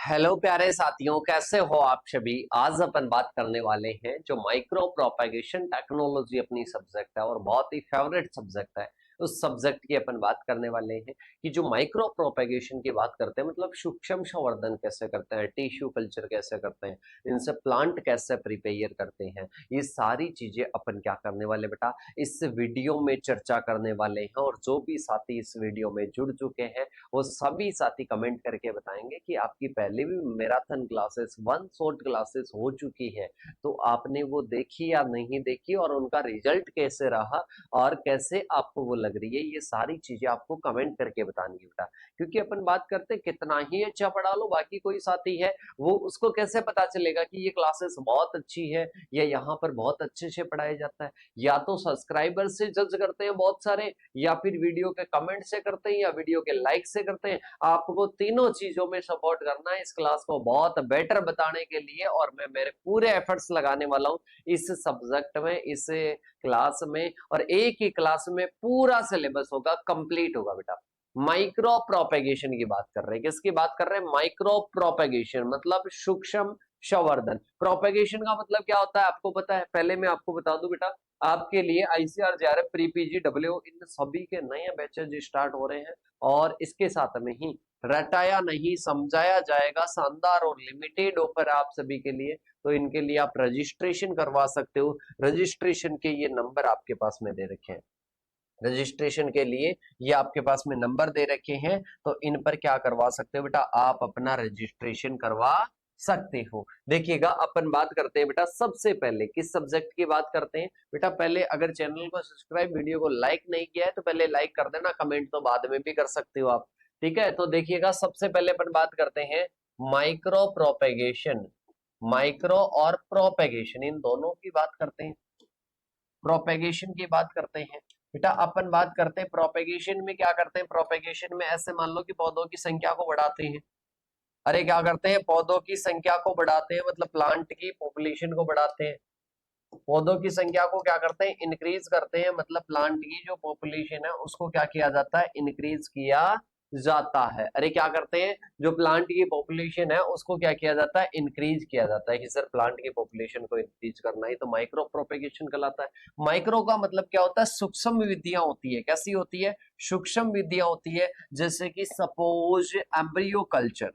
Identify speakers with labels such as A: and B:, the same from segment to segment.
A: Hello प्यारे साथियों, कैसे हो आप सभी। आज अपन बात करने वाले हैं जो माइक्रो प्रोपेगेशन टेक्नोलॉजी अपनी सब्जेक्ट है और बहुत ही फेवरेट सब्जेक्ट है। उस सब्जेक्ट की अपन बात करने वाले हैं कि जो माइक्रो प्रोपेगेशन की बात करते हैं, मतलब सूक्ष्म संवर्धन कैसे करते हैं, टिश्यू कल्चर कैसे करते हैं, इनसे प्लांट कैसे प्रिपेयर करते हैं, ये सारी चीजें अपन क्या करने वाले बेटा इस वीडियो में चर्चा करने वाले हैं। और जो भी साथी इस वीडियो में जुड़ चुके हैं वो सभी साथी कमेंट करके बताएंगे कि आपकी पहले भी marathon classes one shot classes हो चुकी है, तो आपने वो देखी या नहीं देखी और उनका रिजल्ट कैसे रहा और कैसे आपको वो लग रही है, ये सारी चीजें आपको कमेंट करके बतानी है बेटा। क्योंकि अपन बात करते हैं कितना ही अच्छा पढ़ा लो, बाकी कोई साथी है वो उसको कैसे पता चलेगा कि ये क्लासेस बहुत अच्छी है या यहाँ पर बहुत अच्छे से पढ़ाया जाता है। या तो सब्सक्राइबर से जज करते हैं बहुत सारे, या फिर वीडियो के कमेंट से करते हैं, या वीडियो के लाइक से करते हैं। आपको तीनों चीजों में सपोर्ट करना है इस क्लास को बहुत बेटर बताने के लिए, और मैं मेरे पूरे एफर्ट्स लगाने वाला हूं इस सब्जेक्ट में, इस क्लास में। और एक ही क्लास में पूरा सिलेबस होगा, कंप्लीट होगा बेटा। माइक्रो प्रोपेगेशन की बात कर रहे हैं, किसकी बात कर रहे हैं? माइक्रो प्रोपेगेशन मतलब सूक्ष्म संवर्धन। प्रोपेगेशन का मतलब क्या होता है आपको पता है? पहले मैं आपको बता दूं बेटा, आपके लिए ICR JRF pre PG W इन सभी के नए बैचेज स्टार्ट हो रहे हैं, और इसके साथ में ही रटाया नहीं समझाया जाएगा, शानदार और लिमिटेड ऑफर आप सभी के लिए। तो इनके लिए आप रजिस्ट्रेशन करवा सकते हो। रजिस्ट्रेशन के ये नंबर आपके पास में दे रखे हैं, रजिस्ट्रेशन के लिए ये आपके पास में नंबर दे रखे हैं, तो इन पर क्या करवा सकते हो बेटा, आप अपना रजिस्ट्रेशन करवा सकते हो। देखिएगा अपन बात करते हैं बेटा, सबसे पहले किस सब्जेक्ट की बात करते हैं बेटा। पहले अगर चैनल को सब्सक्राइब, वीडियो को लाइक नहीं किया है तो पहले लाइक कर देना, कमेंट तो बाद में भी कर सकते हो आप, ठीक है। तो देखिएगा सबसे पहले अपन बात करते हैं माइक्रो प्रोपेगेशन। माइक्रो और प्रोपेगेशन इन दोनों की बात करते हैं, प्रोपेगेशन की बात करते हैं बेटा। अपन बात करते हैं प्रोपेगेशन में क्या करते हैं। प्रोपेगेशन में ऐसे मान लो कि पौधों की संख्या को बढ़ाते हैं। अरे क्या करते हैं, पौधों की संख्या को बढ़ाते हैं, मतलब प्लांट की पॉपुलेशन को बढ़ाते हैं। पौधों की संख्या को क्या करते हैं, इंक्रीज करते हैं, मतलब प्लांट की जो पॉपुलेशन है उसको क्या किया जाता है, इंक्रीज किया जाता है। अरे क्या करते हैं, जो प्लांट की पॉपुलेशन है उसको क्या किया जाता है, इंक्रीज किया जाता है कि सर प्लांट की पॉपुलेशन को इंक्रीज करना है, तो माइक्रो प्रोपेगेशन कहलाता है। माइक्रो का मतलब क्या होता है, सूक्ष्म विधियां होती है। कैसी होती है, सूक्ष्म विधियां होती है। जैसे कि सपोज एम्ब्रियो कल्चर,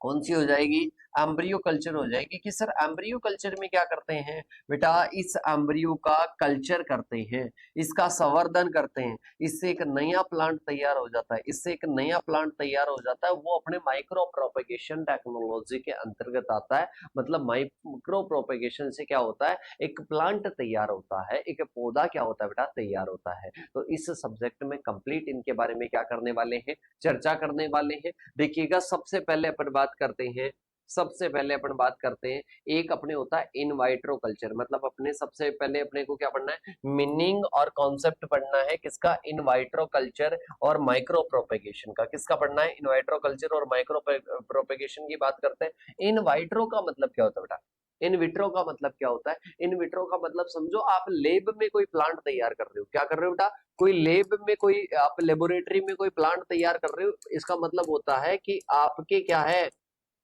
A: कौन सी हो जाएगी, एम्ब्रियो कल्चर हो जाएगी। कि सर एम्ब्रियो कल्चर में क्या करते हैं बेटा, इस एम्ब्रियो का कल्चर करते हैं, इसका संवर्धन करते हैं, इससे एक नया प्लांट तैयार हो जाता है, इससे एक नया प्लांट तैयार हो जाता है, वो अपने माइक्रो प्रोपेगेशन टेक्नोलॉजी के अंतर्गत आता है। मतलब माइक्रो प्रोपेगेशन से क्या होता है, एक प्लांट तैयार होता है, एक पौधा क्या होता है बेटा, तैयार होता है। तो इस सब्जेक्ट में कंप्लीट इनके बारे में क्या करने वाले हैं, चर्चा करने वाले हैं। देखिएगा सबसे पहले अपन बात करते हैं, सबसे पहले अपन बात करते हैं, एक अपने होता है इन वाइट्रो कल्चर। मतलब अपने सबसे पहले अपने को क्या पढ़ना है, मीनिंग और कॉन्सेप्ट पढ़ना है, किसका, इन वाइट्रो कल्चर और माइक्रो प्रोपेगेशन का। किसका पढ़ना है, इन वाइट्रो कल्चर और माइक्रो प्रोपेगेशन की बात करते हैं। इन वाइट्रो का मतलब क्या होता है बेटा, इन विट्रो का मतलब क्या होता है। इन विट्रो का मतलब समझो आप लेब में कोई प्लांट तैयार कर रहे हो। क्या कर रहे हो बेटा, कोई लेब में, कोई आप लेबोरेटरी में कोई प्लांट तैयार कर रहे हो। इसका मतलब होता है कि आपके क्या है,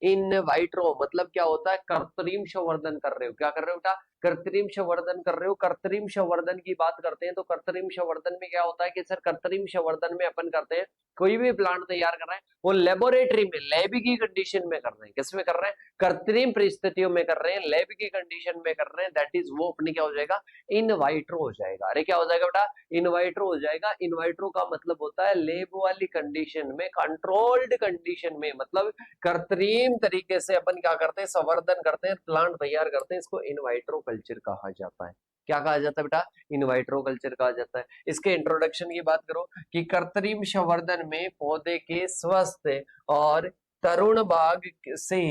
A: इन वाइट्रो मतलब क्या होता है, कृत्रिम संवर्धन कर रहे हो। क्या कर रहे हो बेटा, कृत्रिम संवर्धन कर रहे हो। कृत्रिम संवर्धन की बात करते हैं तो कृत्रिम संवर्धन में क्या होता है कि सर कृत्रिम संवर्धन में अपन करते हैं, कोई भी प्लांट तैयार कर रहे हैं वो लेबोरेटरी में, लैब की कंडीशन में कर रहे हैं। किस में कर रहे हैं, कृत्रिम परिस्थितियों में कर रहे हैं, लैब की कंडीशन में कर रहे हैं। दैट इज वो अपनी क्या हो जाएगा, इन वाइट्रो हो जाएगा। अरे क्या हो जाएगा बेटा, इन वाइट्रो हो जाएगा। इन वाइट्रो का मतलब होता है लेब वाली कंडीशन में, कंट्रोल्ड कंडीशन में, मतलब कृत्रिम तरीके से अपन क्या करते हैं, संवर्धन करते हैं, प्लांट तैयार करते हैं। इसको इनवाइट्रो कल्चर कहा जाता है। क्या कहा जाता है बेटा, इनवाइट्रो कल्चर कहा जाता है। इसके इंट्रोडक्शन की बात करो कि कृत्रिम संवर्धन में पौधे के स्वस्थ और तरुण भाग से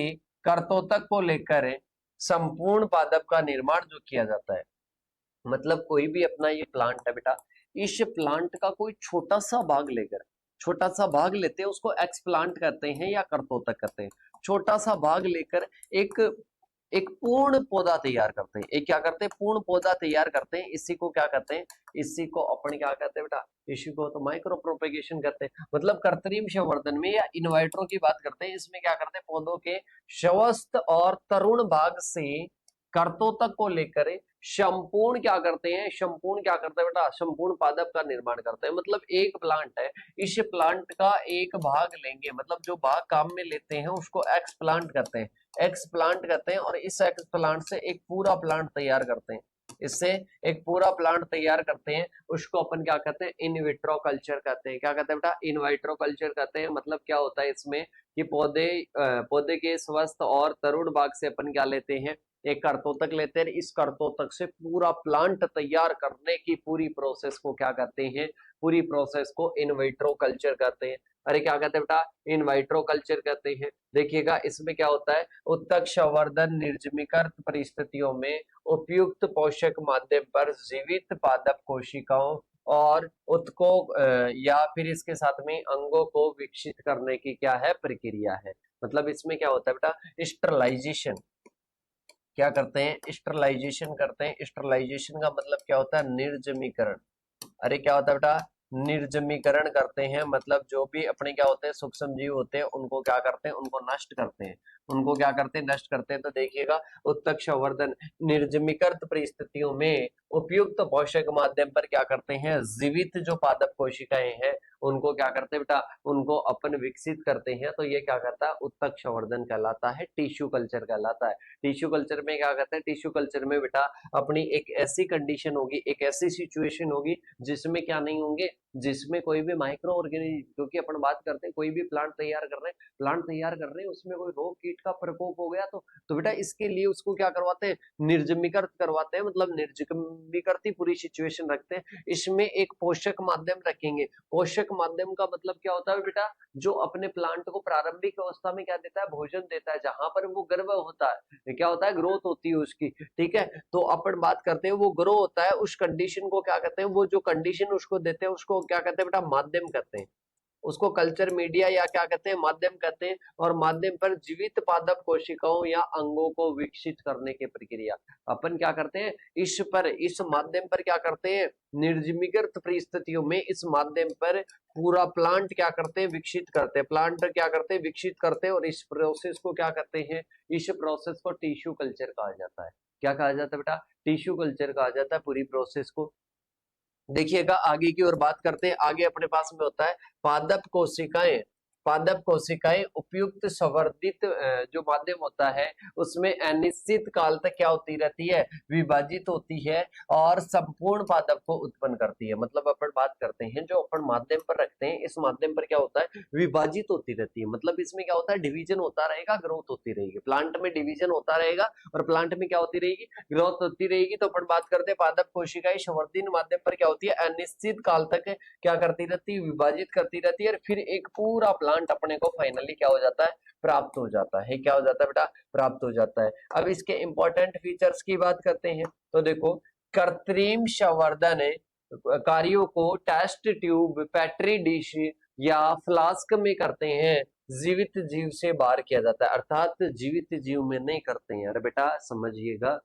A: कर्तोतक को लेकर संपूर्ण पादप का निर्माण जो किया जाता है। मतलब कोई भी अपना ये प्लांट है बेटा, इस प्लांट का कोई छोटा सा भाग लेकर, छोटा सा भाग लेते हैं उसको एक्सप्लांट करते हैं या कर्तोतक करते हैं। छोटा सा भाग लेकर एक एक पूर्ण पौधा तैयार करते हैं। एक क्या करते हैं, पूर्ण पौधा तैयार करते हैं। इसी को क्या कहते हैं, इसी को अपन क्या कहते हैं बेटा, इसी को तो माइक्रो प्रोपेगेशन करते हैं। मतलब कृत्रिम संवर्धन में या इनवाइट्रो की बात करते हैं। इसमें क्या करते हैं, पौधों के स्वस्थ और तरुण भाग से कर्तों तक को लेकर संपूर्ण क्या करते हैं, संपूर्ण क्या करते हैं बेटा, संपूर्ण पादप का निर्माण करते हैं। मतलब एक प्लांट है, इस प्लांट का एक भाग लेंगे, मतलब जो भाग काम में लेते हैं उसको एक्स प्लांट करते हैं, एक्स प्लांट करते हैं, और इस एक्स प्लांट से एक पूरा प्लांट तैयार करते हैं। इससे एक पूरा प्लांट तैयार करते हैं, उसको अपन क्या कहते हैं, इन विट्रो कल्चर कहते हैं। क्या कहते हैं बेटा, इन वाइट्रो कल्चर कहते हैं। मतलब क्या होता है इसमें कि पौधे के स्वस्थ और तरुण भाग से अपन क्या लेते हैं, एक कर्तों तक लेते हैं। इस कर्तों तक से पूरा प्लांट तैयार करने की पूरी प्रोसेस को क्या कहते हैं, पूरी प्रोसेस को इन विट्रो कल्चर कहते हैं। अरे क्या कहते हैं बेटा, इन वाइट्रो कल्चर कहते हैं। देखिएगा इसमें क्या होता है, उत्तक संवर्धन निर्जमीकृत परिस्थितियों में उपयुक्त पोषक माध्यम पर जीवित पादप कोशिकाओं और उत्कों या फिर इसके साथ में अंगों को विकसित करने की क्या है, प्रक्रिया है। मतलब इसमें क्या होता है बेटा, स्टरलाइजेशन क्या करते हैं, स्टरलाइजेशन करते हैं। स्टरलाइजेशन का मतलब क्या होता है, निर्जमीकरण। अरे क्या होता है बेटा, निर्जमीकरण करते हैं। मतलब जो भी अपने क्या होते हैं, सूक्ष्म जीव होते हैं, उनको क्या करते हैं, उनको नष्ट करते हैं। उनको क्या करते हैं, नष्ट करते हैं। तो देखिएगा उत्तक संवर्धन निर्जमीकृत परिस्थितियों में उपयुक्त पोषक माध्यम पर क्या करते हैं, जीवित जो पादप कोशिकाएं हैं उनको क्या करते हैं बेटा, उनको अपन विकसित करते हैं। तो ये क्या करता है, उत्तक संवर्धन कहलाता है, टिश्यू कल्चर कहलाता है। टिश्यू कल्चर में क्या कहते हैं, टिश्यू कल्चर में बेटा अपनी एक ऐसी कंडीशन होगी, एक ऐसी सिचुएशन होगी जिसमें क्या नहीं होंगे, जिसमें कोई भी माइक्रो ऑर्गेनिज्म, क्योंकि अपन बात करते हैं कोई भी प्लांट तैयार कर रहे हैं, प्लांट तैयार कर रहे हैं, उसमें कोई रोग कीट का प्रकोप हो गया तो बेटा इसके लिए उसको क्या करवाते हैं, निर्जमीकृत करवाते हैं। मतलब निर्जमीकृत ही पूरी सिचुएशन रखते हैं। इसमें एक पोषक माध्यम रखेंगे। पोषक माध्यम का मतलब क्या होता है बेटा, जो अपने प्लांट को प्रारंभिक अवस्था में क्या देता है, भोजन देता है, जहां पर वो गर्भ होता है, क्या होता है, ग्रोथ होती है उसकी। ठीक है, तो अपन बात करते हैं वो ग्रो होता है, उस कंडीशन को क्या कहते हैं, वो जो कंडीशन उसको देते हैं उसको क्या कहते हैं बेटा, माध्यम कहते हैं। उसको कल्चर मीडिया या क्या कहते हैं, माध्यम कहते हैं। और माध्यम पर जीवित पादप कोशिकाओं या अंगों को विकसित करने की प्रक्रिया अपन क्या करते हैं, इस माध्यम पर क्या करते हैं, निर्जमीकृत परिस्थितियों में इस माध्यम पर पूरा प्लांट क्या करते हैं, विकसित करते हैं। प्लांट क्या करते हैं, विकसित करते हैं। और इस प्रोसेस को क्या करते हैं, इस प्रोसेस को टिश्यू कल्चर कहा जाता है। क्या कहा जाता है बेटा, टिश्यू कल्चर कहा जाता है पूरी प्रोसेस को। देखिएगा आगे की ओर बात करते हैं। आगे अपने पास में होता है पादप कोशिकाएं। पादप कोशिकाएं उपयुक्त संवर्धित जो माध्यम होता है उसमें अनिश्चित काल तक क्या होती रहती है, विभाजित होती है और संपूर्ण पादप को उत्पन्न करती है। मतलब अपन बात करते हैं जो अपन माध्यम पर रखते हैं, इस माध्यम पर क्या होता है, विभाजित होती रहती है। मतलब इसमें क्या होता है, डिवीजन होता रहेगा, ग्रोथ होती रहेगी। प्लांट में डिवीजन होता रहेगा और प्लांट में क्या होती रहेगी, ग्रोथ होती रहेगी। तो अपन बात करते हैं पादप कोशिकाएं संवर्धन माध्यम पर क्या होती है, अनिश्चित काल तक क्या करती रहती है, विभाजित करती रहती है। और फिर एक पूरा प्लांट अपने को फाइनली क्या हो जाता है, प्राप्त हो जाता है। क्या हो जाता है बेटा, प्राप्त हो जाता है। अब इसके इंपॉर्टेंट फीचर्स की बात करते हैं। तो देखो कृत्रिम संवर्धन कार्यों को टेस्ट ट्यूब, पेट्री डिश या फ्लास्क में करते हैं, जीवित जीव से बाहर किया जाता है, अर्थात जीवित जीव में नहीं करते हैं। अरे बेटा समझिएगा,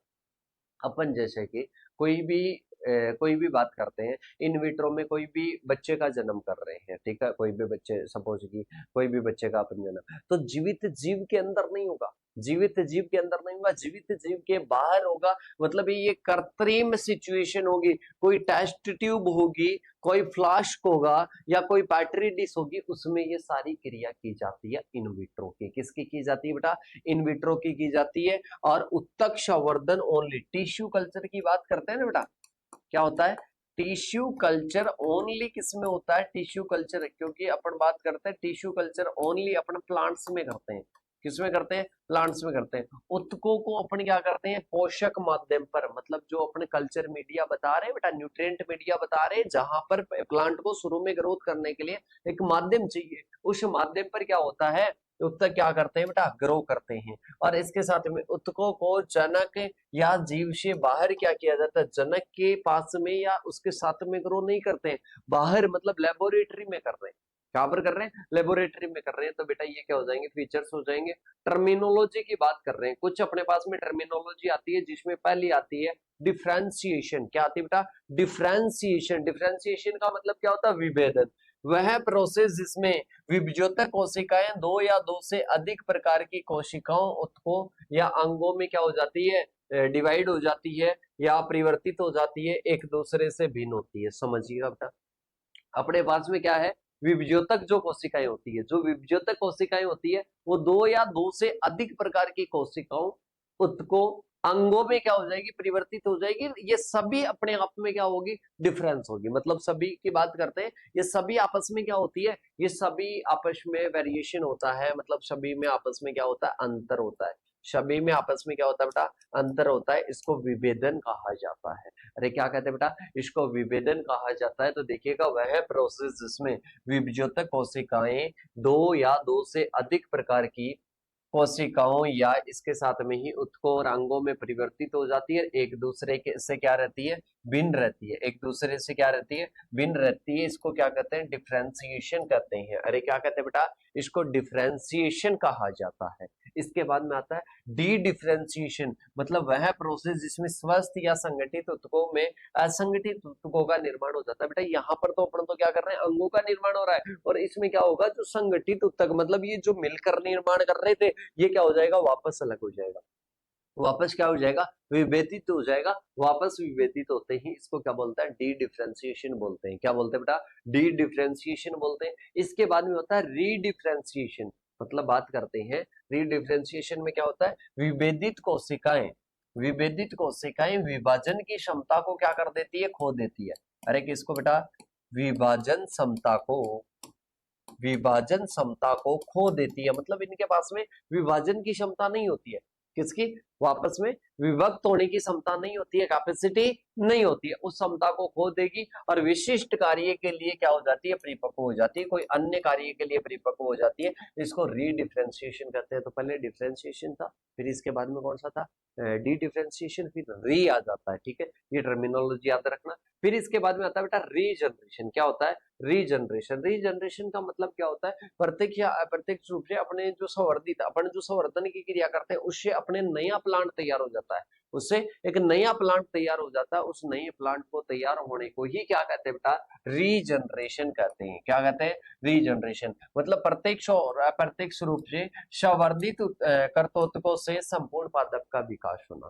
A: अपन जैसे कि कोई भी बात करते हैं, इन विट्रो में कोई भी बच्चे का जन्म कर रहे हैं, ठीक है, कोई भी बच्चे, सपोज की कोई भी बच्चे का अपन जन्म, तो जीवित जीव के अंदर नहीं होगा, जीवित जीव के अंदर नहीं होगा, जीवित जीव के बाहर होगा। मतलब ये कृत्रिम सिचुएशन होगी, कोई टेस्ट ट्यूब होगी, कोई फ्लास्क होगा या कोई बैटरी डिश होगी, उसमें ये सारी क्रिया की जाती है इन विट्रो की। किसकी की जाती है बेटा, इन विट्रो की जाती है। और उत्तक संवर्धन ओनली, टिश्यू कल्चर की बात करते हैं ना बेटा, क्या होता है, टिश्यू कल्चर ओनली किसमें होता है, टिश्यू कल्चर, क्योंकि अपन बात करते हैं टिश्यू कल्चर ओनली अपन प्लांट्स में करते हैं। किसमें करते हैं, प्लांट्स में करते हैं। उत्तकों को अपन क्या करते हैं, पोषक माध्यम पर, मतलब जो अपने कल्चर मीडिया बता रहे हैं बेटा, न्यूट्रिएंट मीडिया बता रहे हैं, जहां पर प्लांट को शुरू में ग्रोथ करने के लिए एक माध्यम चाहिए, उस माध्यम पर क्या होता है, उत्तक क्या करते हैं बेटा, ग्रो करते हैं। और इसके साथ में उत्तकों को जनक या जीव से बाहर क्या किया जाता है, जनक के पास में या उसके साथ में ग्रो नहीं करते हैं, बाहर मतलब लेबोरेटरी में कर रहे हैं। कहाँ पर कर रहे हैं, लेबोरेटरी में कर रहे हैं। तो बेटा ये क्या हो जाएंगे, फीचर्स हो जाएंगे। टर्मिनोलॉजी की बात कर रहे हैं, कुछ अपने पास में टर्मिनोलॉजी आती है जिसमें पहली आती है डिफ्रेंसिएशन। क्या आती है बेटा, डिफ्रेंसिएशन। डिफ्रेंसिएशन का मतलब क्या होता है, विभेदन। वह प्रोसेस जिसमें विभज्योतक कोशिकाएं दो या दो से अधिक प्रकार की कोशिकाओं, उत्तकों या अंगों में क्या हो जाती है, डिवाइड हो जाती है या परिवर्तित हो जाती है, एक दूसरे से भिन्न होती है। समझिएगा बेटा, अपने पास में क्या है, विभज्योतक जो कोशिकाएं होती है, जो विभज्योतक कोशिकाएं होती है वो दो या दो से अधिक प्रकार की कोशिकाओं, उत्तकों, अंगों में क्या हो जाएगी, परिवर्तित हो जाएगी। ये सभी अपने आप में क्या होगी, डिफरेंस होगी। मतलब सभी की बात करते हैं, ये सभी आपस में क्या होती है, ये सभी आपस में वेरिएशन होता है। मतलब सभी में आपस में क्या होता है, अंतर होता है। सभी में आपस में क्या होता है बेटा, अंतर होता है। इसको विभेदन कहा जाता है। अरे क्या कहते हैं बेटा, इसको विभेदन कहा जाता है। तो देखिएगा, वह प्रोसेस जिसमें विभज्योतक कोशिकाएं दो या दो से अधिक प्रकार की कोशिकाओं या इसके साथ में ही उत्तकों और अंगों में परिवर्तित हो जाती है, एक दूसरे के से क्या रहती है, भिन्न रहती है। एक दूसरे से क्या रहती है, भिन्न रहती है। इसको क्या कहते हैं, डिफ्रेंसिएशन कहते हैं। अरे क्या कहते हैं बेटा, इसको डिफ्रेंसिएशन कहा जाता है। इसके बाद में आता है डी डिफ्रेंसिएशन। मतलब वह प्रोसेस जिसमें स्वस्थ या संगठित उत्तकों में असंगठित उत्तकों का निर्माण हो जाता है। बेटा यहाँ पर तो अपन तो क्या कर रहे हैं, अंगों का निर्माण हो रहा है, और इसमें क्या होगा, जो संगठित उत्तक, मतलब ये जो मिलकर निर्माण कर रहे थे, ये क्या हो जाएगा, वापस अलग हो जाएगा। वापस क्या हो जाएगा, विभेदित हो जाएगा। वापस विभेदित होते ही इसको क्या बोलते हैं, डी डिफ्रेंसिएशन बोलते हैं। क्या बोलते हैं बेटा, डी डिफ्रेंसिएशन बोलते हैं। इसके बाद में होता है रीडिफ्रेंसिएशन। मतलब बात करते हैं रीडिफ्रेंसिएशन में क्या होता है, विभेदित कोशिकाएं, विभेदित कोशिकाएं विभाजन की क्षमता को क्या कर देती है, खो देती है। अरे किसको बेटा, विभाजन क्षमता को, विभाजन क्षमता को खो देती है। मतलब इनके पास में विभाजन की क्षमता नहीं होती है, किसकी, वापस में विभक्त होने की क्षमता नहीं होती है, कैपेसिटी नहीं होती है। उस क्षमता को खो देगी और विशिष्ट कार्य के लिए क्या हो जाती है, परिपक्व हो जाती है, कोई अन्य कार्य के लिए परिपक्व हो जाती है। इसको रीडिफ्रेंशिएशन कहते हैं। तो पहले डिफ्रेंशिएशन था, फिर इसके बाद में कौन सा था, डी डिफ्रेंशिएशन, फिर री आ जाता है। ठीक है, ये टर्मिनोलॉजी याद रखना। फिर इसके बाद में आता है बेटा रीजनरेशन। क्या होता है, रीजनरेशन। रीजनरेशन का मतलब क्या होता है, प्रत्यक्ष या अप्रत्यक्ष रूप से अपने जो संवर्धित, अपन जो संवर्धन की क्रिया करते हैं उससे अपने नया प्लांट तैयार हो जाता है, उससे एक नया प्लांट तैयार हो जाता है। उस नए प्लांट को तैयार होने को ही क्या कहते हैं बेटा, रीजनरेशन कहते हैं। क्या कहते हैं, रीजनरेशन। मतलब प्रत्यक्ष और अप्रत्यक्ष रूप से संवर्धित कर्तोत्वकों से संपूर्ण पादप का विकास होना।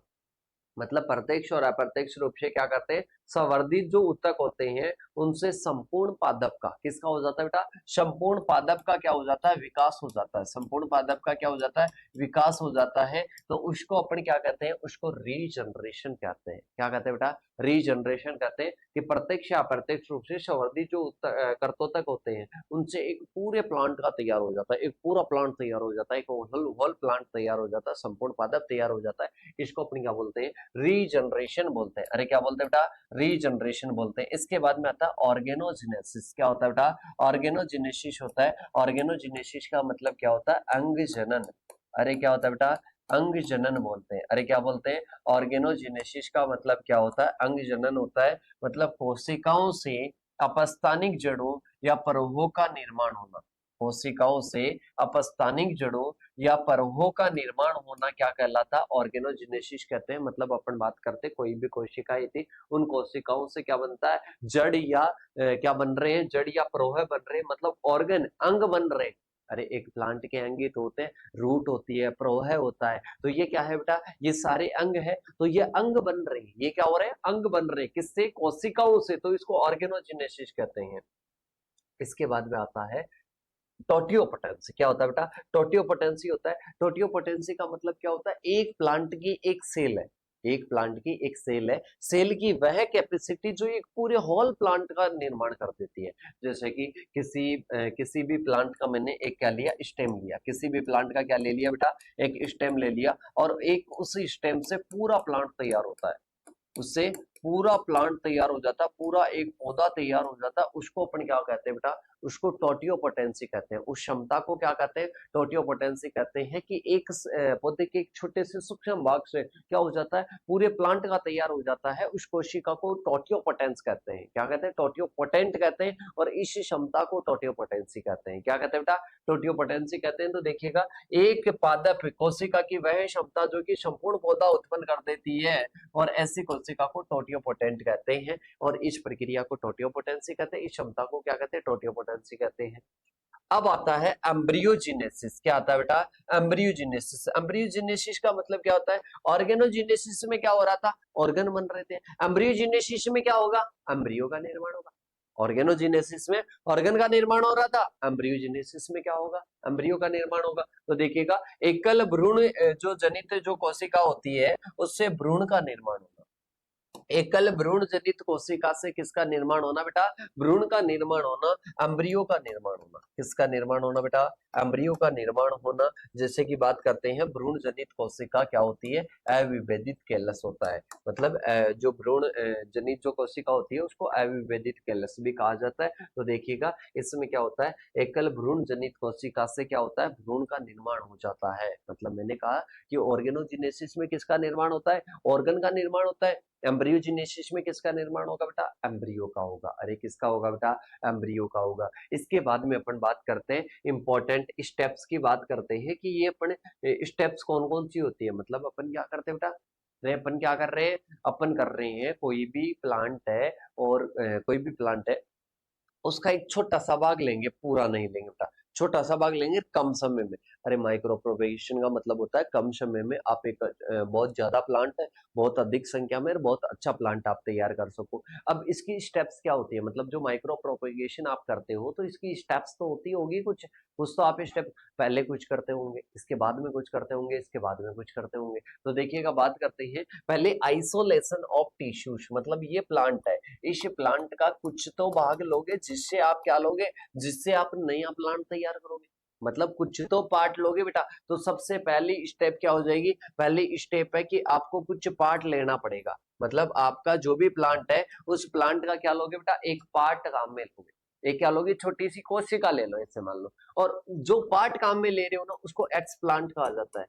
A: मतलब प्रत्यक्ष और अप्रत्यक्ष रूप से क्या करते हैं, संवर्धित जो उत्तक होते हैं उनसे संपूर्ण पादप का, किसका हो जाता है बेटा, संपूर्ण पादप का क्या हो जाता है, विकास हो जाता है। संपूर्ण पादप का क्या हो जाता है, विकास हो जाता है। तो उसको अपन क्या कहते हैं, उसको रीजनरेशन कहते हैं। क्या कहते हैं बेटा, रीजनरेशन कहते हैं कि प्रत्यक्ष या अप्रत्यक्ष रूप से संवर्धित जो कर्तोतक होते हैं उनसे एक पूरे प्लांट का तैयार हो जाता है, एक पूरा प्लांट तैयार हो जाता है, एक होल प्लांट तैयार हो जाता है, संपूर्ण पादप तैयार हो जाता है। इसको अपन क्या बोलते हैं, रीजनरेशन बोलते हैं। अरे क्या बोलते हैं बेटा, रीजनरेशन बोलते हैं। इसके बाद में आता है ऑर्गेनोजेनेसिस। क्या होता है बेटा, ऑर्गेनोजेनेसिस होता है। ऑर्गेनोजेनेसिस का मतलब क्या होता है, अंग जनन। अरे क्या होता है बेटा, अंग जनन बोलते हैं। अरे क्या बोलते हैं, ऑर्गेनोजेनेसिस का मतलब क्या होता है, अंग जनन होता है। मतलब कोशिकाओं से अपस्थानिक जड़ों या परवों का निर्माण होना। कोशिकाओं से अपस्थानिक जड़ों या परवों का निर्माण होना क्या कहलाता है, ऑर्गेनोजेनेसिस कहते हैं। मतलब अपन बात करते कोई भी कोशिकाएं थी, उन कोशिकाओं से क्या बनता है, जड़ या क्या बन रहे हैं, जड़ या परवह बन रहे हैं, मतलब ऑर्गन, अंग बन रहे हैं। अरे एक प्लांट के अंग तो होते हैं, रूट होती है, प्रोह होता है। तो ये क्या है बेटा, ये सारे अंग है। तो ये अंग बन रहे हैं, ये क्या हो रहे हैं, अंग बन रहे हैं, किससे, कोशिकाओं से। तो इसको ऑर्गेनोजेनेसिस कहते हैं। इसके बाद में आता है टोटियोपोटेंसी। क्या होता है बेटा, टोटियोपोटेंसी होता है। टोटियोपोटेंसी का मतलब क्या होता है, एक प्लांट की एक सेल है, एक प्लांट की एक सेल है, सेल की वह कैपेसिटी जो एक पूरे होल प्लांट का निर्माण कर देती है। जैसे कि किसी भी प्लांट का मैंने एक क्या लिया, स्टेम लिया, किसी भी प्लांट का क्या ले लिया बेटा, एक स्टेम ले लिया, और एक उस स्टेम से पूरा प्लांट तैयार होता है, उससे पूरा प्लांट तैयार हो जाता है, पूरा एक पौधा तैयार हो जाता है, उसको अपन क्या कहते हैं बेटा, उसको टोटियोपोटेंसी कहते हैं। उस क्षमता को क्या कहते हैं, टोटियोपोटेंसी कहते हैं कि एक पौधे के एक छोटे से सूक्ष्म भाग से क्या हो जाता है, पूरे प्लांट का तैयार हो जाता है। उस कोशिका को टोटियोपोटेंस कहते हैं। क्या कहते हैं, टोटियोपोटेंट कहते हैं। और इस क्षमता को टोटियोपोटेंसी कहते हैं। क्या कहते हैं बेटा, टोटियोपोटेंसी कहते हैं। तो देखिएगा, एक पादप कोशिका की वह क्षमता जो कि संपूर्ण पौधा उत्पन्न कर देती है, और ऐसी कोशिका को टोटियोपोटेंट कहते हैं। और इस प्रक्रिया को टोटियोपोटेंसी कहते हैं। इस क्षमता को क्या कहते हैं, टोटियोपोटेंसी कहते हैं। अब आता है एम्ब्रियोजेनेसिस। क्या आता है बेटा, एम्ब्रियोजेनेसिस। एम्ब्रियोजेनेसिस का मतलब क्या होता है, ऑर्गेनोजेनेसिस में क्या हो रहा था, ऑर्गन बन रहे थे। एम्ब्रियोजेनेसिस में क्या होगा, एम्ब्रियो का निर्माण होगा। ऑर्गेनोजेनेसिस में ऑर्गन का निर्माण हो रहा था, एम्ब्रियोजेनेसिस में क्या होगा, एम्ब्रियो का निर्माण होगा। तो देखिएगा, एकल भ्रूण जो जनित जो कोशिका होती है, उससे भ्रूण का निर्माण होगा। एकल भ्रूण जनित कोशिका से किसका निर्माण होना बेटा, भ्रूण का निर्माण होना, एम्ब्रियो का निर्माण होना। किसका निर्माण होना बेटा, एम्ब्रियो का निर्माण होना। जैसे कि बात करते हैं, भ्रूण जनित कोशिका क्या होती है, अविभेदित कैलस होता है। मतलब जो भ्रूण जनित जो कोशिका होती है, उसको अविभेदित कैलस भी कहा जाता है। तो देखिएगा, इसमें क्या होता है, एकल भ्रूण जनित कोशिका से क्या होता है, भ्रूण का निर्माण हो जाता है। मतलब मैंने कहा कि ऑर्गेनोजेनेसिस में किसका निर्माण होता है, ऑर्गन का निर्माण होता है। एम्ब्रियोजेनेसिस में किसका निर्माण होगा बेटा, एम्ब्रियो का होगा। अरे किसका होगा बेटा, एम्ब्रियो का होगा। इसके बाद में अपन बात करते हैं इंपॉर्टेंट स्टेप्स की, बात करते हैं कि ये अपन स्टेप्स कौन कौन सी होती है। मतलब अपन क्या करते हैं बेटा, अपन क्या कर रहे हैं, अपन कर रहे हैं कोई भी प्लांट है, और कोई भी प्लांट है, उसका एक छोटा सा भाग लेंगे, पूरा नहीं लेंगे बेटा, छोटा सा भाग लेंगे कम समय में। अरे माइक्रो प्रोपेगेशन का मतलब होता है कम समय में आप एक बहुत ज्यादा प्लांट है, बहुत अधिक संख्या में, बहुत अच्छा प्लांट आप तैयार कर सको। अब इसकी स्टेप्स क्या होती है, मतलब जो माइक्रो प्रोपेगेशन आप करते हो, तो इसकी स्टेप्स तो होती होगी कुछ कुछ तो आप स्टेप पहले कुछ करते होंगे, इसके बाद में कुछ करते होंगे, इसके बाद में कुछ करते होंगे। तो देखिएगा, बात करते हैं पहले आइसोलेशन ऑफ टिश्यूज। मतलब ये प्लांट है, इस प्लांट का कुछ तो भाग लोगे, जिससे आप क्या लोगे, जिससे आप नया प्लांट तैयार करोगे। मतलब कुछ तो पार्ट लोगे बेटा। तो सबसे पहली स्टेप क्या हो जाएगी, पहली स्टेप है कि आपको कुछ पार्ट लेना पड़ेगा। मतलब आपका जो भी प्लांट है, उस प्लांट का क्या लोगे बेटा, एक पार्ट काम में लोगे। एक क्या लोगे, छोटी सी कोशिका ले लो, इससे मान लो। और जो पार्ट काम में ले रहे हो ना, उसको एक्स प्लांट कहा जाता है।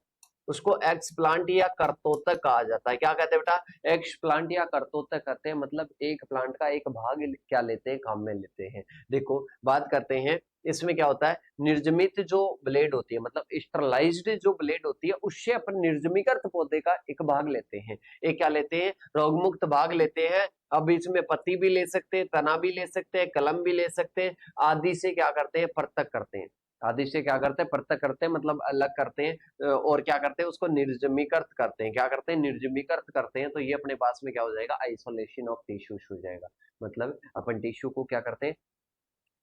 A: उसको एक्स प्लांट या करतोतक कहा जाता है। क्या कहते हैं बेटा, एक्स प्लांट या करतोतक कहते हैं। मतलब एक प्लांट का एक भाग क्या लेते हैं, काम में लेते हैं। देखो, बात करते हैं, इसमें क्या होता है, निर्जमित जो ब्लेड होती है, मतलब स्टरलाइज्ड जो ब्लेड होती है, उससे अपन निर्जमीकृत पौधे का एक भाग लेते हैं। एक क्या लेते हैं, रोगमुक्त भाग लेते हैं। अब इसमें पत्ती भी ले सकते हैं, तना भी ले सकते हैं, कलम भी ले सकते हैं, आदि से क्या करते हैं, पृथक करते हैं। आदि से क्या करते हैं, पृथक करते हैं, मतलब अलग करते हैं। और क्या करते हैं, उसको निर्जमीकृत करते हैं। क्या करते हैं, निर्जमीकृत करते हैं। तो ये अपने पास में क्या हो जाएगा, आइसोलेशन ऑफ टिश्यूज हो जाएगा। मतलब अपन टिश्यू को क्या करते हैं,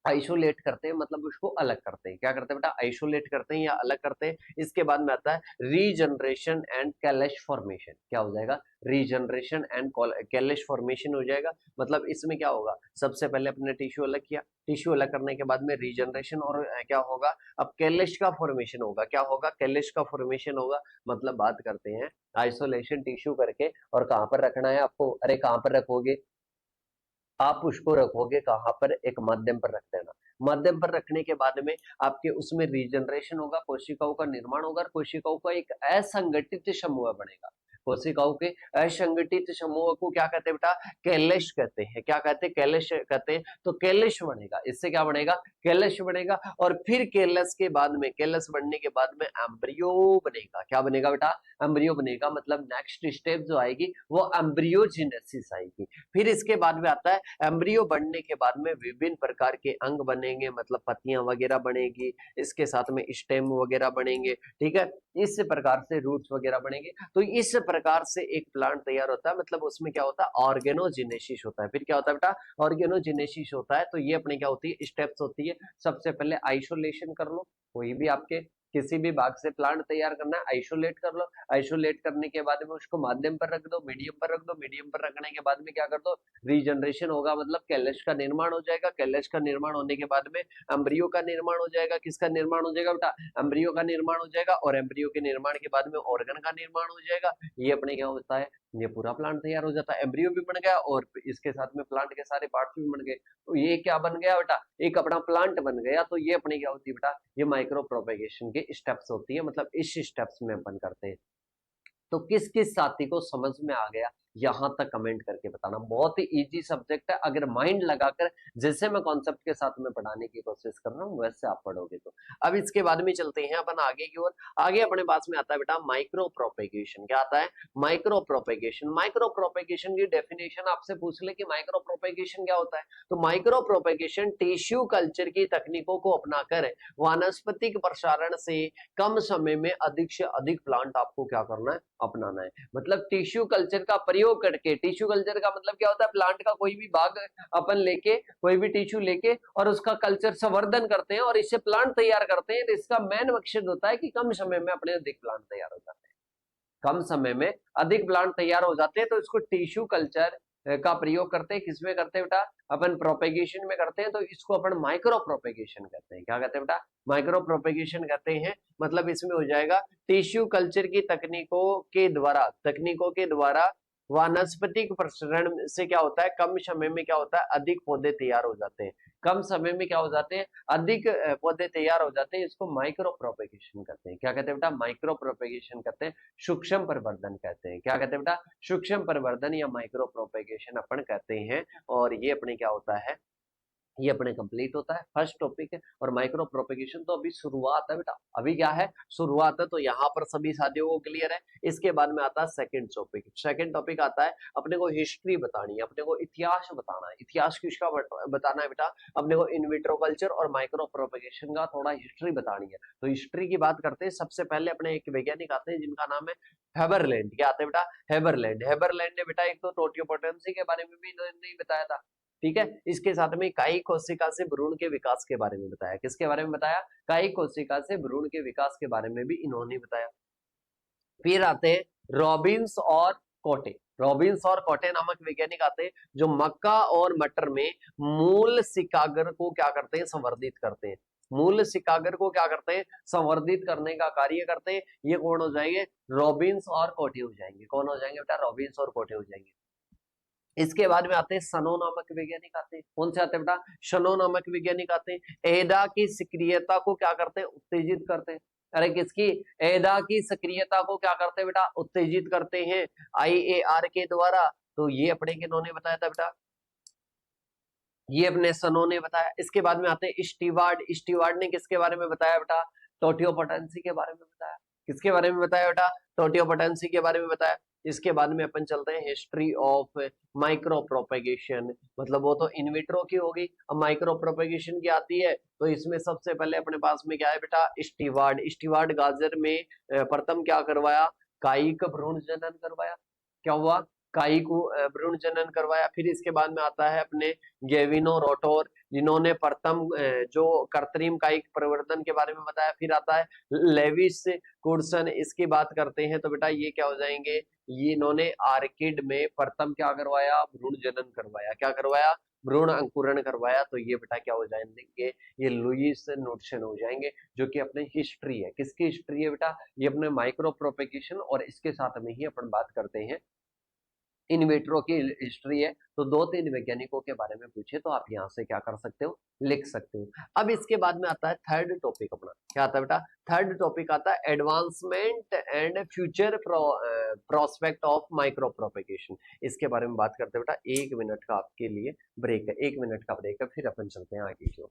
A: आइसोलेट करते हैं, मतलब उसको अलग करते हैं। क्या करते हैं बेटा, आइसोलेट करते हैं या अलग करते हैं। इसके बाद में आता है रीजनरेशन एंड कैलश फॉर्मेशन। क्या हो जाएगा, रीजनरेशन एंड कैलश फॉर्मेशन हो जाएगा। मतलब इसमें क्या होगा, सबसे पहले अपने टिश्यू अलग किया, टिश्यू अलग करने के बाद में रीजनरेशन, और क्या होगा, अब कैलश का फॉर्मेशन होगा। क्या होगा, कैलश का फॉर्मेशन होगा। मतलब बात करते हैं, आइसोलेशन टिश्यू करके, और कहां पर रखना है आपको, अरे कहां पर रखोगे, आप उसको रखोगे कहां पर, एक माध्यम पर रख देना। माध्यम पर रखने के बाद में आपके उसमें रीजनरेशन होगा, कोशिकाओं का निर्माण होगा, कोशिकाओं का एक असंगठित समूह बनेगा। कोशिकाओं के असंगठित समूह को क्या कहते हैं बेटा, कैलश कहते हैं। क्या कहते हैं, कैलश कहते हैं। तो कैलश बनेगा, इससे क्या बनेगा, कैलश बनेगा। और फिर कैलस के बाद में, कैलस बनने के बाद में एम्ब्रियो बनेगा। क्या बनेगा बेटा, एम्ब्रियो बनेगा। मतलब नेक्स्ट स्टेप जो आएगी वो एम्ब्रियोजेनेसिस आएगी। फिर इसके बाद में आता है, एम्ब्रियो बनने के बाद में विभिन्न प्रकार के अंग बनेंगे, मतलब पत्तियां वगैरह बनेगी, इसके साथ में स्टेम वगैरह बनेंगे। ठीक है, इस प्रकार से रूट्स वगैरह बनेंगे। तो इस प्रकार से एक प्लांट तैयार होता है। मतलब उसमें क्या होता है, ऑर्गेनोजेनेसिस होता है। फिर क्या होता है बेटा, ऑर्गेनोजेनेसिस होता है। तो ये अपने क्या होती है, स्टेप्स होती है। सबसे पहले आइसोलेशन कर लो, कोई भी आपके किसी भी भाग से प्लांट तैयार करना है, आइसोलेट कर लो। आइसोलेट करने के बाद में उसको माध्यम पर रख दो, मीडियम पर रख दो। मीडियम पर रखने के बाद में क्या कर दो, रीजनरेशन होगा, मतलब कैलश का निर्माण हो जाएगा। कैलश का निर्माण होने के बाद में एम्ब्रियो का निर्माण हो जाएगा। किसका निर्माण हो जाएगा बेटा, एम्ब्रियो का निर्माण हो जाएगा। और एम्ब्रियो के निर्माण के बाद में ऑर्गन का निर्माण हो जाएगा। ये अपने क्या होता है, ये पूरा प्लांट तैयार हो जाता है, एम्ब्रियो भी बन गया और इसके साथ में प्लांट के सारे पार्ट्स भी बन गए। तो ये क्या बन गया बेटा, एक अपना प्लांट बन गया। तो ये अपनी क्या होती है बेटा, ये माइक्रो प्रोपेगेशन के स्टेप्स होती है, मतलब इस स्टेप्स में अपन करते हैं। तो किस किस साथी को समझ में आ गया, यहां तक कमेंट करके बताना। बहुत ही इजी सब्जेक्ट है, अगर माइंड लगाकर जैसे मैं कॉन्सेप्ट के साथ में पढ़ाने की कोशिश कर रहा हूं वैसे आप पढ़ोगे तो। अब इसके बाद में चलते हैं अपन आगे की ओर। आगे अपने पास में आता है बेटा माइक्रो प्रोपेगेशन। क्या आता है, माइक्रो प्रोपेगेशन। माइक्रो प्रोपेगेशन की डेफिनेशन आपसे पूछ ले कि माइक्रो प्रोपेगेशन क्या होता है, तो माइक्रो प्रोपेगेशन टिश्यू कल्चर की तकनीकों को अपनाकर वानस्पतिक प्रसारण से कम समय में अधिक से अधिक प्लांट आपको क्या करना है, अपनाना है। मतलब टिश्यू कल्चर का प्रयोग करके, टिश्यू कल्चर का मतलब क्या होता है, प्लांट का कोई भी भाग अपन लेके, कोई भी टिश्यू लेके और उसका कल्चर संवर्धन करते हैं और इससे प्लांट तैयार करते हैं। तो इसका मेन मकसद होता है कि कम समय में अपने अधिक प्लांट तैयार हो जाते हैं, कम समय में अधिक प्लांट तैयार हो जाते हैं। तो इसको टिश्यू कल्चर का प्रयोग करते हैं, किसमें करते हैं बेटा, अपन प्रोपेगेशन में करते हैं। तो इसको अपन माइक्रो प्रोपेगेशन कहते हैं। क्या कहते हैं बेटा, माइक्रो प्रोपेगेशन कहते हैं। मतलब इसमें हो जाएगा टिश्यू कल्चर की तकनीकों के द्वारा वानस्पतिक प्रसरण से क्या होता है, कम समय में क्या होता है, अधिक पौधे तैयार हो जाते हैं। कम समय में क्या हो जाते हैं, अधिक पौधे तैयार हो जाते हैं। इसको माइक्रो प्रोपेगेशन कहते हैं। क्या कहते हैं बेटा, माइक्रो प्रोपेगेशन कहते हैं, सूक्ष्म परिवर्धन कहते हैं। क्या कहते हैं बेटा, सूक्ष्म परिवर्धन या माइक्रो प्रोपेगेशन अपन कहते हैं। और ये अपने क्या होता है, ये अपने कंप्लीट होता है फर्स्ट टॉपिक है। और माइक्रो प्रोपेगेशन तो अभी शुरुआत है बेटा, अभी क्या है, शुरुआत है। तो यहाँ पर सभी साथियों को क्लियर है। इसके बाद में आता है सेकंड टॉपिक। सेकंड टॉपिक आता है अपने को हिस्ट्री बतानी है, अपने को इतिहास बताना है। इतिहास किसका बताना है बेटा, अपने को इन विट्रो कल्चर और माइक्रो प्रोपेगेशन का थोड़ा हिस्ट्री बतानी है। तो हिस्ट्री की बात करते हैं, सबसे पहले अपने एक वैज्ञानिक आते हैं जिनका नाम है हेबरलैंड। क्या आते हैं बेटा, हेबरलैंड। हेबरलैंड ने बेटा एक तो टोटियोपोटेंसी के बारे में भी नहीं बताया था, ठीक है। इसके साथ में कायी कोशिका से भ्रूण के विकास के बारे में बताया। किसके बारे में बताया, कायी कोशिका से भ्रूण के विकास के बारे में भी इन्होंने बताया। फिर आते हैं रॉबिन्स और कोटे। रॉबिन्स और कोटे नामक वैज्ञानिक आते हैं जो मक्का और मटर में मूल शिकागर को क्या करते हैं, संवर्धित करते हैं। मूल शिकागर को क्या करते हैं, संवर्धित करने का कार्य करते हैं। ये कौन हो जाएंगे, रॉबिन्स और कोटे हो जाएंगे। कौन हो जाएंगे बेटा, रॉबिन्स और कोटे हो जाएंगे। इसके बाद में आते हैं सनो नामक वैज्ञानिक आते हैं। कौन से आते हैं बेटा, शनो नामक वैज्ञानिक आते हैं। एदा की सक्रियता को क्या करते हैं, उत्तेजित करते हैं। अरे किसकी, एदा की सक्रियता को क्या करते हैं बेटा, उत्तेजित करते हैं IAR के द्वारा। तो ये अपने किन्होंने बताया था बेटा, ये अपने सनो ने बताया। इसके बाद में आते हैं स्टीवार्ड। स्टीवार्ड ने किसके बारे में बताया बेटा, टोटियोपोटेंसी के बारे में बताया। किसके बारे में बताया बेटा, टोटियोपोटेंसी के बारे में बताया। इसके बाद में अपन चलते हैं हिस्ट्री ऑफ माइक्रो प्रोपेगेशन। मतलब वो तो इनविट्रो की होगी, अब माइक्रो प्रोपेगेशन की आती है। तो इसमें सबसे पहले अपने पास में क्या है बेटा, स्टीवार्ड। स्टीवार्ड गाजर में प्रथम क्या करवाया, कायिक भ्रूण जनन करवाया। क्या हुआ, कायिक भ्रूण जनन करवाया। फिर इसके बाद में आता है अपने गेविनो रोटोर, जिन्होंने प्रथम जो कृत्रिम कायिक परिवर्तन के बारे में बताया। फिर आता है लेविस कुर्सन, इसकी बात करते हैं तो बेटा ये क्या हो जाएंगे, ये इन्होंने आर्किड में प्रथम क्या करवाया, भ्रूण जनन करवाया। क्या करवाया, भ्रूण अंकुरण करवाया। तो ये बेटा क्या हो जाएंगे, ये लुईस नोटसन हो जाएंगे, जो कि अपने हिस्ट्री है। किसकी हिस्ट्री है बेटा, ये अपने माइक्रो प्रोपेगेशन। और इसके साथ में ही अपन बात करते हैं इन विट्रो की हिस्ट्री है। तो दो तीन वैज्ञानिकों के बारे में पूछे तो आप यहाँ से क्या कर सकते हो, लिख सकते हो। अब इसके बाद में आता है थर्ड टॉपिक अपना। क्या आता है बेटा, थर्ड टॉपिक आता है advancement and future prospect of micro propagation. इसके बारे में बात करते हैं बेटा। 1 मिनट का आपके लिए ब्रेक है, 1 मिनट का ब्रेक है, फिर अपन चलते हैं आगे की ओर।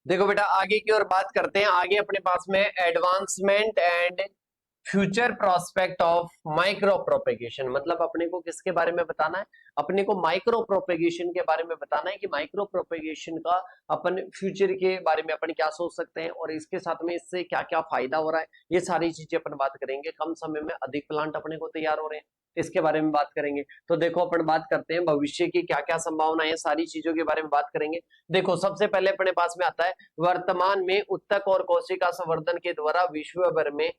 A: देखो बेटा आगे की ओर बात करते हैं। आगे अपने पास में advancement and future prospect of micro propagation, मतलब अपने को किसके बारे में बताना है, अपने को माइक्रो प्रोपेगेशन के बारे में बताना है कि माइक्रो प्रोपेगेशन का अपन फ्यूचर के बारे में अपन क्या सोच सकते हैं और इसके साथ में इससे क्या क्या फायदा हो रहा है, ये सारी चीजें अपन बात करेंगे। कम समय में अधिक प्लांट अपने को तैयार हो रहे हैं, इसके बारे में बात करेंगे। तो देखो अपन बात करते हैं भविष्य की क्या क्या संभावनाएं है, सारी चीजों के बारे में बात करेंगे। देखो सबसे पहले अपने पास में आता है वर्तमान में उत्तक और कोशिका संवर्धन के द्वारा विश्व भर में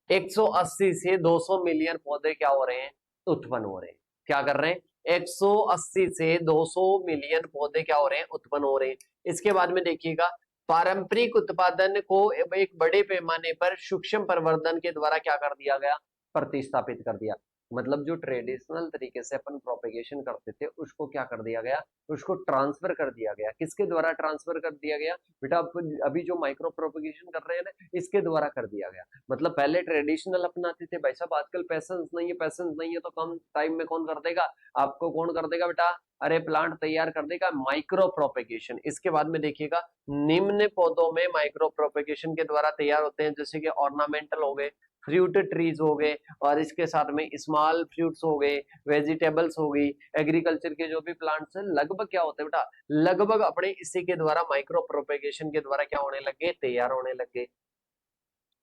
A: 180 से 200 मिलियन पौधे क्या हो रहे हैं, उत्पन्न हो रहे हैं। क्या कर रहे हैं, 180 से 200 मिलियन पौधे क्या हो रहे हैं, उत्पन्न हो रहे हैं। इसके बाद में देखिएगा पारंपरिक उत्पादन को एक बड़े पैमाने पर सूक्ष्म प्रवर्धन के द्वारा क्या कर दिया गया, प्रतिस्थापित कर दिया। मतलब जो ट्रेडिशनल तरीके से अपन प्रोपेगेशन करते थे उसको क्या कर दिया गया, उसको ट्रांसफर कर दिया गया। किसके द्वारा ट्रांसफर कर दिया गया बेटा, अभी जो माइक्रो प्रोपेगेशन कर रहे हैं ना, इसके द्वारा कर दिया गया। मतलब पहले ट्रेडिशनल अपनाते थे भाई साहब, आजकल पैसेंस नहीं है, पैसेंस नहीं है तो कम टाइम में कौन कर देगा आपको, कौन कर देगा बेटा, अरे प्लांट तैयार कर देगा, माइक्रो प्रोपेगेशन। इसके बाद में देखिएगा निम्न पौधों में माइक्रो प्रोपेगेशन के द्वारा तैयार होते हैं, जैसे कि ऑर्नामेंटल हो गए, फ्रूट ट्रीज हो गए, और इसके साथ में स्मॉल फ्रूट्स हो गए, वेजिटेबल्स हो गई, एग्रीकल्चर के जो भी प्लांट्स हैं, लगभग क्या होते हैं बेटा, लगभग अपने इसी के द्वारा माइक्रो प्रोपेगेशन के द्वारा क्या होने लगे, तैयार होने लगे।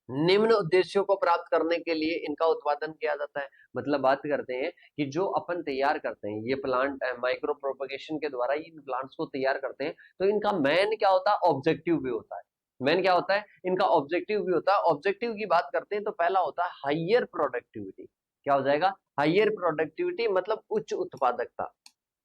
A: निम्न उद्देश्यों को प्राप्त करने के लिए इनका उत्पादन किया जाता है। मतलब बात करते हैं कि जो अपन तैयार करते हैं ये प्लांट माइक्रो प्रोपेगेशन के द्वारा इन प्लांट्स को तैयार करते हैं, तो इनका मेन क्या होता है, ऑब्जेक्टिव भी होता है। मेन क्या होता है, इनका ऑब्जेक्टिव भी होता है। ऑब्जेक्टिव की बात करते हैं तो पहला होता है हाइयर प्रोडक्टिविटी। क्या हो जाएगा, हाइयर प्रोडक्टिविटी मतलब उच्च उत्पादकता।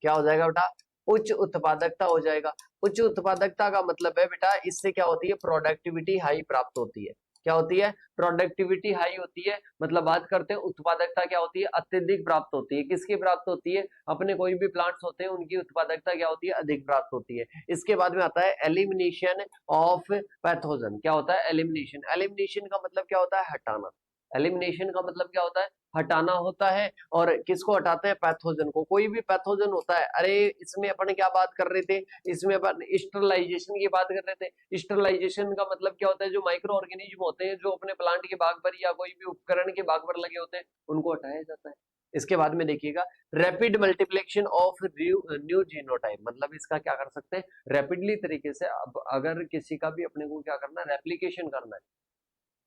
A: क्या हो जाएगा बेटा, उच्च उत्पादकता हो जाएगा। उच्च उत्पादकता का मतलब है बेटा, इससे क्या होती है, प्रोडक्टिविटी हाई प्राप्त होती है। क्या होती है, प्रोडक्टिविटी हाई होती है। मतलब बात करते हैं उत्पादकता क्या होती है, अत्यधिक प्राप्त होती है। किसकी प्राप्त होती है, अपने कोई भी प्लांट्स होते हैं उनकी उत्पादकता क्या होती है, अधिक प्राप्त होती है। इसके बाद में आता है एलिमिनेशन ऑफ पैथोजन। क्या होता है एलिमिनेशन, एलिमिनेशन का मतलब क्या होता है, हटाना। एलिमिनेशन का मतलब क्या होता है, हटाना होता है। और किसको हटाते हैं, पैथोजन को। कोई भी पैथोजन होता है, अरे इसमें अपन क्या बात कर रहे थे, इसमें अपन स्टरलाइजेशन की बात कर रहे थे। स्टरलाइजेशन का मतलब क्या होता है, जो माइक्रो ऑर्गेनिज्म होते हैं जो अपने प्लांट के बाग पर या कोई भी उपकरण के बाग पर लगे होते हैं उनको हटाया जाता है। इसके बाद में देखिएगा rapid multiplication of new genotype. मतलब इसका क्या कर सकते हैं, रैपिडली तरीके से। अब अगर किसी का भी अपने को क्या करना है, रेप्लीकेशन करना है,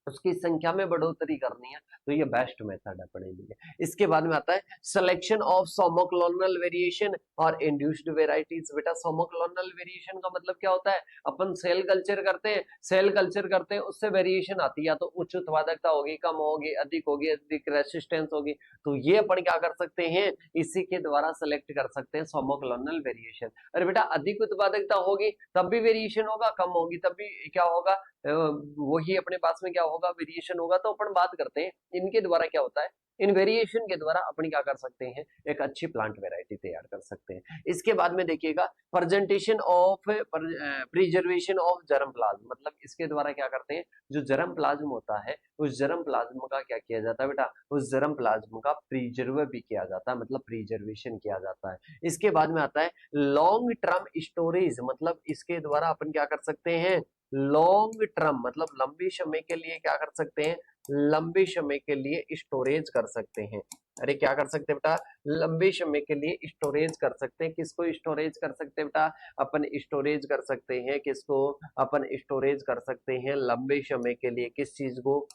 A: उसकी संख्या में बढ़ोतरी करनी है, तो ये बेस्ट मेथड है अपने लिए। इसके बाद में आता है सिलेक्शन ऑफ सोमोक्लोनल वेरिएशन और इंड्यूस्ड वेराइटीज। बेटा सोमोक्लोनल वेरिएशन का मतलब क्या होता है, अपन सेल कल्चर करते हैं, सेल कल्चर करते हैं, उससे वेरिएशन आती है, या तो उच्च उत्पादकता होगी, कम होगी, अधिक रेसिस्टेंस होगी। तो ये अपन क्या कर सकते हैं, इसी के द्वारा सेलेक्ट कर सकते हैं सोमोक्लोनल वेरिएशन। अरे बेटा अधिक उत्पादकता होगी तब भी वेरिएशन होगा, कम होगी तब भी क्या होगा, वही अपने पास में क्या होगा, वेरिएशन होगा। तो अपन बात करते हैं इनके द्वारा क्या होता है, इन वेरिएशन के द्वारा अपन क्या कर सकते हैं, एक अच्छी प्लांट वेराइटी तैयार कर सकते हैं। इसके बाद में देखिएगा presentation of preservation of germ plasm. मतलब इसके द्वारा क्या करते हैं, जो जर्म प्लाज्म होता है उस जर्म प्लाज्म का क्या किया जाता है बेटा, उस जर्म प्लाज्म का प्रिजर्व भी किया जाता है, मतलब प्रिजर्वेशन किया जाता है। इसके बाद में आता है लॉन्ग टर्म स्टोरेज। मतलब इसके द्वारा अपन क्या कर सकते हैं, लॉन्ग टर्म मतलब लंबी समय के लिए क्या कर सकते हैं, लंबे समय के लिए स्टोरेज कर सकते हैं। अरे क्या कर सकते हैं बेटा, लंबे समय के लिए स्टोरेज कर सकते हैं। किसको स्टोरेज कर सकते हैं बेटा, अपन स्टोरेज कर सकते हैं, किसको, अपन स्टोरेज कर सकते हैं लंबे समय के लिए। किस चीज को,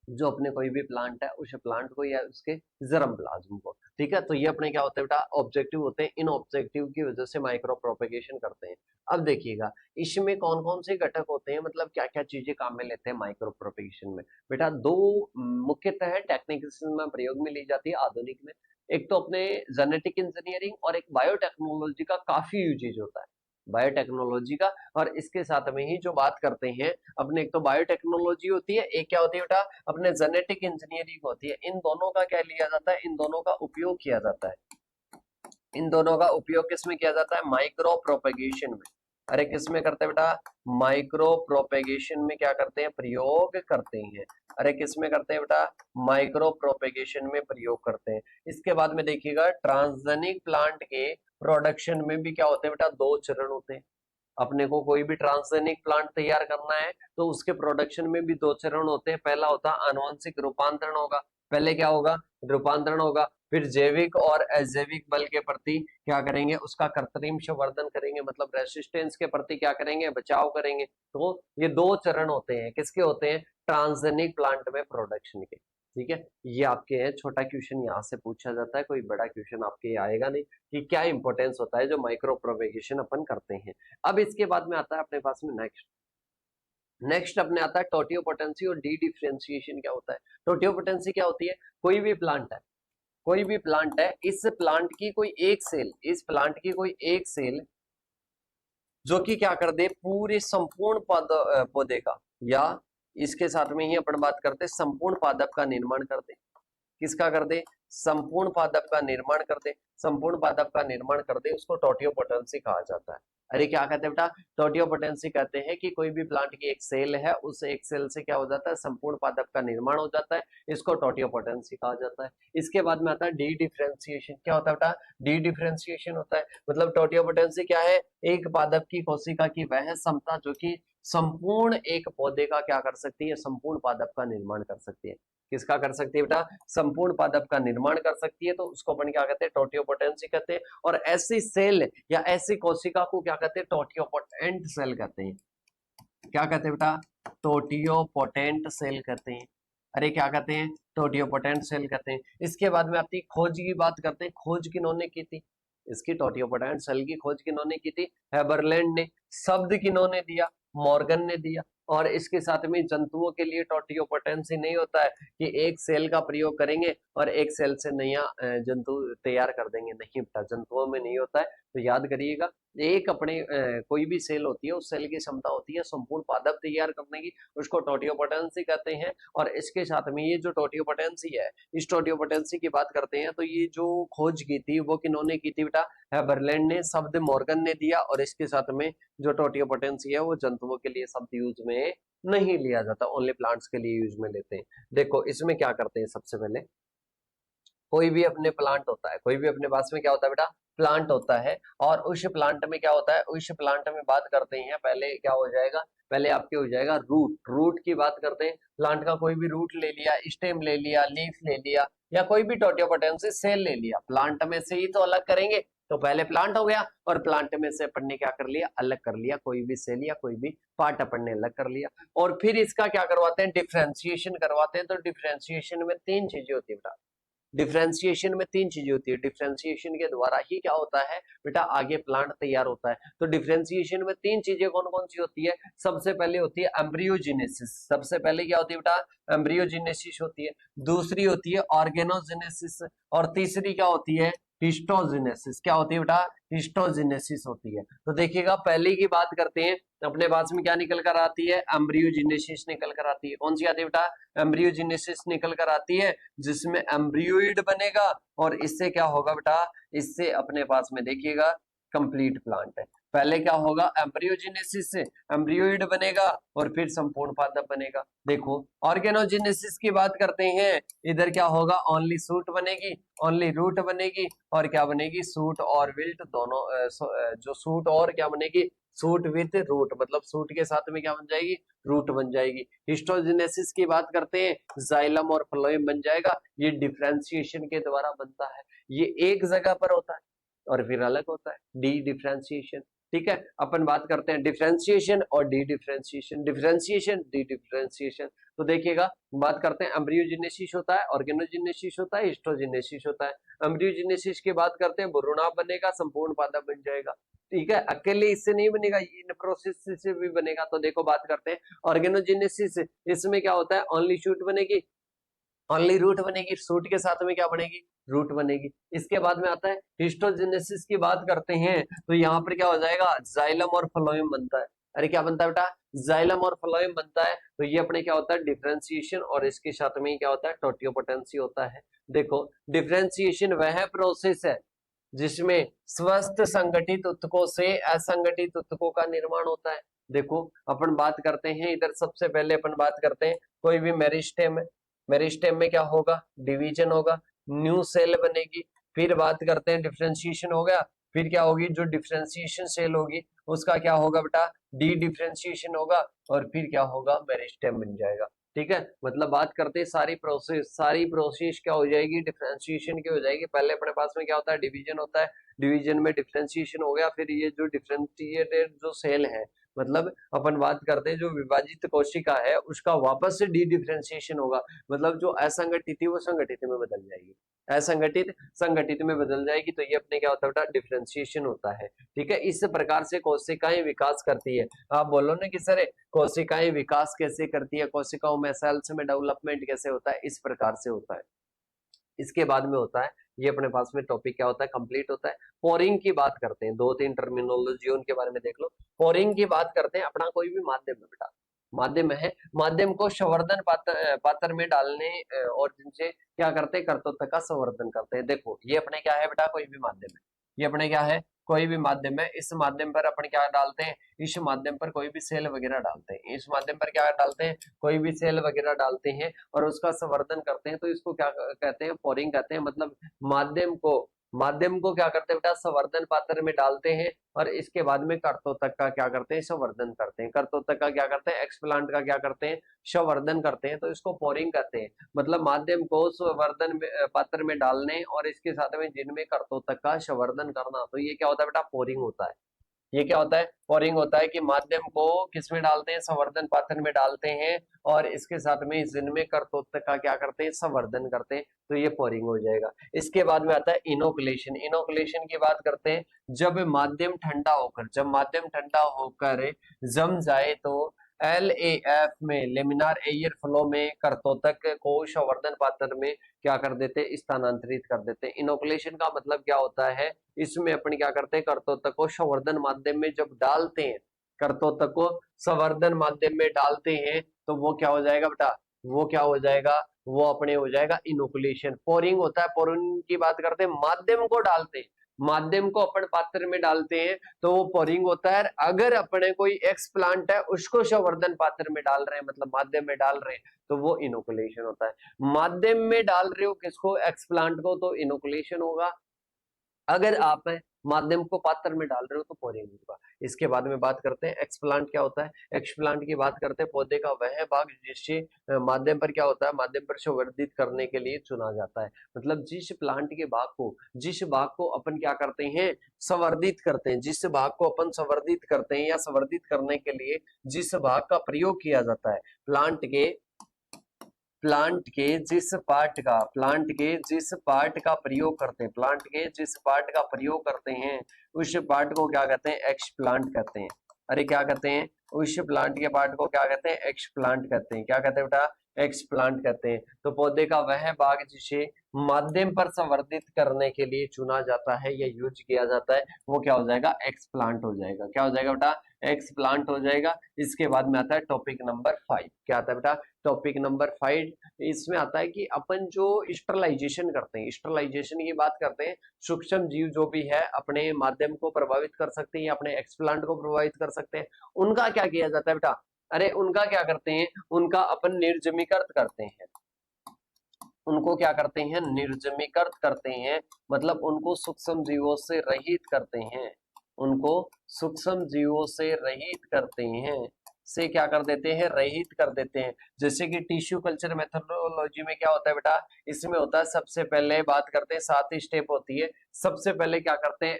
A: जो अपने कोई भी प्लांट है उस प्लांट को या उसके जर्म प्लाज्म को। ठीक है, तो ये अपने क्या होते हैं बेटा, ऑब्जेक्टिव होते हैं। इन ऑब्जेक्टिव की वजह से माइक्रो प्रोपेगेशन करते हैं। अब देखिएगा इसमें कौन कौन से घटक होते हैं, मतलब क्या क्या चीजें काम में लेते हैं माइक्रो प्रोपेगेशन में। बेटा दो मुख्यतः टेक्निक्स में प्रयोग में ली जाती है आधुनिक में। एक तो अपने जेनेटिक इंजीनियरिंग और एक बायोटेक्नोलॉजी का काफी यूजेज होता है, बायोटेक्नोलॉजी का। और इसके साथ में ही जो बात करते हैं अपने, एक तो बायोटेक्नोलॉजी होती है, एक क्या होती है बेटा, अपने जेनेटिक इंजीनियरिंग होती है। इन दोनों का क्या लिया जाता है, इन दोनों का उपयोग किया जाता है। इन दोनों का उपयोग किस में किया जाता है, माइक्रो प्रोपेगेशन में। अरे किस में करते हैं बेटा, माइक्रो प्रोपेगेशन में क्या करते हैं, प्रयोग करते हैं। अरे किस में करते हैं बेटा, माइक्रो प्रोपेगेशन में प्रयोग करते हैं। इसके बाद में देखिएगा ट्रांसजेनिक प्लांट के प्रोडक्शन में भी क्या होते हैं बेटा, दो चरण होते हैं। अपने को कोई भी ट्रांसजेनिक प्लांट तैयार करना है तो उसके प्रोडक्शन में भी दो चरण होते हैं। पहला होता है आनुवंशिक रूपांतरण होगा, पहले क्या होगा, रूपांतरण होगा, फिर जैविक और अजैविक बल के प्रति क्या करेंगे, उसका कृत्रिम संवर्धन करेंगे, मतलब रेसिस्टेंस के प्रति क्या करेंगे, बचाव करेंगे। तो ये दो चरण होते हैं, किसके होते हैं, ट्रांसजेनिक प्लांट में प्रोडक्शन के। ठीक है, ये आपके है, छोटा क्वेश्चन यहाँ से पूछा जाता है, कोई बड़ा क्वेश्चन आपके आएगा नहीं कि क्या इंपॉर्टेंस होता है जो माइक्रो प्रोपेगेशन अपन करते हैं। अब इसके बाद में आता है अपने पास में नेक्स्ट अपने आता है टोटियोपोटेंसी और डी डिफरेंशिएशन क्या होता है। टोटियोपोटेंसी क्या होती है, कोई भी प्लांट है, कोई भी प्लांट है, इस प्लांट की कोई एक सेल, इस प्लांट की कोई एक सेल जो कि क्या कर दे, पूरे संपूर्ण पौधे का, या इसके साथ में ही अपन बात करते हैं संपूर्ण पादप का निर्माण कर दे। किसका कर दे, संपूर्ण पादप का निर्माण कर दे, संपूर्ण पादप का निर्माण कर दे, उसको टोटियोपोटेंसी कहा जाता है। अरे क्या कहते हैं बेटा, टोटियोपोटेंसी कहते हैं कि कोई भी प्लांट की एक सेल है, उस एक सेल से क्या हो जाता है, संपूर्ण पादप का निर्माण हो जाता है, इसको टोटियोपोटेंसी कहा जाता है। इसके बाद में आता है डी डिफरेंशिएशन। क्या होता है बेटा, डी डिफरेंशिएशन होता है, मतलब टोटियोपोटेंसी क्या है, एक पादप की कोशिका की वह क्षमता जो कि संपूर्ण एक पौधे का क्या कर सकती है, संपूर्ण पादप का निर्माण कर सकती है। किसका कर सकती है बेटा, संपूर्ण पादप का निर्माण कर सकती है, तो उसको अपन क्या कहते हैं, टोटियोपोटेंसी कहते हैं। और ऐसी सेल या ऐसी कोशिका को क्या कहते हैं, टोटियोपोटेंट सेल कहते हैं। क्या कहते हैं बेटा, टोटियोपोटेंट सेल कहते हैं। अरे क्या कहते हैं, टोटियोपोटेंट सेल कहते हैं। इसके बाद में आती खोज की बात करते हैं, खोज किन्होंने की थी, इसकी टोटियोपोटेंट सेल की खोज किन्होंने की थी, हेबरलैंड ने। शब्द किन्होंने दिया, मॉर्गन ने दिया। और इसके साथ में जंतुओं के लिए टोटियोपोटेंसी नहीं होता है कि एक सेल का प्रयोग करेंगे और एक सेल से नया जंतु तैयार कर देंगे, नहीं बेटा, जंतुओं में नहीं होता है। तो याद करिएगा, एक अपने कोई भी सेल होती है, उस सेल की क्षमता होती है संपूर्ण पादप तैयार करने की, उसको टोटियोपोटेंसी कहते हैं। और इसके साथ में ये जो टोटियोपोटेंसी है, इस टोटियोपोटेंसी की बात करते हैं, तो ये जो खोज की थी वो किन्होंने की थी बेटा, हेबरलैंड ने। शब्द मॉर्गन ने दिया। और इसके साथ में जो टोटियोपोटेंसी है वो जंतुओं के लिए शब्द यूज में नहीं लिया जाता, ओनली प्लांट्स के लिए यूज में लेते हैं। देखो इसमें क्या करते हैं, सबसे पहले कोई भी अपने प्लांट होता है, कोई भी अपने पास में क्या होता है बेटा, प्लांट होता है। और उस प्लांट में क्या होता है, उस प्लांट में बात करते हैं, पहले क्या हो जाएगा, पहले आपके हो जाएगा रूट। रूट की बात करते हैं, प्लांट का कोई भी रूट ले लिया, स्टेम ले लिया, लीफ ले लिया, या कोई भी टोटियोपोटेंसी सेल ले लिया, प्लांट में से ही तो अलग करेंगे। तो पहले प्लांट हो गया, और प्लांट में से अपन ने क्या कर लिया, अलग कर लिया, कोई भी सेल या कोई भी पार्ट अपन ने अलग कर लिया। और फिर इसका क्या करवाते हैं, डिफ्रेंशिएशन करवाते हैं। तो डिफ्रेंशिएशन में तीन चीजें होती है बेटा, डिफ्रेंशिएशन में तीन चीजें होती है, डिफ्रेंशिएशन के द्वारा ही क्या होता है बेटा, आगे प्लांट तैयार होता है। तो डिफ्रेंशिएशन में तीन चीजें कौन कौन सी होती है, सबसे पहले होती है एम्ब्रियोजेनेसिस, सबसे पहले क्या होती है बेटा, एम्ब्रियोजेनेसिस होती है। दूसरी होती है ऑर्गेनोजेनेसिस, और तीसरी क्या होती है, हिस्टोजेनेसिस। क्या होती है बेटा, हिस्टोजेनेसिस होती है। तो देखिएगा, पहले की बात करते हैं, अपने पास में क्या निकल कर आती है, एम्ब्रियोजेनेसिस निकल कर आती है। कौन सी आती है बेटा, एम्ब्रियोजेनेसिस निकल कर आती है, जिसमें एम्ब्रियोइड बनेगा। और इससे क्या होगा बेटा, इससे अपने पास में देखिएगा कंप्लीट प्लांट है। पहले क्या होगा, एम्ब्रियोजेनेसिस से एम्ब्रियोइड बनेगा, और फिर संपूर्ण पादप बनेगा। देखो ऑर्गेनोजेनेसिस की बात करते हैं, इधर क्या होगा, ओनली सूट बनेगी, ओनली रूट बनेगी, और क्या बनेगी, सूट और विल्ट दोनों, जो सूट और क्या बनेगी, सूट विद रूट, मतलब सूट के साथ में क्या बन जाएगी, रूट बन जाएगी। हिस्टोजेनेसिस की बात करते हैं, जाइलम और फ्लोएम बन जाएगा। ये डिफरेंशिएशन के द्वारा बनता है, ये एक जगह पर होता है और फिर अलग होता है, डी डिफरेंशिएशन। ठीक है, अपन बात करते हैं डिफरेंशिएशन और D differentiation, differentiation D differentiation. तो देखिएगा, बात करते हैं, एम्ब्रियोजेनेसिस होता है, ऑर्गेनोजेनेसिस होता है, हिस्टोजेनेसिस होता है। एम्ब्रियोजेनेसिस की बात करते हैं, भ्रूणाभ बनेगा, संपूर्ण पादप बन जाएगा। ठीक है, अकेले इससे नहीं बनेगा, इन प्रोसेस से भी बनेगा। तो देखो बात करते हैं ऑर्गेनोजेनेसिस, इसमें क्या होता है, ओनली शूट बनेगी, ओनली रूट बनेगी, सूट के साथ में क्या बनेगी, रूट बनेगी। इसके बाद में आता है हिस्टोजेनेसिस की बात करते हैं, तो यहाँ पर क्या हो जाएगा, जाइलम और फ्लोएम बनता है। अरे क्या बनता है बेटा, जाइलम और फ्लोएम बनता है। तो ये अपने क्या होता है, डिफरेंशिएशन, और इसके साथ में क्या होता है, टोटियोपोटेंसी होता है। देखो डिफरेंशिएशन वह प्रोसेस है जिसमें स्वस्थ संगठित उत्तकों से असंगठित उत्तकों का निर्माण होता है। देखो अपन बात करते हैं, इधर सबसे पहले अपन बात करते हैं, कोई भी मेरिस्टेम है, मेरिस्टेम में क्या होगा, डिवीजन होगा, न्यू सेल बनेगी। फिर बात करते हैं डिफरेंशिएशन हो गया, फिर क्या होगी, जो डिफरेंशिएशन सेल होगी उसका क्या होगा बेटा, डी डिफरेंशिएशन होगा, और फिर क्या होगा, मेरिस्टेम बन जाएगा। ठीक है, मतलब बात करते हैं सारी प्रोसेस क्या हो जाएगी, डिफरेंशिएशन की हो जाएगी। पहले अपने पास में क्या होता है, डिवीजन होता है, डिवीजन में डिफरेंशिएशन हो गया, फिर ये जो डिफरेंशिएटेड जो सेल है, मतलब अपन बात करते हैं जो विभाजित कोशिका है उसका वापस से डी डिफरेंशिएशन होगा, मतलब जो असंगठित थी वो संगठित में बदल जाएगी, असंगठित संगठित में बदल जाएगी, तो ये अपने क्या होता है बेटा, डिफरेंशिएशन होता है। ठीक है, इस प्रकार से कोशिकाएं विकास करती है। आप बोलो ना कि सर कोशिकाएं विकास कैसे करती है, कोशिकाओं में सेल्स में डेवलपमेंट कैसे होता है, इस प्रकार से होता है। इसके बाद में होता है, ये अपने पास में टॉपिक क्या होता है, कंप्लीट होता है। पोरिंग की बात करते हैं, 2-3 टर्मिनोलॉजी उनके बारे में देख लो। पोरिंग की बात करते हैं, अपना कोई भी माध्यम है बेटा, माध्यम है, माध्यम को संवर्धन पात्र में डालने और जिनसे क्या करते हैं, कर्तव्य का संवर्धन करते हैं। देखो ये अपने क्या है बेटा, कोई भी माध्यम है, ये अपने क्या है, कोई भी माध्यम है, इस माध्यम पर अपन क्या डालते हैं, इस माध्यम पर कोई भी सेल वगैरह डालते हैं, इस माध्यम पर क्या डालते हैं, कोई भी सेल वगैरह डालते हैं और उसका संवर्धन करते हैं, तो इसको क्या कहते हैं, पोरिंग कहते हैं। मतलब माध्यम को क्या करते हैं बेटा, संवर्धन पात्र में डालते हैं और इसके बाद में कर्तोतक का क्या करते हैं, संवर्धन करते हैं। कर्तोतक का क्या करते हैं, एक्सप्लांट का क्या करते हैं, संवर्धन करते हैं, तो इसको पोरिंग कहते हैं। मतलब माध्यम को संवर्धन पात्र में डालने और इसके साथ में जिनमें कर्तोतक का संवर्धन करना, तो ये क्या होता है बेटा, पोरिंग होता है। ये क्या होता है, पोरिंग होता है कि माध्यम को किस में डालते हैं, संवर्धन पात्र में डालते हैं और इसके साथ में जिनमें कर्तोत्तक का क्या करते हैं, संवर्धन करते हैं, तो ये पोरिंग हो जाएगा। इसके बाद में आता है इनोकुलेशन। इनोकुलेशन की बात करते हैं, जब माध्यम ठंडा होकर जम जाए तो LAF में, लेमिनार एयर फ्लो में कर्तोतक को संवर्धन पात्र में क्या कर देते हैं, स्थानांतरित कर देते हैं। इनोकुलेशन का मतलब क्या होता है, इसमें अपन क्या करते हैं, कर्तोतक को संवर्धन माध्यम में जब डालते हैं, कर्तोतक को संवर्धन माध्यम में डालते हैं, तो वो क्या हो जाएगा बेटा, वो क्या हो जाएगा, वो अपने हो जाएगा इनोकुलेशन। पोरिंग होता है, पोरिंग की बात करते हैं, माध्यम को डालते हैं, माध्यम को अपन पात्र में डालते हैं तो वो पोरिंग होता है। अगर अपने कोई एक्स प्लांट है उसको संवर्धन पात्र में डाल रहे हैं, मतलब माध्यम में डाल रहे हैं, तो वो इनोकुलेशन होता है। माध्यम में डाल रहे हो किसको, एक्स प्लांट को, तो इनोकुलेशन होगा। अगर आप माध्यम को पात्र में डाल रहे हो तो पोरिंग होगा। इसके बाद में बात करते हैं एक्सप्लांट क्या होता है। एक्सप्लांट की बात करते हैं, पौधे का वह भाग जिससे माध्यम पर क्या होता है, माध्यम पर संवर्धित करने के लिए चुना जाता है। मतलब जिस भाग को अपन क्या करते हैं, संवर्धित करते हैं, जिस भाग को अपन संवर्धित करते हैं या संवर्धित करने के लिए जिस भाग का प्रयोग किया जाता है, प्लांट के जिस पार्ट का प्रयोग करते हैं, उस पार्ट को क्या कहते हैं, एक्सप्लांट कहते हैं। अरे क्या कहते हैं, उस प्लांट के पार्ट को क्या कहते हैं, एक्सप्लांट कहते हैं। क्या कहते हैं बेटा, एक्सप्लांट कहते हैं। तो पौधे का वह भाग जिसे माध्यम पर संवर्धित करने के लिए चुना जाता है या यूज किया जाता है, वो क्या हो जाएगा, एक्सप्लांट हो जाएगा। क्या हो जाएगा बेटा, एक्सप्लांट हो जाएगा। इसके बाद में आता है टॉपिक नंबर 5। क्या आता है बेटा, टॉपिक नंबर 5, इसमें आता है कि अपन जो स्टरलाइजेशन करते हैं, स्टरलाइजेशन की बात करते हैं, सूक्ष्म जीव जो भी है अपने माध्यम को प्रभावित कर सकते हैं या अपने एक्सप्लांट को प्रभावित कर सकते हैं, उनका क्या किया जाता है बेटा, अरे उनका क्या करते हैं, उनका अपन निर्जमीकृत करते हैं। उनको क्या करते हैं, निर्जमीकृत करते हैं, मतलब उनको सूक्ष्म जीवों से रहित करते हैं, उनको सूक्ष्म जीवों से रहित करते हैं, से क्या कर देते हैं, रहित कर देते हैं। जैसे कि टिश्यू कल्चर मेथोडोलॉजी में क्या होता है बेटा, इसमें होता है, सबसे पहले बात करते हैं 7 स्टेप होती है। सबसे पहले क्या करते हैं,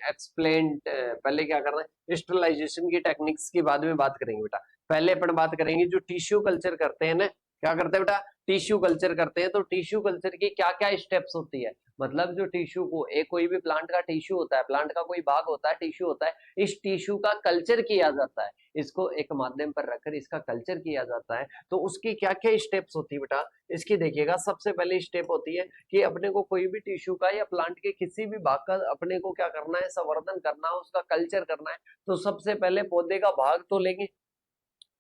A: पहले क्या कर रहे हैं, स्टरलाइजेशन की टेक्निक्स की बाद में बात करेंगे बेटा। पहले अपन बात करेंगे जो टिश्यू कल्चर करते हैं ना, क्या करते हैं बेटा, टिश्यू कल्चर करते हैं, तो टिश्यू कल्चर की क्या क्या स्टेप्स होती है। मतलब जो टिश्यू को, एक कोई भी प्लांट का टिश्यू होता है, प्लांट का कोई भाग होता है, टिश्यू होता है, इस टिश्यू का कल्चर किया जाता है, इसको एक माध्यम पर रखकर इसका कल्चर किया जाता है। तो उसकी क्या क्या स्टेप्स होती है बेटा, इसकी देखिएगा। सबसे पहले स्टेप होती है कि अपने को कोई भी टिश्यू का या प्लांट के किसी भी भाग का अपने को क्या करना है, संवर्धन करना है, उसका कल्चर करना है। तो सबसे पहले पौधे का भाग तो लेंगे,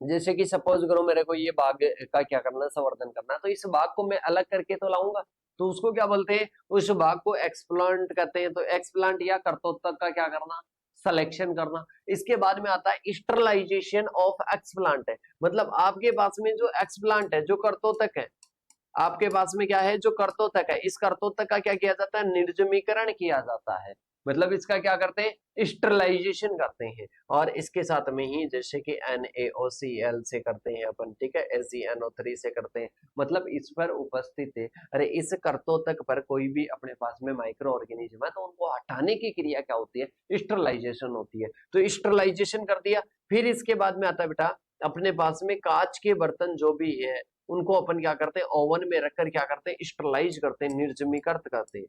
A: जैसे कि सपोज करो मेरे को ये बाग का क्या करना है, संवर्धन करना है, तो इस बाग को मैं अलग करके तो लाऊंगा, तो उसको क्या बोलते हैं, उस बाग को एक्सप्लांट कहते हैं। तो एक्सप्लांट या कर्तोत्तक का क्या करना, सिलेक्शन करना। इसके बाद में आता है स्टरलाइजेशन ऑफ एक्सप्लांट है, मतलब आपके पास में जो एक्सप्लांट है, जो कर्तोत्तक है, आपके पास में क्या है, जो कर्तोत्तक है, इस कर्तोत्तक का क्या किया जाता है, निर्जमीकरण किया जाता है। मतलब इसका क्या करते हैं, स्टरलाइजेशन करते हैं। और इसके साथ में ही जैसे कि NaOCl से करते हैं अपन, ठीक है, AgNO3 से करते हैं। मतलब इस पर उपस्थित है, अरे इस कर्तोतक पर कोई भी अपने पास में माइक्रो ऑर्गेनिज्म है तो उनको हटाने की क्रिया क्या होती है, स्टरलाइजेशन होती है। तो स्टरलाइजेशन कर दिया। फिर इसके बाद में आता है बेटा अपने पास में कांच के बर्तन जो भी है उनको अपन क्या करते हैं, ओवन में रखकर क्या करते हैं, स्टरलाइज करते हैं, निर्जमीकृत करते हैं।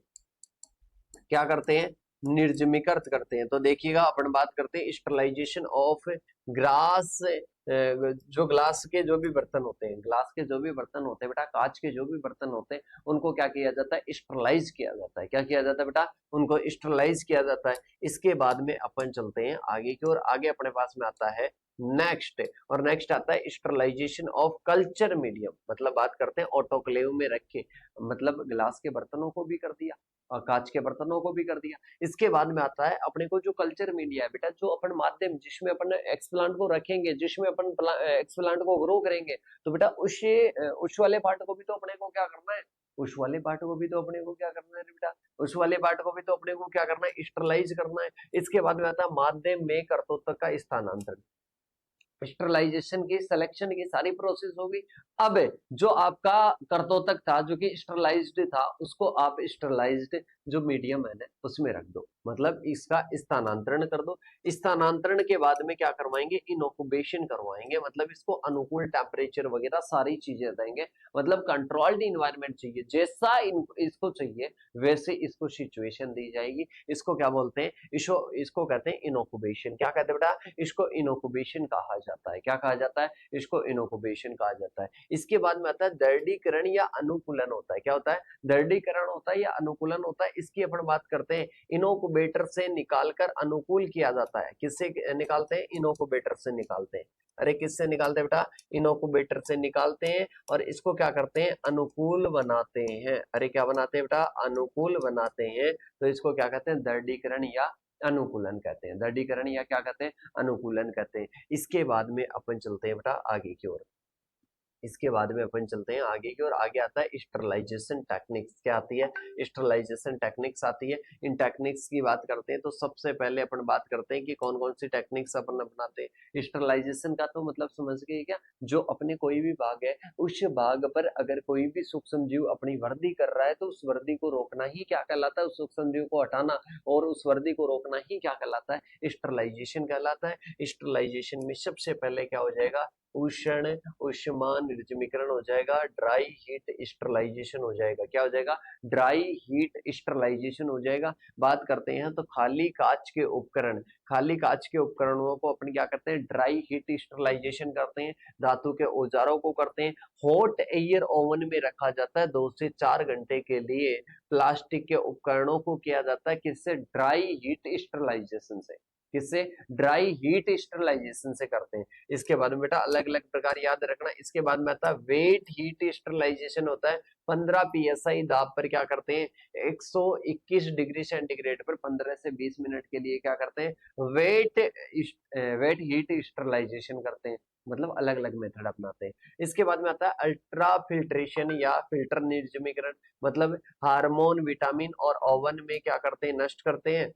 A: क्या करते हैं, निर्जमीकृत करते हैं। तो देखिएगा अपन बात करते हैं स्टरलाइजेशन ऑफ ग्लास। जो ग्लास के जो भी बर्तन होते हैं, ग्लास के जो भी बर्तन होते हैं बेटा, कांच के जो भी बर्तन होते हैं उनको क्या किया जाता है, स्टरलाइज किया जाता है। क्या किया जाता है बेटा, उनको स्टरलाइज किया जाता है। इसके बाद में अपन चलते हैं आगे की ओर। आगे अपने पास में आता है नेक्स्ट, और नेक्स्ट आता है स्टरलाइजेशन ऑफ कल्चर मीडियम। मतलब बात करते हैं ऑटोक्लेव में रख के, मतलब ग्लास के बर्तनों को भी कर दिया और कांच के बर्तनों को भी कर दिया। इसके बाद में आता है अपने को जो कल्चर मीडिया है बेटा, जो अपन माध्यम जिसमें अपन एक्सप्लांट को रखेंगे, जिसमें अपन एक्सप्लांट को ग्रो करेंगे, तो बेटा उस वाले पार्ट को भी तो अपने को क्या करना है, उस वाले पार्ट को भी तो अपने को क्या करना है बेटा, उस वाले पार्ट को भी तो अपने को क्या करना है, स्टरलाइज करना है। इसके बाद में आता है माध्यम में कर्तोत्तक का स्थानांतरण। स्टरलाइजेशन की सिलेक्शन की सारी प्रोसेस होगी। अब जो आपका कर्तोतक था जो कि स्टरलाइज्ड था, उसको आप स्टरलाइज्ड जो मीडियम है ना उसमें रख दो, मतलब इसका स्थानांतरण कर दो। स्थानांतरण के बाद में क्या करवाएंगे, इनोकुबेशन करवाएंगे, मतलब इसको अनुकूल टेम्परेचर वगैरह सारी चीजें देंगे। मतलब कंट्रोल्ड इन्वायरमेंट चाहिए, जैसा इसको चाहिए वैसे इसको सिचुएशन दी जाएगी। इसको क्या बोलते हैं, इसको कहते हैं इनोकुबेशन। क्या कहते हैं बेटा, इसको इनोकुबेशन कहा जाता है। क्या कहा जाता है, इसको इनोकुबेशन कहा जाता है। इसके बाद में आता है दृढ़ीकरण या अनुकूलन होता है। क्या होता है, दृढ़ीकरण होता है या अनुकूलन होता है। इसकी अपन बात करते हैं, इनोकुबेटर से निकालकर अनुकूल किया जाता है। किससे निकालते हैं, इनोकुबेटर से निकालते हैं। अरे किससे निकालते हैं बेटा, इनोकुबेटर से निकालते हैं और इसको क्या करते हैं, अनुकूल बनाते हैं। अरे क्या बनाते हैं बेटा, अनुकूल बनाते हैं। तो इसको क्या कहते हैं, दृढ़ीकरण या अनुकूलन कहते हैं। दृढ़ीकरण या क्या कहते हैं, अनुकूलन कहते हैं। इसके बाद में अपन चलते हैं बेटा आगे की ओर। इसके बाद में अपन चलते हैं आगे की ओर। आगे आता है स्टरलाइजेशन टेक्निक्स। क्या आती है, स्टरलाइजेशन टेक्निक्स आती है। इन टेक्निक्स की बात करते हैं तो सबसे पहले अपन बात करते हैं कि कौन कौन सी टेक्निक्स अपन अपनाते हैं। स्टरलाइजेशन का तो मतलब समझ गए क्या, जो अपने कोई भी बाग है उस बाग पर अगर कोई भी सूक्ष्म जीव अपनी वृद्धि कर रहा है तो उस वृद्धि को रोकना ही क्या कहलाता है, उस सूक्ष्म जीव को हटाना और उस वृद्धि को रोकना ही क्या कहलाता है, स्टरलाइजेशन कहलाता है। स्टरलाइजेशन में सबसे पहले क्या हो जाएगा, उष्ण उष्मा निर्जमीकरण हो जाएगा, ड्राई हीट स्टरलाइजेशन हो जाएगा। क्या हो जाएगा, ड्राई हीट स्टरलाइजेशन हो जाएगा। बात करते हैं तो खाली कांच के उपकरण, खाली कांच के उपकरणों को अपन क्या करते हैं, ड्राई हीट स्टरलाइजेशन करते हैं। धातु के औजारों को करते हैं। हॉट एयर ओवन में रखा जाता है 2 से 4 घंटे के लिए। प्लास्टिक के उपकरणों को किया जाता है किससे, ड्राई हीट स्टरलाइजेशन से। किससे, ड्राई हीट स्टरलाइजेशन से करते हैं। इसके बाद में बेटा अलग अलग प्रकार याद रखना। इसके बाद में आता है वेट हीट स्टरलाइजेशन होता है। 15 psi दाब पर क्या करते हैं, 121 डिग्री सेंटीग्रेड पर 15 से 20 मिनट के लिए क्या करते हैं, वेट हीट स्टरलाइजेशन करते हैं। मतलब अलग अलग मेथड अपनाते हैं। इसके बाद में आता है अल्ट्रा फिल्ट्रेशन या फिल्टर निर्जमीकरण। मतलब हार्मोन, विटामिन और ओवन में क्या करते हैं, नष्ट करते हैं।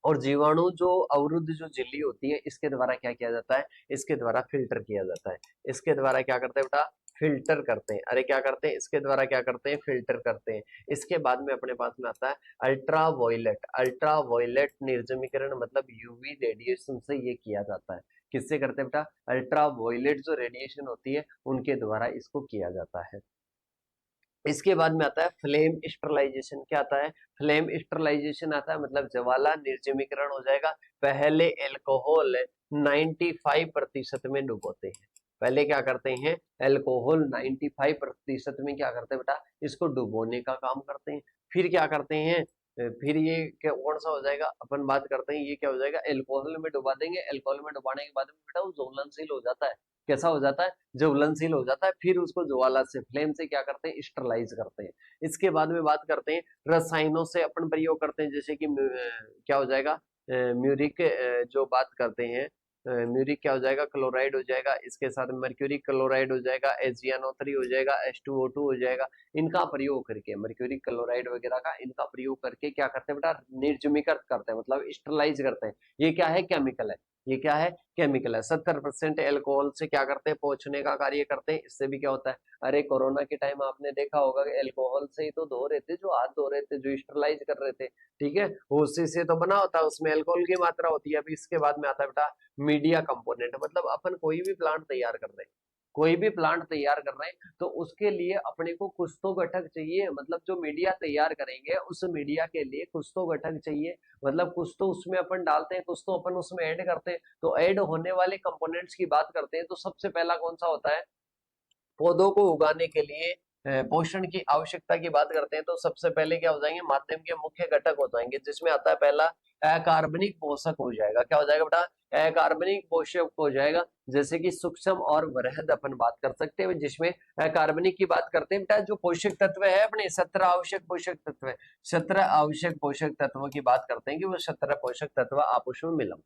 A: और जीवाणु जो अवरुद्ध जो झिल्ली होती है इसके द्वारा क्या किया जाता है, इसके द्वारा फिल्टर किया जाता है। इसके द्वारा क्या करते हैं बेटा, फिल्टर करते हैं। अरे क्या करते हैं, इसके द्वारा क्या करते हैं, फिल्टर करते हैं। इसके बाद में अपने पास में आता है अल्ट्रा वायलेट। अल्ट्रा वायलेट निर्जमीकरण मतलब यूवी रेडिएशन से ये किया जाता है। किससे करते हैं बेटा, अल्ट्रा वायलेट जो रेडिएशन होती है उनके द्वारा इसको किया जाता है। इसके बाद में आता है फ्लेम स्टरलाइजेशन। क्या आता है, फ्लेम स्टरलाइजेशन आता है मतलब ज्वाला निर्जमीकरण हो जाएगा। पहले एल्कोहल 95% में डुबोते हैं। पहले क्या करते हैं, एल्कोहल 95% में क्या करते हैं बेटा, इसको डुबोने का काम करते हैं। फिर क्या करते हैं, फिर ये क्या कौन सा हो जाएगा, अपन बात करते हैं ये क्या हो जाएगा, एल्कोहल में डुबा देंगे। एल्कोहल में डुबाने के बाद में बेटा वो ज्वलनशील हो जाता है। कैसा हो जाता है, ज्वलनशील हो जाता है। फिर उसको ज्वाला से, फ्लेम से क्या करते हैं, स्टरलाइज करते हैं। इसके बाद में बात करते हैं रसायनों से अपन प्रयोग करते हैं, जैसे कि क्या हो जाएगा, म्यूरिक जो बात करते हैं म्यूरिक क्या हो जाएगा, क्लोराइड हो जाएगा, इसके साथ मर्क्यूरी क्लोराइड हो जाएगा, HgNO3 हो जाएगा, H2O2 हो जाएगा। इनका प्रयोग करके मर्क्यूरी क्लोराइड वगैरह का इनका प्रयोग करके क्या करते हैं बेटा, निर्जमीकृत करते हैं, मतलब स्टरलाइज करते हैं। ये क्या है, केमिकल है, ये क्या है, केमिकल है। 70% एल्कोहल से क्या करते हैं, पोंछने का कार्य करते हैं। इससे भी क्या होता है, अरे कोरोना के टाइम आपने देखा होगा कि एल्कोहल से ही तो धो रहे थे, जो हाथ धो रहे थे, जो स्टरलाइज कर रहे थे, ठीक है, उसी से तो बना होता है, उसमें अल्कोहल की मात्रा होती है। अभी इसके बाद में आता है बेटा मीडिया कंपोनेंट, मतलब अपन कोई भी प्लांट तैयार कर रहे हैं, कोई भी प्लांट तैयार कर रहे हैं तो उसके लिए अपने को कुछ तो घटक चाहिए, मतलब जो मीडिया तैयार करेंगे उस मीडिया के लिए कुछ तो घटक चाहिए, मतलब कुछ तो उसमें अपन डालते हैं, कुछ तो अपन उसमें ऐड करते हैं। तो ऐड होने वाले कंपोनेंट्स की बात करते हैं तो सबसे पहला कौन सा होता है, पौधों को उगाने के लिए पोषण की आवश्यकता की बात करते हैं तो सबसे पहले क्या हो जाएंगे, माध्यम के मुख्य घटक हो जाएंगे, जिसमें आता है पहला अकार्बनिक पोषक हो जाएगा। क्या हो जाएगा बेटा, अकार्बनिक पोषक हो जाएगा, जैसे कि सूक्ष्म और वृहद अपन बात कर सकते हैं, जिसमें अकार्बनिक की बात करते हैं बेटा, जो पोषक तत्व है अपने 17 आवश्यक पोषक तत्व है, 17 आवश्यक पोषक तत्वों की बात करते हैं कि वो 17 पोषक तत्व आपस में मिलाओ,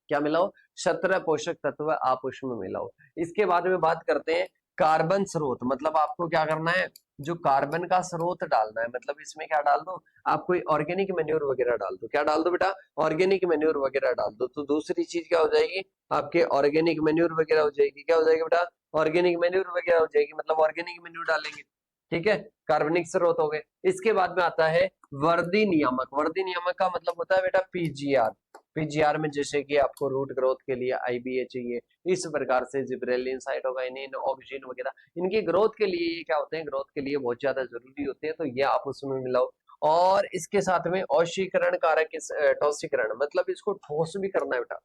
A: क्या मिलाओ, 17 पोषक तत्व आपस में मिलाओ। इसके बाद में बात करते हैं कार्बन स्रोत, मतलब आपको क्या करना है, जो कार्बन का स्रोत डालना है, मतलब इसमें क्या डाल दो, आप कोई ऑर्गेनिक मैन्योर वगैरह डाल दो, क्या डाल दो बेटा, ऑर्गेनिक मैन्योर वगैरह डाल दो। तो दूसरी चीज क्या हो जाएगी, आपके ऑर्गेनिक मैन्योर वगैरह हो जाएगी, क्या हो जाएगी बेटा, ऑर्गेनिक मैन्योर वगैरह हो जाएगी, मतलब ऑर्गेनिक मैन्योर डालेंगे, ठीक है, कार्बनिक स्रोत हो गए। इसके बाद में आता है वर्दी नियामक, वर्दी नियामक का मतलब होता है बेटा पीजीआर, पीजीआर में जैसे कि आपको रूट ग्रोथ के लिए आईबीए चाहिए, इस प्रकार से जिब्रेलिन, साइटोकाइनिन, ऑक्सीजन वगैरह इनकी ग्रोथ के लिए ये क्या होते हैं, ग्रोथ के लिए बहुत ज्यादा जरूरी होते हैं, तो ये आप उसमें मिलाओ। और इसके साथ में औशीकरण कारक, टॉसिकरण, मतलब इसको ठोस भी करना है बेटा,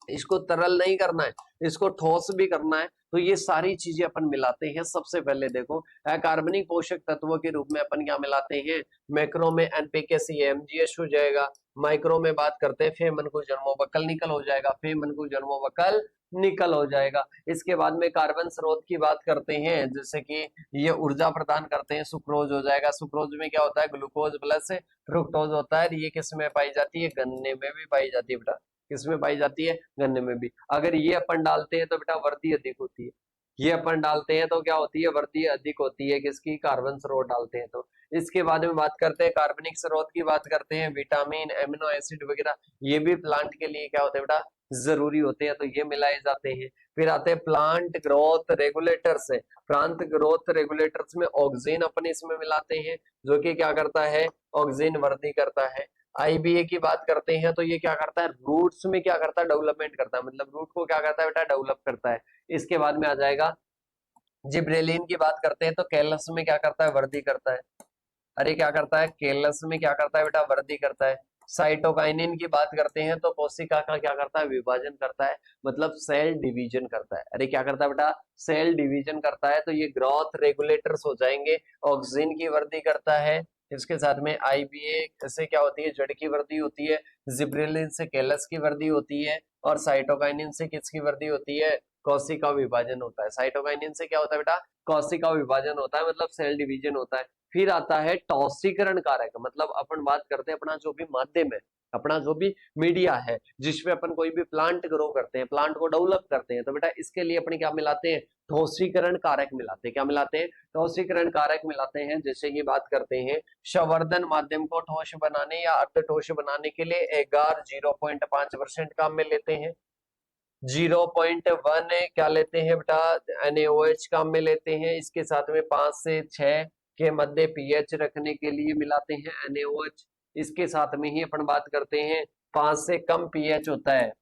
A: इसको तरल नहीं करना है, इसको ठोस भी करना है। तो ये सारी चीजें अपन मिलाते हैं। सबसे पहले देखो कार्बनिक पोषक तत्वों के रूप में अपन क्या मिलाते हैं, मैक्रो में एनपीके सीएमजीएच हो जाएगा, माइक्रो में बात करते हैं फेमन को जन्मोबक्कल निकल हो जाएगा, फेमन को जन्मोबक्कल निकल हो जाएगा। इसके बाद में कार्बन स्रोत की बात करते हैं, जैसे कि ये ऊर्जा प्रदान करते हैं, सुक्रोज हो जाएगा, सुक्रोज में क्या होता है, ग्लूकोज प्लस फ्रुक्टोज होता है, ये किस में पाई जाती है, गन्ने में भी पाई जाती है बेटा, किसमें पाई जाती है, गन्ने में भी। अगर ये अपन डालते हैं तो बेटा वर्दी अधिक होती है, ये अपन डालते हैं तो क्या होती है, वर्दी अधिक होती है, किसकी, कार्बन स्रोत डालते हैं तो। इसके बाद में बात करते हैं कार्बनिक स्रोत की, बात करते हैं विटामिन, एमिनो एसिड वगैरह, ये भी प्लांट के लिए क्या होते हैं बेटा, जरूरी होते हैं, तो ये मिलाए जाते हैं। फिर आते हैं प्लांट ग्रोथ रेगुलेटर्स है, प्लांट ग्रोथ रेगुलेटर्स में ऑक्सीजन अपन इसमें मिलाते हैं, जो कि क्या करता है, ऑक्सीजन वृद्धि करता है। आईबीए की बात करते हैं तो ये क्या करता है, रूट्स में क्या करता है, डेवलपमेंट करता है, मतलब रूट को क्या करता है बेटा, डेवलप करता है। इसके बाद में आ जाएगा जिब्रेलिन की बात करते हैं तो कैलस में क्या करता है, वृद्धि करता है, अरे क्या करता है, केलस में क्या करता है बेटा, वृद्धि करता है। साइटोकाइनिन की बात करते हैं तो कोशिका का क्या करता है, विभाजन करता है, मतलब सेल डिवीजन करता है, अरे क्या करता है बेटा, सेल डिवीजन करता है। तो ये ग्रोथ रेगुलेटर्स हो जाएंगे। ऑक्सीजन की वृद्धि करता है, इसके साथ में आईबीए से क्या होती है, जड़ की वृद्धि होती है, जिब्रेलिन से केलस की वृद्धि होती है, और साइटोकाइनिन से किसकी वृद्धि होती है, कोशिका विभाजन होता है। साइटोकाइनिन से क्या होता है बेटा, कोशिका विभाजन होता है, मतलब सेल डिवीजन होता है। फिर आता है टॉसिकरण कारक, मतलब अपन बात करते हैं अपना जो भी माध्यम है, अपना जो भी मीडिया है, जिसमें अपन कोई भी प्लांट ग्रो करते हैं, प्लांट को डेवलप करते हैं, तो बेटा इसके लिए अपन क्या मिलाते हैं, ठोसीकरण कारक मिलाते हैं, क्या मिलाते हैं, ठोसीकरण कारक मिलाते हैं। जैसे कि बात करते हैं संवर्धन माध्यम को ठोस बनाने या अर्ध ठोस बनाने के लिए एगार 0.5% काम में लेते हैं, 0.1 क्या लेते हैं बेटा, NaOH काम में लेते हैं। इसके साथ में 5 से 6 के मध्य पीएच रखने के लिए मिलाते हैं NaOH। इसके साथ में ही अपन बात करते हैं 5 से कम पीएच होता है,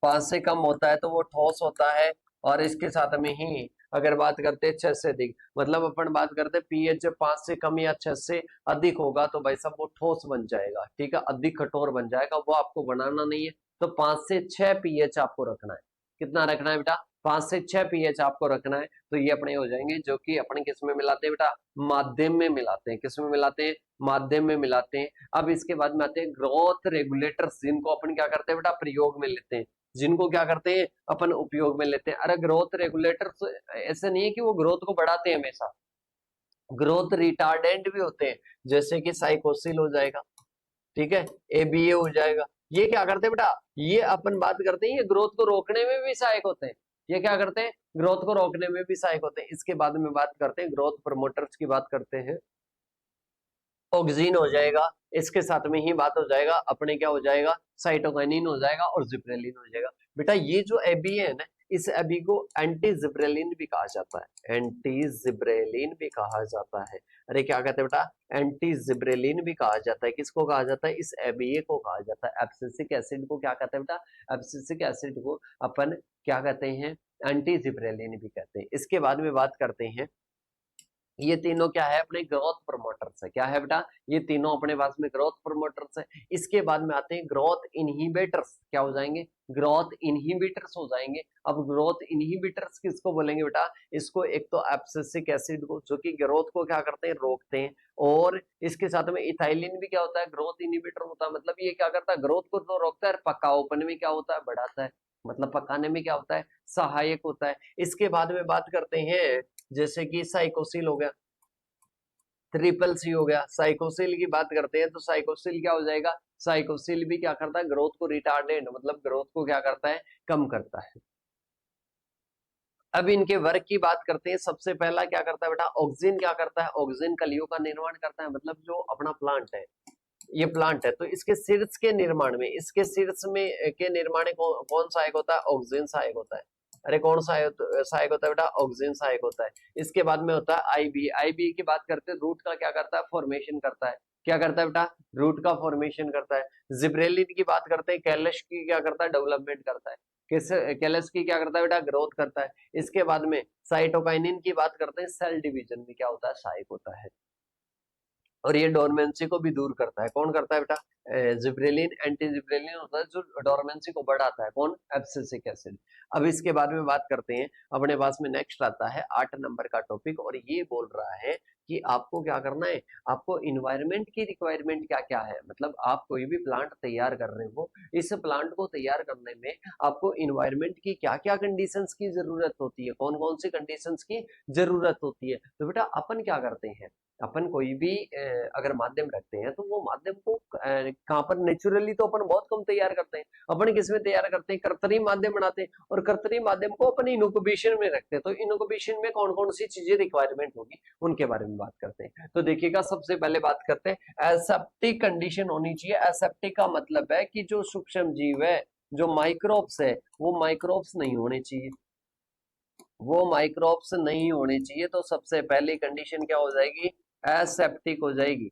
A: 5 से कम होता है तो वो ठोस होता है। और इसके साथ में ही अगर बात करते हैं 6 से अधिक, मतलब अपन बात करते हैं पीएच जब 5 से कम या 6 से अधिक होगा तो भाई साहब वो ठोस बन जाएगा, ठीक है, अधिक कठोर बन जाएगा, वो आपको बनाना नहीं है। तो 5 से 6 पीएच आपको रखना है, कितना रखना है बेटा, 5 से 6 पीएच आपको रखना है। तो ये अपने हो जाएंगे, जो कि अपन किस में मिलाते हैं बेटा, माध्यम में मिलाते हैं, किस में मिलाते हैं, माध्यम में मिलाते हैं। अब इसके बाद में आते हैं ग्रोथ रेगुलेटर्स, जिनको अपन क्या करते हैं बेटा, प्रयोग में लेते हैं, जिनको क्या करते हैं अपन उपयोग में लेते हैं। अरे ग्रोथ रेगुलेटर्स ऐसे नहीं है कि वो ग्रोथ को बढ़ाते हैं, हमेशा ग्रोथ रिटार्डेंट भी होते हैं, जैसे कि साइकोसिल हो जाएगा, ठीक है, एबीए हो जाएगा, ये क्या करते हैं बेटा, ये अपन बात करते हैं ये ग्रोथ को रोकने में भी सहायक होते हैं। ये क्या करते हैं, ग्रोथ को रोकने में भी सहायक होते हैं। इसके बाद में बात करते हैं ग्रोथ प्रमोटर्स की बात करते हैं। ऑक्सीन हो जाएगा, इसके साथ में ही बात हो जाएगा अपने क्या हो जाएगा, साइटोकाइनिन हो जाएगा और जिब्रेलिन हो जाएगा। बेटा ये जो एबी है ना, इस एबी को एंटी जिब्रेलिन भी कहा जाता है, एंटी जिब्रेलिन भी कहा जाता है। अरे क्या कहते हैं बेटा, एंटी जिब्रेलिन भी कहा जाता है। किसको कहा जाता है, इस एबीए को कहा जाता है। एब्सिसिक एसिड को क्या कहते हैं बेटा, एब्सिसिक एसिड को अपन क्या कहते हैं, एंटी जिब्रेलिन भी कहते हैं। इसके बाद में बात करते हैं, ये तीनों क्या है, अपने ग्रोथ प्रमोटर्स है। क्या है बेटा, ये तीनों अपने पास में ग्रोथ प्रमोटर्स है। इसके बाद में आते हैं ग्रोथ इनहिबिटर्स, क्या हो जाएंगे, ग्रोथ इनहिबिटर्स हो जाएंगे। अब ग्रोथ इनहिबिटर्स किसको बोलेंगे बेटा, इसको एक तो एब्सिसिक एसिड को, जो कि ग्रोथ को क्या करते हैं, रोकते हैं। और इसके साथ में इथाइलिन भी क्या होता है, ग्रोथ इनहिबिटर होता है। मतलब ये क्या करता है, ग्रोथ को तो रोकता है, पकाऊपन में क्या होता है, बढ़ाता है। मतलब पकाने में क्या होता है, सहायक होता है। इसके बाद में बात करते हैं जैसे कि साइकोसिल हो गया, ट्रिपल सी हो गया। साइकोसिल की बात करते हैं तो साइकोसिल क्या हो जाएगा, साइकोसिल भी क्या करता है, ग्रोथ को रिटार्डेड, मतलब ग्रोथ को क्या करता है, कम करता है। अब इनके वर्क की बात करते हैं। सबसे पहला क्या करता है बेटा, ऑक्सीन क्या करता है, ऑक्सीन कलियों का निर्माण करता है। मतलब जो अपना प्लांट है, ये प्लांट है, तो इसके शीर्ष के निर्माण में, इसके शीर्ष में के निर्माण में कौन सहायक होता है, ऑक्सीन सहायक होता है। अरे कौन सहायक होता है बेटा, ऑक्सीन सहायक होता है। इसके बाद में होता है आईबी, आईबी की बात करते हैं, रूट का क्या करता है, फॉर्मेशन करता है। क्या करता है बेटा, रूट का फॉर्मेशन करता है। जिब्रेलिन की बात करते हैं, कैलस की क्या करता है, डेवलपमेंट करता है। किस, कैलस की क्या करता है बेटा, ग्रोथ करता है। इसके बाद में साइटोकाइनिन की बात करते हैं, सेल डिवीजन में क्या होता है, सहायक होता है। और ये डोरमेंसी को भी दूर करता है। कौन करता है बेटा, जिब्रेलिन, एंटी जिब्रेलिन होता है जो डोरमेंसी को बढ़ाता है। कौन, एब्सिसिक एसिड। अब इसके बाद में बात करते हैं, अपने पास में नेक्स्ट आता है 8 नंबर का टॉपिक, और ये बोल रहा है कि आपको क्या करना है, आपको इन्वायरमेंट की रिक्वायरमेंट क्या क्या है। मतलब आप कोई भी प्लांट तैयार कर रहे हो, इस प्लांट को तैयार करने में आपको इन्वायरमेंट की क्या क्या कंडीशंस की जरूरत होती है, कौन कौन सी कंडीशंस की जरूरत होती है। तो बेटा अपन क्या करते हैं, अपन कोई भी अगर माध्यम रखते हैं तो वो माध्यम को कहाँ पर, नेचुरली तो अपन बहुत कम तैयार करते हैं। अपन किस में तैयार करते हैं, कृत्रिम माध्यम बनाते हैं, और कृत्रिम माध्यम को अपन इनक्यूबेशन में रखते हैं। तो इनक्यूबेशन में कौन कौन सी चीजें रिक्वायरमेंट होगी, उनके बारे में बात करते हैं। तो देखिएगा, सबसे पहले बात करते हैं, एसेप्टिक कंडीशन होनी चाहिए। एसेप्टिक का मतलब है कि जो सूक्ष्म जीव है, जो माइक्रोब्स है, वो माइक्रोब्स नहीं होने चाहिए, वो माइक्रोब्स नहीं होने चाहिए। तो सबसे पहली कंडीशन क्या हो जाएगी, एसेप्टिक हो जाएगी।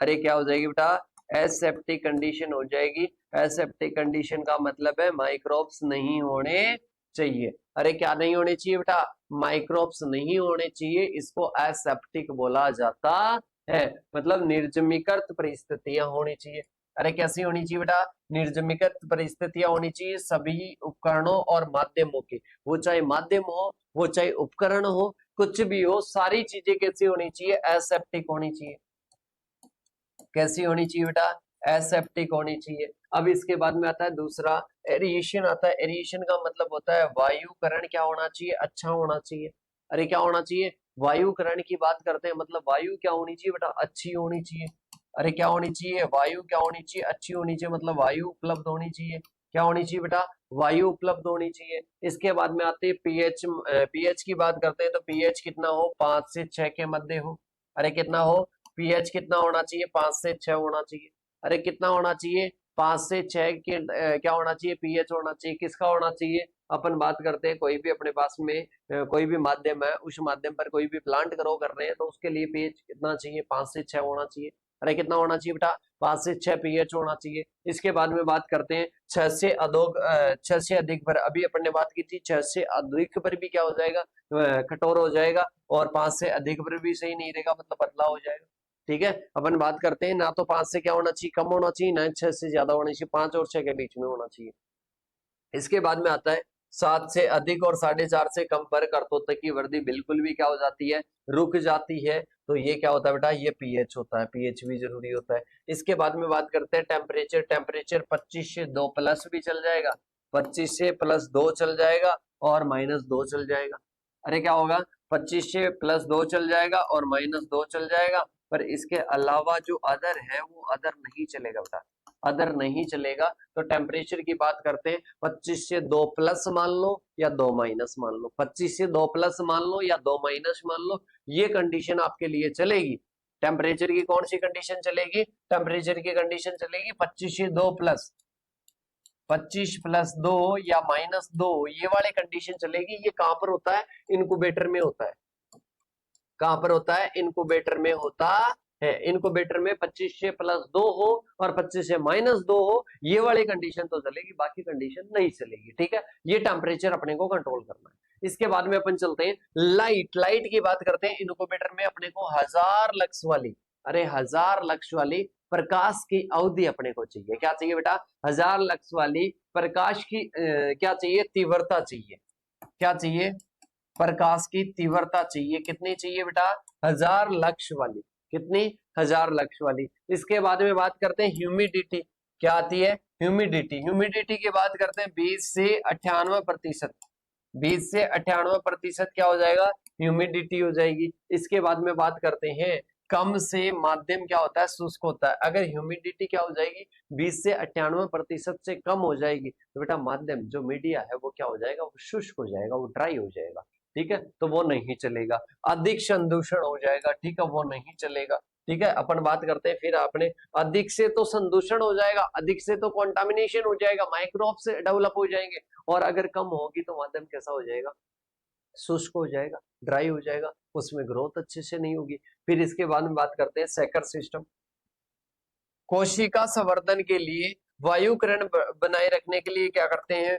A: अरे क्या हो जाएगी बेटा, एसेप्टिक कंडीशन हो जाएगी। एसेप्टिक कंडीशन का मतलब है माइक्रोब्स नहीं होने चाहिए। अरे क्या नहीं होने चाहिए बेटा, माइक्रोब्स नहीं होने चाहिए, इसको एसेप्टिक बोला जाता है। मतलब निर्जमीकृत परिस्थितियां होनी चाहिए। अरे कैसी होनी चाहिए बेटा, निर्जमीकृत परिस्थितियां होनी चाहिए सभी उपकरणों और माध्यमों की। वो चाहे माध्यम हो, वो चाहे उपकरण हो, कुछ भी हो, सारी चीजें कैसी होनी चाहिए, एसेप्टिक होनी चाहिए। कैसी होनी चाहिए बेटा, एसेप्टिक होनी चाहिए। अब इसके बाद में आता है दूसरा, एरिएशन आता है। एरिएशन का मतलब होता है वायुकरण क्या होना चाहिए, अच्छा होना चाहिए। अरे क्या होना चाहिए, वायुकरण की बात करते हैं, मतलब वायु क्या होनी चाहिए बेटा, अच्छी होनी चाहिए। अरे क्या होनी चाहिए, वायु क्या होनी चाहिए, अच्छी होनी चाहिए, मतलब वायु उपलब्ध होनी चाहिए। क्या होनी चाहिए बेटा, वायु उपलब्ध होनी चाहिए। इसके बाद में आते हैं पीएच, पीएच की बात करते हैं तो पीएच कितना हो, 5 से 6 के मध्य हो। अरे कितना हो, पीएच कितना होना चाहिए, 5 से 6 होना चाहिए। अरे कितना होना चाहिए, 5 से 6 के क्या होना चाहिए, पीएच होना चाहिए। किसका होना चाहिए, अपन बात करते हैं कोई भी अपने पास में कोई भी माध्यम है, उस माध्यम पर कोई भी प्लांट ग्रो कर रहे हैं तो उसके लिए पीएच कितना चाहिए, 5 से 6 होना चाहिए। अरे कितना होना चाहिए बेटा, 5 से 6 पीएच होना चाहिए। इसके बाद में बात करते हैं 6 से अधिक, 6 से अधिक पर अभी अपन ने बात की थी, 6 से अधिक पर भी क्या हो जाएगा, कठोर हो जाएगा। और 5 से अधिक पर भी सही नहीं रहेगा, मतलब पतला हो जाएगा। ठीक है, अपन बात करते हैं ना, तो 5 से क्या होना चाहिए, कम होना चाहिए, ना 6 से ज्यादा होना चाहिए, 5 और 6 के बीच में होना चाहिए। इसके बाद में आता है 7 से अधिक और 4.5 से कम पर कर्तोत्व की वृद्धि बिल्कुल भी क्या हो जाती है, रुक जाती है। तो ये क्या होता है बेटा, ये पीएच होता है, पीएच भी जरूरी होता है। इसके बाद में बात करते हैं टेम्परेचर। टेम्परेचर 25 से 2 प्लस भी चल जाएगा, 25 से प्लस 2 चल जाएगा और -2 चल जाएगा। अरे क्या होगा, 25 से प्लस 2 चल जाएगा और -2 चल जाएगा। पर इसके अलावा जो अदर है वो अदर नहीं चलेगा बेटा, अदर नहीं चलेगा। तो टेम्परेचर की बात करते हैं, 25 से 2 प्लस मान लो या 2 माइनस मान लो, 25 से 2 प्लस मान लो या 2 माइनस मान लो, ये कंडीशन आपके लिए चलेगी। टेम्परेचर की कौन सी कंडीशन चलेगी? टेम्परेचर की कंडीशन चलेगी 25 से 2 प्लस, 25 प्लस 2 या माइनस 2, ये वाले कंडीशन चलेगी। ये कहां पर होता है? इनक्यूबेटर में होता है। कहां पर होता है? इनक्यूबेटर में होता है। इनक्यूबेटर में 25 से प्लस 2 हो और 25 से माइनस 2 हो, ये वाली कंडीशन तो चलेगी, बाकी कंडीशन नहीं चलेगी। ठीक है, ये टेम्परेचर अपने को कंट्रोल करना है। इसके बाद में अपन चलते हैं लाइट की बात करते हैं। इनक्यूबेटर में अपने को 1000 लक्स वाली, अरे 1000 लक्स वाली प्रकाश की अवधि अपने को चाहिए। क्या चाहिए बेटा? 1000 लक्स वाली प्रकाश की क्या चाहिए? तीव्रता चाहिए। क्या चाहिए? प्रकाश की तीव्रता चाहिए। कितनी चाहिए बेटा? 1000 लक्स वाली। कितनी? 1000 लक्स वाली। इसके बाद में बात करते हैं ह्यूमिडिटी। क्या आती है? ह्यूमिडिटी। ह्यूमिडिटी की बात करते हैं 20 से 98%। 20 से 98% क्या हो जाएगा? ह्यूमिडिटी हो जाएगी। इसके बाद में बात करते हैं कम से माध्यम क्या होता है? शुष्क होता है। अगर ह्यूमिडिटी क्या हो जाएगी? 20 से 98% से कम हो जाएगी तो बेटा माध्यम जो मीडिया है वो क्या हो जाएगा? वो शुष्क हो जाएगा, वो ड्राई हो जाएगा। ठीक है, तो वो नहीं चलेगा। अधिक संदूषण हो जाएगा, ठीक है, वो नहीं चलेगा। ठीक है, अपन बात करते हैं फिर आपने अधिक से तो संदूषण हो जाएगा, अधिक से तो कॉन्टामिनेशन हो जाएगा, माइक्रोब से डेवलप हो जाएंगे। और अगर कम होगी तो माध्यम कैसा हो जाएगा? शुष्क हो जाएगा, ड्राई हो जाएगा, उसमें ग्रोथ अच्छे से नहीं होगी। फिर इसके बाद में बात करते हैं सेकर सिस्टम। कोशिका संवर्धन के लिए, वायुकरण बनाए रखने के लिए क्या करते हैं?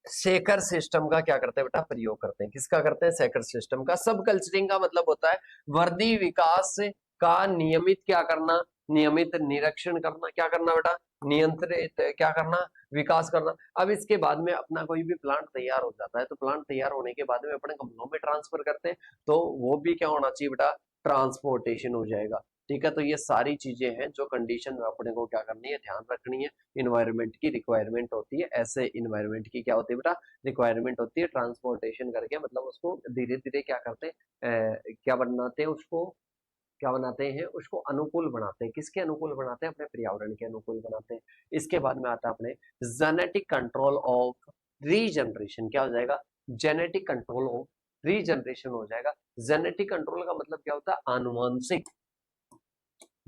A: सेकर सिस्टम का क्या करते हैं बेटा? प्रयोग करते हैं। किसका करते हैं? सेकर सिस्टम का। सब कल्चरिंग का मतलब होता है वृद्धि विकास का नियमित क्या करना? नियमित निरीक्षण करना। क्या करना बेटा? नियंत्रित क्या करना? विकास करना। अब इसके बाद में अपना कोई भी प्लांट तैयार हो जाता है तो प्लांट तैयार होने के बाद में अपने गमलों में ट्रांसफर करते हैं, तो वो भी क्या होना चाहिए बेटा? ट्रांसपोर्टेशन हो जाएगा। ठीक है, तो ये सारी चीजें हैं जो कंडीशन में अपने को क्या करनी है? ध्यान रखनी है। इन्वायरमेंट की रिक्वायरमेंट होती है, ऐसे इन्वायरमेंट की क्या होती है बेटा? रिक्वायरमेंट होती है। ट्रांसपोर्टेशन करके मतलब उसको धीरे धीरे क्या करते हैं? क्या बनाते हैं उसको? क्या बनाते हैं? उसको अनुकूल बनाते हैं। किसके अनुकूल बनाते हैं? अपने पर्यावरण के अनुकूल बनाते हैं। इसके बाद में आता है अपने जेनेटिक कंट्रोल ऑफ रीजनरेशन। क्या हो जाएगा? जेनेटिक कंट्रोल ऑफ रीजनरेशन हो जाएगा। जेनेटिक कंट्रोल का मतलब क्या होता है? आनुवंशिक।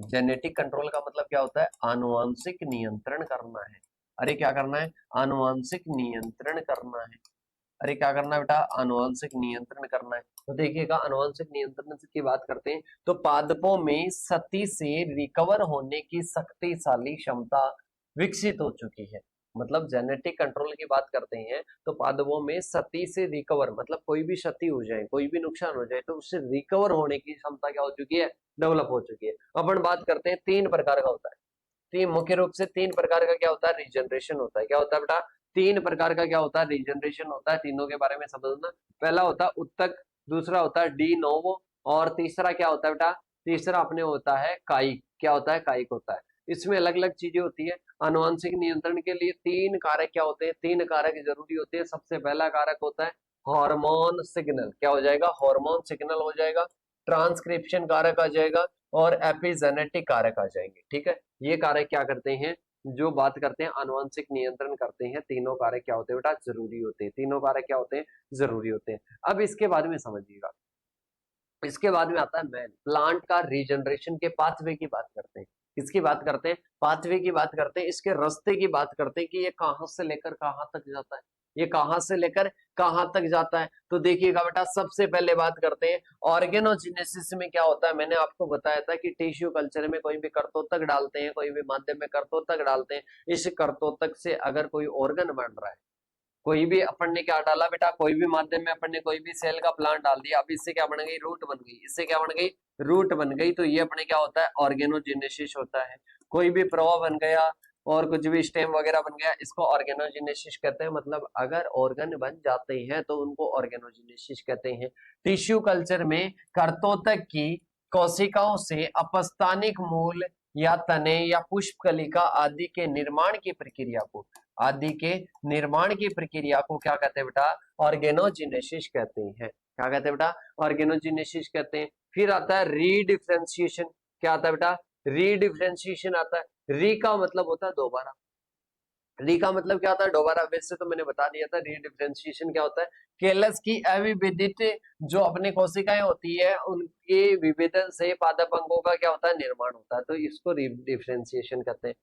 A: जेनेटिक कंट्रोल का मतलब क्या होता है? आनुवंशिक नियंत्रण करना है। अरे क्या करना है? आनुवंशिक नियंत्रण करना है। अरे क्या करना है बेटा? आनुवंशिक नियंत्रण करना है। तो देखिएगा, आनुवंशिक नियंत्रण की बात करते हैं तो पादपों में सती से रिकवर होने की शक्तिशाली क्षमता विकसित हो चुकी है। मतलब जेनेटिक कंट्रोल की बात करते हैं तो पादपों में सती से रिकवर, मतलब कोई भी क्षति हो जाए, कोई भी नुकसान हो जाए तो उससे रिकवर होने की क्षमता क्या हो चुकी है? डेवलप हो चुकी है। अपन बात करते हैं 3 प्रकार का होता है। तीन मुख्य रूप से 3 प्रकार का क्या होता है? रीजनरेशन होता है। क्या होता है बेटा? 3 प्रकार का क्या होता है? रीजनरेशन होता है। तीनों के बारे में समझना। पहला होता है उत्तक, दूसरा होता है डी नोवो, और तीसरा क्या होता है बेटा? तीसरा अपने होता है कायिक। क्या होता है? कायिक होता है। इसमें अलग अलग चीजें होती है। आनुवंशिक नियंत्रण के लिए 3 कारक क्या होते हैं? 3 कारक जरूरी होते हैं। सबसे पहला कारक होता है हार्मोन सिग्नल। क्या हो जाएगा? हार्मोन सिग्नल हो जाएगा। ट्रांसक्रिप्शन कारक आ जाएगा और एपिजेनेटिक कारक आ जाएंगे। ठीक है, ये कारक क्या करते हैं? जो बात करते हैं आनुवंशिक नियंत्रण करते हैं। तीनों कारक क्या होते हैं बेटा? जरूरी होते हैं। तीनों कारक क्या होते हैं? जरूरी होते हैं। अब इसके बाद में समझिएगा, इसके बाद में आता है मैन प्लांट का रीजनरेशन के पाथवे की बात करते हैं। किसकी बात करते हैं? पाथवे की बात करते हैं। इसके रास्ते की बात करते हैं कि ये कहां से लेकर कहां तक जाता है। ये कहां से लेकर कहां तक जाता है? तो देखिएगा बेटा, सबसे पहले बात करते हैं ऑर्गेनोजेनेसिस में क्या होता है। मैंने आपको बताया था कि टिश्यू कल्चर में कोई भी कर्तोतक डालते हैं, कोई भी माध्यम में कर्तोतक डालते हैं। इस कर्तोतक से अगर कोई ऑर्गन बन रहा है, कोई भी अपन ने क्या डाला बेटा? कोई भी माध्यम में अपन ने कोई भी सेल का प्लांट डाल दिया। अब इससे क्या बन गई? रूट बन गई। इससे क्या बन गई? रूट बन गई। तो ये अपने क्या होता है? ऑर्गेनोजेनेसिस होता है। कोई भी प्रवाह बन गया और कुछ भी स्टेम वगैरह बन गया, इसको ऑर्गेनोजेनेसिस कहते हैं। मतलब अगर ऑर्गन बन जाते हैं तो उनको ऑर्गेनोजेनेसिस कहते हैं। टिश्यू कल्चर में कर्तोतक की कोशिकाओं से अपस्थानिक मूल या तने या पुष्पकलिका आदि के निर्माण की प्रक्रिया को क्या कहते हैं बेटा? ऑर्गेनोजेनेसिस कहते हैं। क्या कहते हैं बेटा? ऑर्गेनोजेनेसिस कहते हैं। फिर आता है रीडिफरेंशिएशन। क्या आता है बेटा? रीडिफरेंशिएशन आता है। री का मतलब होता है दोबारा, री का मतलब क्या होता है दोबारा। वैसे तो मैंने बता दिया था री डिफरेंशिएशन क्या होता है, केलस की अविभेदित जो अपने कोशिकाएं होती है उनके विभेदन से पादप अंगों का क्या होता है निर्माण होता है, तो इसको री डिफरेंशिएशन कहते हैं।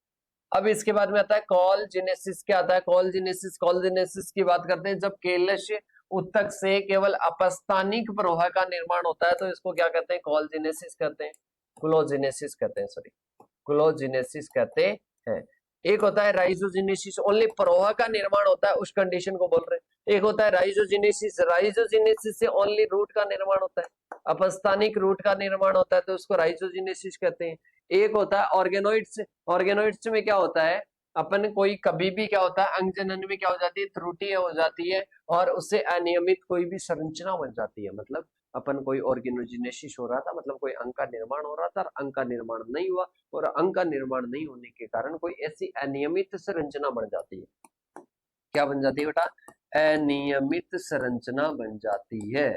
A: अब इसके बाद में आता है कॉलजेनेसिस। क्या आता है कॉलजेनेसिस, कॉलजेनेसिस की बात करते हैं जब केलस उत्तक से केवल अपस्थानिक प्रवाह का निर्माण होता है तो इसको क्या कहते हैं कॉलजेनेसिस कहते हैं, क्लोजेनेसिस कहते हैं, सॉरी क्लोजेनेसिस कहते हैं। एक होता है राइजोजेनेसिस, ओनली प्रवाह का निर्माण होता है उस कंडीशन को बोल रहे हैं। एक होता है राइजोजेनेसिस, राइजोजेनेसिस से ओनली रूट का निर्माण होता है, अपस्थानिक रूट का निर्माण होता है तो उसको राइजोजेनेसिस कहते हैं। एक होता है ऑर्गेनोइड्स, ऑर्गेनोइड्स में क्या होता है अपन कोई कभी भी क्या होता है अंग जनन में क्या हो जाती है त्रुटि हो जाती है और उससे अनियमित कोई भी संरचना बन जाती है, मतलब अपन कोई ऑर्गेनोजेनेसिस हो रहा था मतलब कोई अंग का निर्माण हो रहा था और अंग का निर्माण नहीं हुआ और अंग का निर्माण नहीं होने के कारण कोई ऐसी अनियमित संरचना बन जाती है। क्या बन जाती है बेटा, अनियमित संरचना बन जाती है,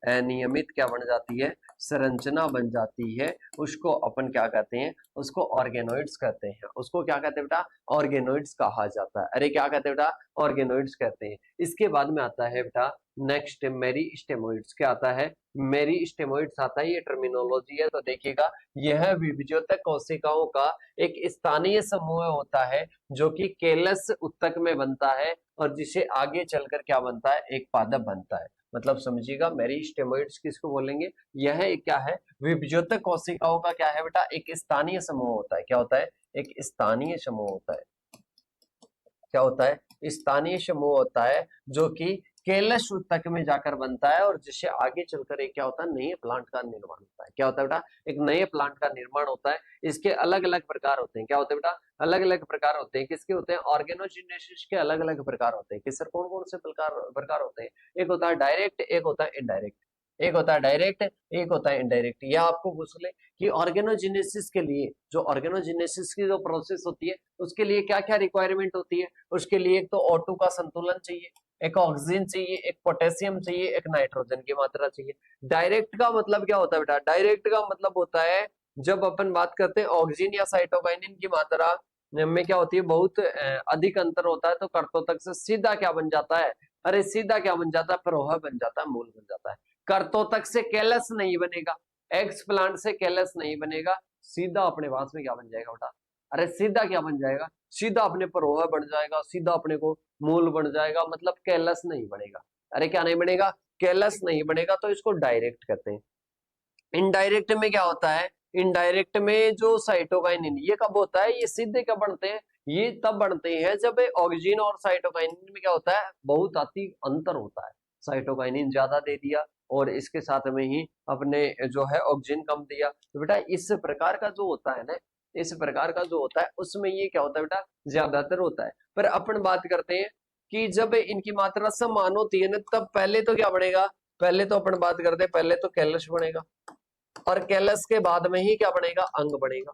A: अनियमित क्या बन जाती है संरचना बन जाती है, उसको अपन क्या कहते हैं उसको ऑर्गेनोइड्स कहते हैं। उसको क्या कहते हैं बेटा ऑर्गेनोइड्स कहा जाता है। अरे क्या कहते हैं बेटा ऑर्गेनोइड्स कहते हैं। इसके बाद में आता है बेटा नेक्स्ट मेरिस्टेमोइड्स। क्या आता है मेरिस्टेमोइड्स आता है, ये टर्मिनोलॉजी है तो देखिएगा यह विभज्योतक कोशिकाओं का एक स्थानीय समूह होता है जो कि केलस उत्तक में बनता है और जिसे आगे चलकर क्या बनता है एक पादप बनता है। मतलब समझिएगा मेरिस्टेमोइड्स किसको बोलेंगे, यह एक क्या है विभज्योतक कोशिकाओं का क्या है बेटा एक स्थानीय समूह होता है। क्या होता है एक स्थानीय समूह होता है, क्या होता है स्थानीय समूह होता है जो कि केलस उत्तक में जाकर बनता है और जिससे आगे चलकर एक क्या होता है नए प्लांट का निर्माण होता है। क्या होता है बेटा एक नए प्लांट का निर्माण होता है। इसके अलग अलग प्रकार होते हैं। क्या होते हैं बेटा अलग अलग प्रकार होते हैं। किसके होते हैं ऑर्गेनोजेनेसिस के अलग अलग प्रकार होते हैं। किसर कौन कौन से प्रकार होते हैं, एक होता है डायरेक्ट, एक होता है इनडायरेक्ट, एक होता है डायरेक्ट, एक होता है इनडायरेक्ट। यह आपको पूछ ले कि ऑर्गेनोजेनेसिस के लिए जो ऑर्गेनोजेनेसिस की जो प्रोसेस होती है उसके लिए क्या क्या रिक्वायरमेंट होती है। उसके लिए एक तो O2 का संतुलन चाहिए, एक ऑक्सीजन चाहिए, एक पोटेशियम चाहिए, एक नाइट्रोजन की मात्रा चाहिए। डायरेक्ट का मतलब क्या होता है बेटा, डायरेक्ट का मतलब होता है जब अपन बात करते हैं ऑक्सीजन या साइटोकाइनिन की मात्रा में क्या होती है बहुत अधिक अंतर होता है तो कर्तोतक से सीधा क्या बन जाता है, अरे सीधा क्या बन जाता है प्रवाह बन जाता है, मूल बन जाता है। कर्तोतक से कैलस नहीं बनेगा, एक्स प्लांट से कैलस नहीं बनेगा, सीधा अपने पास में क्या बन जाएगा बेटा, अरे सीधा क्या बन जाएगा सीधा अपने प्रवाह बन जाएगा, सीधा अपने को मूल बन जाएगा, मतलब कैलस नहीं बनेगा। अरे क्या नहीं बनेगा कैलस नहीं बनेगा तो इसको डायरेक्ट कहते हैं। इनडायरेक्ट में क्या होता है, इनडायरेक्ट में जो साइटोकाइनिन ये कब होता है, ये सीधे कब बनते हैं, ये तब बनते हैं जब ऑक्सीजन और साइटोकाइनिन में क्या होता है बहुत अति अंतर होता है। साइटोकाइनिन ज्यादा दे दिया और इसके साथ में ही अपने जो है ऑक्सीजन कम दिया, तो बेटा इस प्रकार का जो होता है ना, इस प्रकार का जो होता है उसमें ये क्या होता है बेटा ज्यादातर होता है। पर अपन बात करते हैं कि जब इनकी मात्रा समान होती है ना तब पहले तो क्या बनेगा, पहले तो अपन बात करते हैं पहले तो कैलस बनेगा और कैलस के बाद में ही क्या बनेगा अंग बनेगा।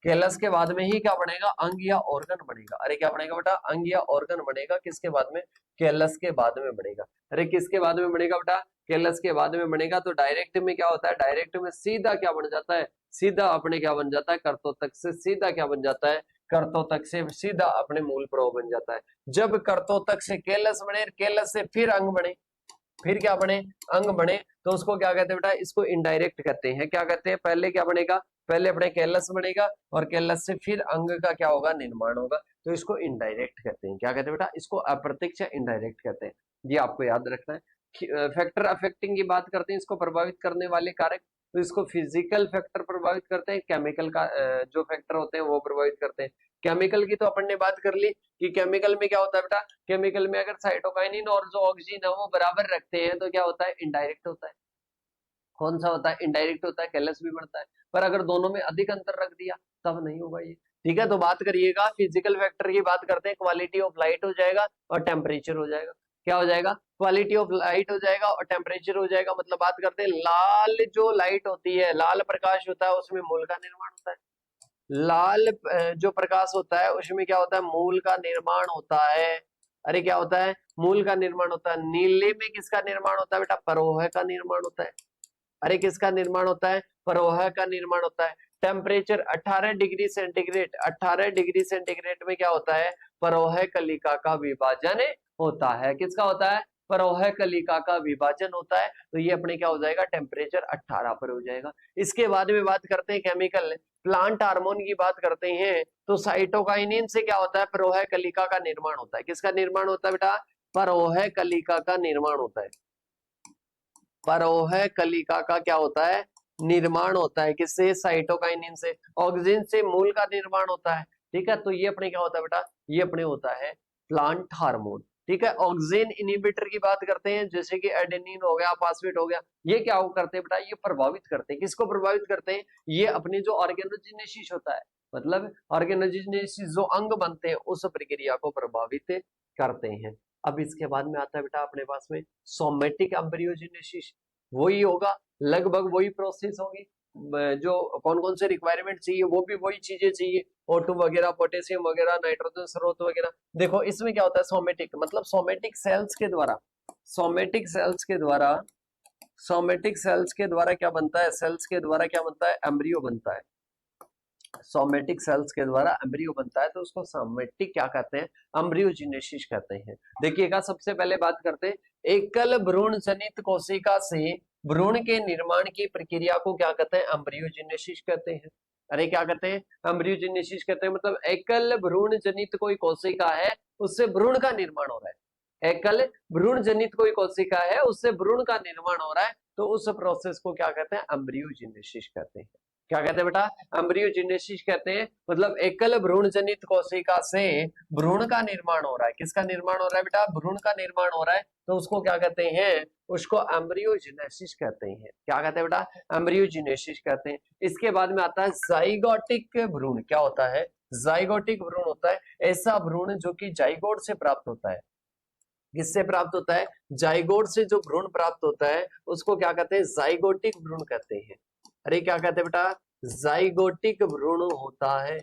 A: कैलस के बाद में ही क्या बनेगा अंग या ऑर्गन बनेगा। अरे क्या बनेगा बेटा अंग या ऑर्गन बनेगा, किसके बाद में कैलस के बाद में बनेगा। अरे किसके बाद में बनेगा बेटा कैलस के बाद में बनेगा। तो डायरेक्ट में क्या होता है, डायरेक्ट में सीधा क्या बन जाता है, सीधा अपने क्या बन जाता है कर्तोतक से सीधा क्या बन जाता है, कर्तोतक से सीधा अपने मूल प्रवाह बन जाता है। जब कर्तोतक से कैलस बने, कैलस से फिर अंग बने, फिर क्या बने अंग बने, तो उसको क्या कहते हैं बेटा इसको इनडायरेक्ट कहते हैं। क्या कहते हैं पहले क्या बनेगा, पहले अपने कैलस बनेगा और कैलस से फिर अंग का क्या होगा निर्माण होगा, तो इसको इनडायरेक्ट कहते हैं। क्या कहते हैं बेटा इसको अप्रत्यक्ष इनडायरेक्ट कहते हैं, ये आपको याद रखना है। फैक्टर अफेक्टिंग की बात करते हैं, इसको प्रभावित करने वाले कारक, तो इसको फिजिकल फैक्टर प्रभावित करते हैं, केमिकल का जो फैक्टर होते हैं वो प्रभावित करते हैं। केमिकल की तो अपन ने बात कर ली कि केमिकल में क्या होता है बेटा, केमिकल में अगर साइटोकाइनिन और जो ऑक्सीजन है वो बराबर रखते हैं तो क्या होता है इनडायरेक्ट होता है। कौन सा होता है इनडायरेक्ट होता है, कैलस भी बढ़ता है। पर अगर दोनों में अधिक अंतर रख दिया तब नहीं होगा ये। ठीक है तो बात करिएगा फिजिकल फैक्टर की बात करते हैं, क्वालिटी ऑफ लाइट हो जाएगा और टेम्परेचर हो जाएगा। क्या हो जाएगा क्वालिटी ऑफ लाइट हो जाएगा और टेम्परेचर हो जाएगा। मतलब बात करते हैं लाल जो लाइट होती है, लाल प्रकाश होता है उसमें मूल का निर्माण होता है। लाल जो प्रकाश होता है उसमें क्या होता है मूल का निर्माण होता है। अरे क्या होता है मूल का निर्माण होता है। नीले में किसका निर्माण होता है बेटा, परोह का निर्माण होता है। अरे किसका निर्माण होता है, प्रवाह का निर्माण होता है। Temperature 18 degree centigrade, 18 degree centigrade में क्या होता है, परोह कलिका का विभाजन होता है। किसका होता है, परोह कलिका का विभाजन होता है। तो ये अपने क्या हो जाएगा, टेम्परेचर 18 पर हो जाएगा। इसके बाद में बात करते हैं केमिकल प्लांट हार्मोन की बात करते हैं, तो साइटोकाइनिन से क्या होता है, परोह कलिका का निर्माण होता है। किसका निर्माण होता है बेटा, परोह कलिका का निर्माण होता है। परोह कलिका का क्या होता है, निर्माण होता है। किससे, साइटोकाइनिन से। ऑक्सीजन से मूल का निर्माण होता है। ठीक है, तो ये अपने क्या होता है बेटा, ये अपने होता है प्लांट हार्मोन। ठीक है, ऑक्सीजन इनहिबिटर की बात करते हैं, जैसे कि एडेनिन हो गया, फास्फेट हो गया, ये क्या करते हैं बेटा, ये प्रभावित करते हैं। किसको प्रभावित करते हैं, ये अपने जो ऑर्गेनोजेनेसिस होता है, मतलब ऑर्गेनोजेनेसिस जो अंग बनते हैं, उस प्रक्रिया को प्रभावित करते हैं। अब इसके बाद में आता है बेटा अपने पास में सोमेटिक एम्ब्रियोजेनेसिस। वही होगा, लगभग वही प्रोसेस होगी, जो कौन कौन से रिक्वायरमेंट चाहिए, वो भी वही चीजें चाहिए, O2 वगैरह, पोटेशियम वगैरह, नाइट्रोजन स्रोत वगैरह। देखो इसमें क्या होता है, सोमेटिक मतलब सोमेटिक सेल्स के द्वारा, सोमेटिक सेल्स के द्वारा, सोमेटिक सेल्स के द्वारा क्या बनता है, सेल्स के द्वारा क्या बनता है, एम्ब्रियो बनता है। सोमेटिक सेल्स के द्वारा एम्ब्रियो बनता है, तो उसको सोमेटिक क्या कहते हैं, एम्ब्रियोजेनेसिस कहते हैं। देखिएगा, सबसे पहले बात करते हैं एकल भ्रूण जनित कोशिका से भ्रूण के निर्माण की प्रक्रिया को क्या कहते हैं, एम्ब्रियोजेनेसिस कहते हैं। अरे क्या कहते हैं, एम्ब्रियोजेनेसिस कहते हैं। मतलब एकल भ्रूण जनित कोई कोशिका है, उससे भ्रूण का निर्माण हो रहा है। एकल भ्रूण जनित कोई कोशिका है, उससे भ्रूण का निर्माण हो रहा है, तो उस प्रोसेस को क्या कहते हैं, एम्ब्रियोजेनेसिस कहते हैं। क्या कहते हैं बेटा, एम्ब्रियोजेनेसिस कहते हैं। मतलब एकल भ्रूण जनित कोशिका से भ्रूण का निर्माण हो रहा है। किसका निर्माण हो रहा है बेटा, भ्रूण का निर्माण हो रहा है, तो उसको क्या कहते हैं, उसको एम्ब्रियोजेनेसिस कहते हैं। क्या कहते हैं बेटा, एम्ब्रियोजेनेसिस कहते हैं। इसके बाद में आता है जाइगोटिक भ्रूण। क्या होता है, जाइगोटिक भ्रूण होता है ऐसा भ्रूण जो कि जाइगोट से प्राप्त होता है। किससे प्राप्त होता है, जाइगोट से जो भ्रूण प्राप्त होता है, उसको क्या कहते हैं, जाइगोटिक भ्रूण कहते हैं। अरे क्या कहते हैं बेटा, जाइगोटिक भ्रूण होता है।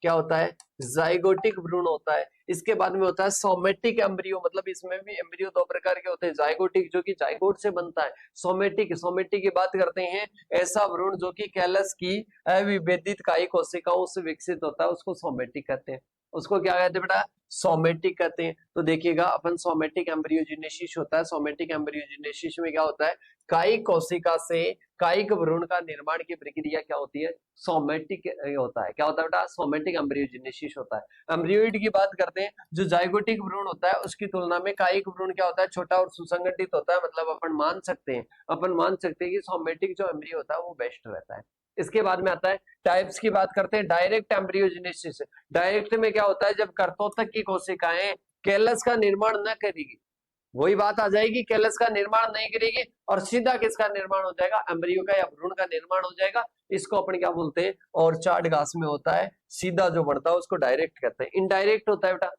A: क्या होता है, जाइगोटिक भ्रूण होता है। इसके बाद में होता है सोमेटिक एम्ब्रियो। मतलब इसमें भी एम्ब्रियो दो प्रकार के होते हैं, जाइगोटिक जो कि जाइगोट से बनता है, सोमेटिक, सोमेटिक की बात करते हैं ऐसा भ्रूण जो कि कैलस की अविभेदित कायिक कोशिकाओं से विकसित होता है, उसको सोमेटिक कहते हैं। उसको क्या कहते हैं बेटा, सोमेटिक कहते हैं। तो देखिएगा, अपन सोमेटिक एम्ब्रियोजेनेसिस होता है, सोमेटिक एम्ब्रियोजेनेसिस में क्या होता है, कायिक कोशिका से कायिक भ्रूण का निर्माण की प्रक्रिया क्या होती है, सोमेटिक होता है। क्या होता है बेटा, सोमेटिक एम्ब्रियोजेनेसिस होता है। एम्ब्रियोइड की बात करते हैं, जो जाइगोटिक भ्रूण होता है उसकी तुलना में कायिक भ्रूण क्या होता है, छोटा और सुसंगठित होता है। मतलब अपन मान सकते हैं कि सोमेटिक जो एम्ब्रियो होता है वो बेस्ट रहता है। इसके बाद में आता है टाइप्स की बात करते हैं, डायरेक्ट एम्ब्रियोजेनेसिस। डायरेक्ट में क्या होता है, जब कर्तोतक की कोशिकाएं कैलस का निर्माण न करेगी, वही बात आ जाएगी, कैलस का निर्माण नहीं करेगी और सीधा किसका निर्माण हो जाएगा, एम्ब्रियो का या भ्रूण का निर्माण हो जाएगा। इसको अपन क्या बोलते हैं, और चार्ट घास में होता है सीधा जो बढ़ता है उसको डायरेक्ट कहते हैं। इनडायरेक्ट होता है बेटा,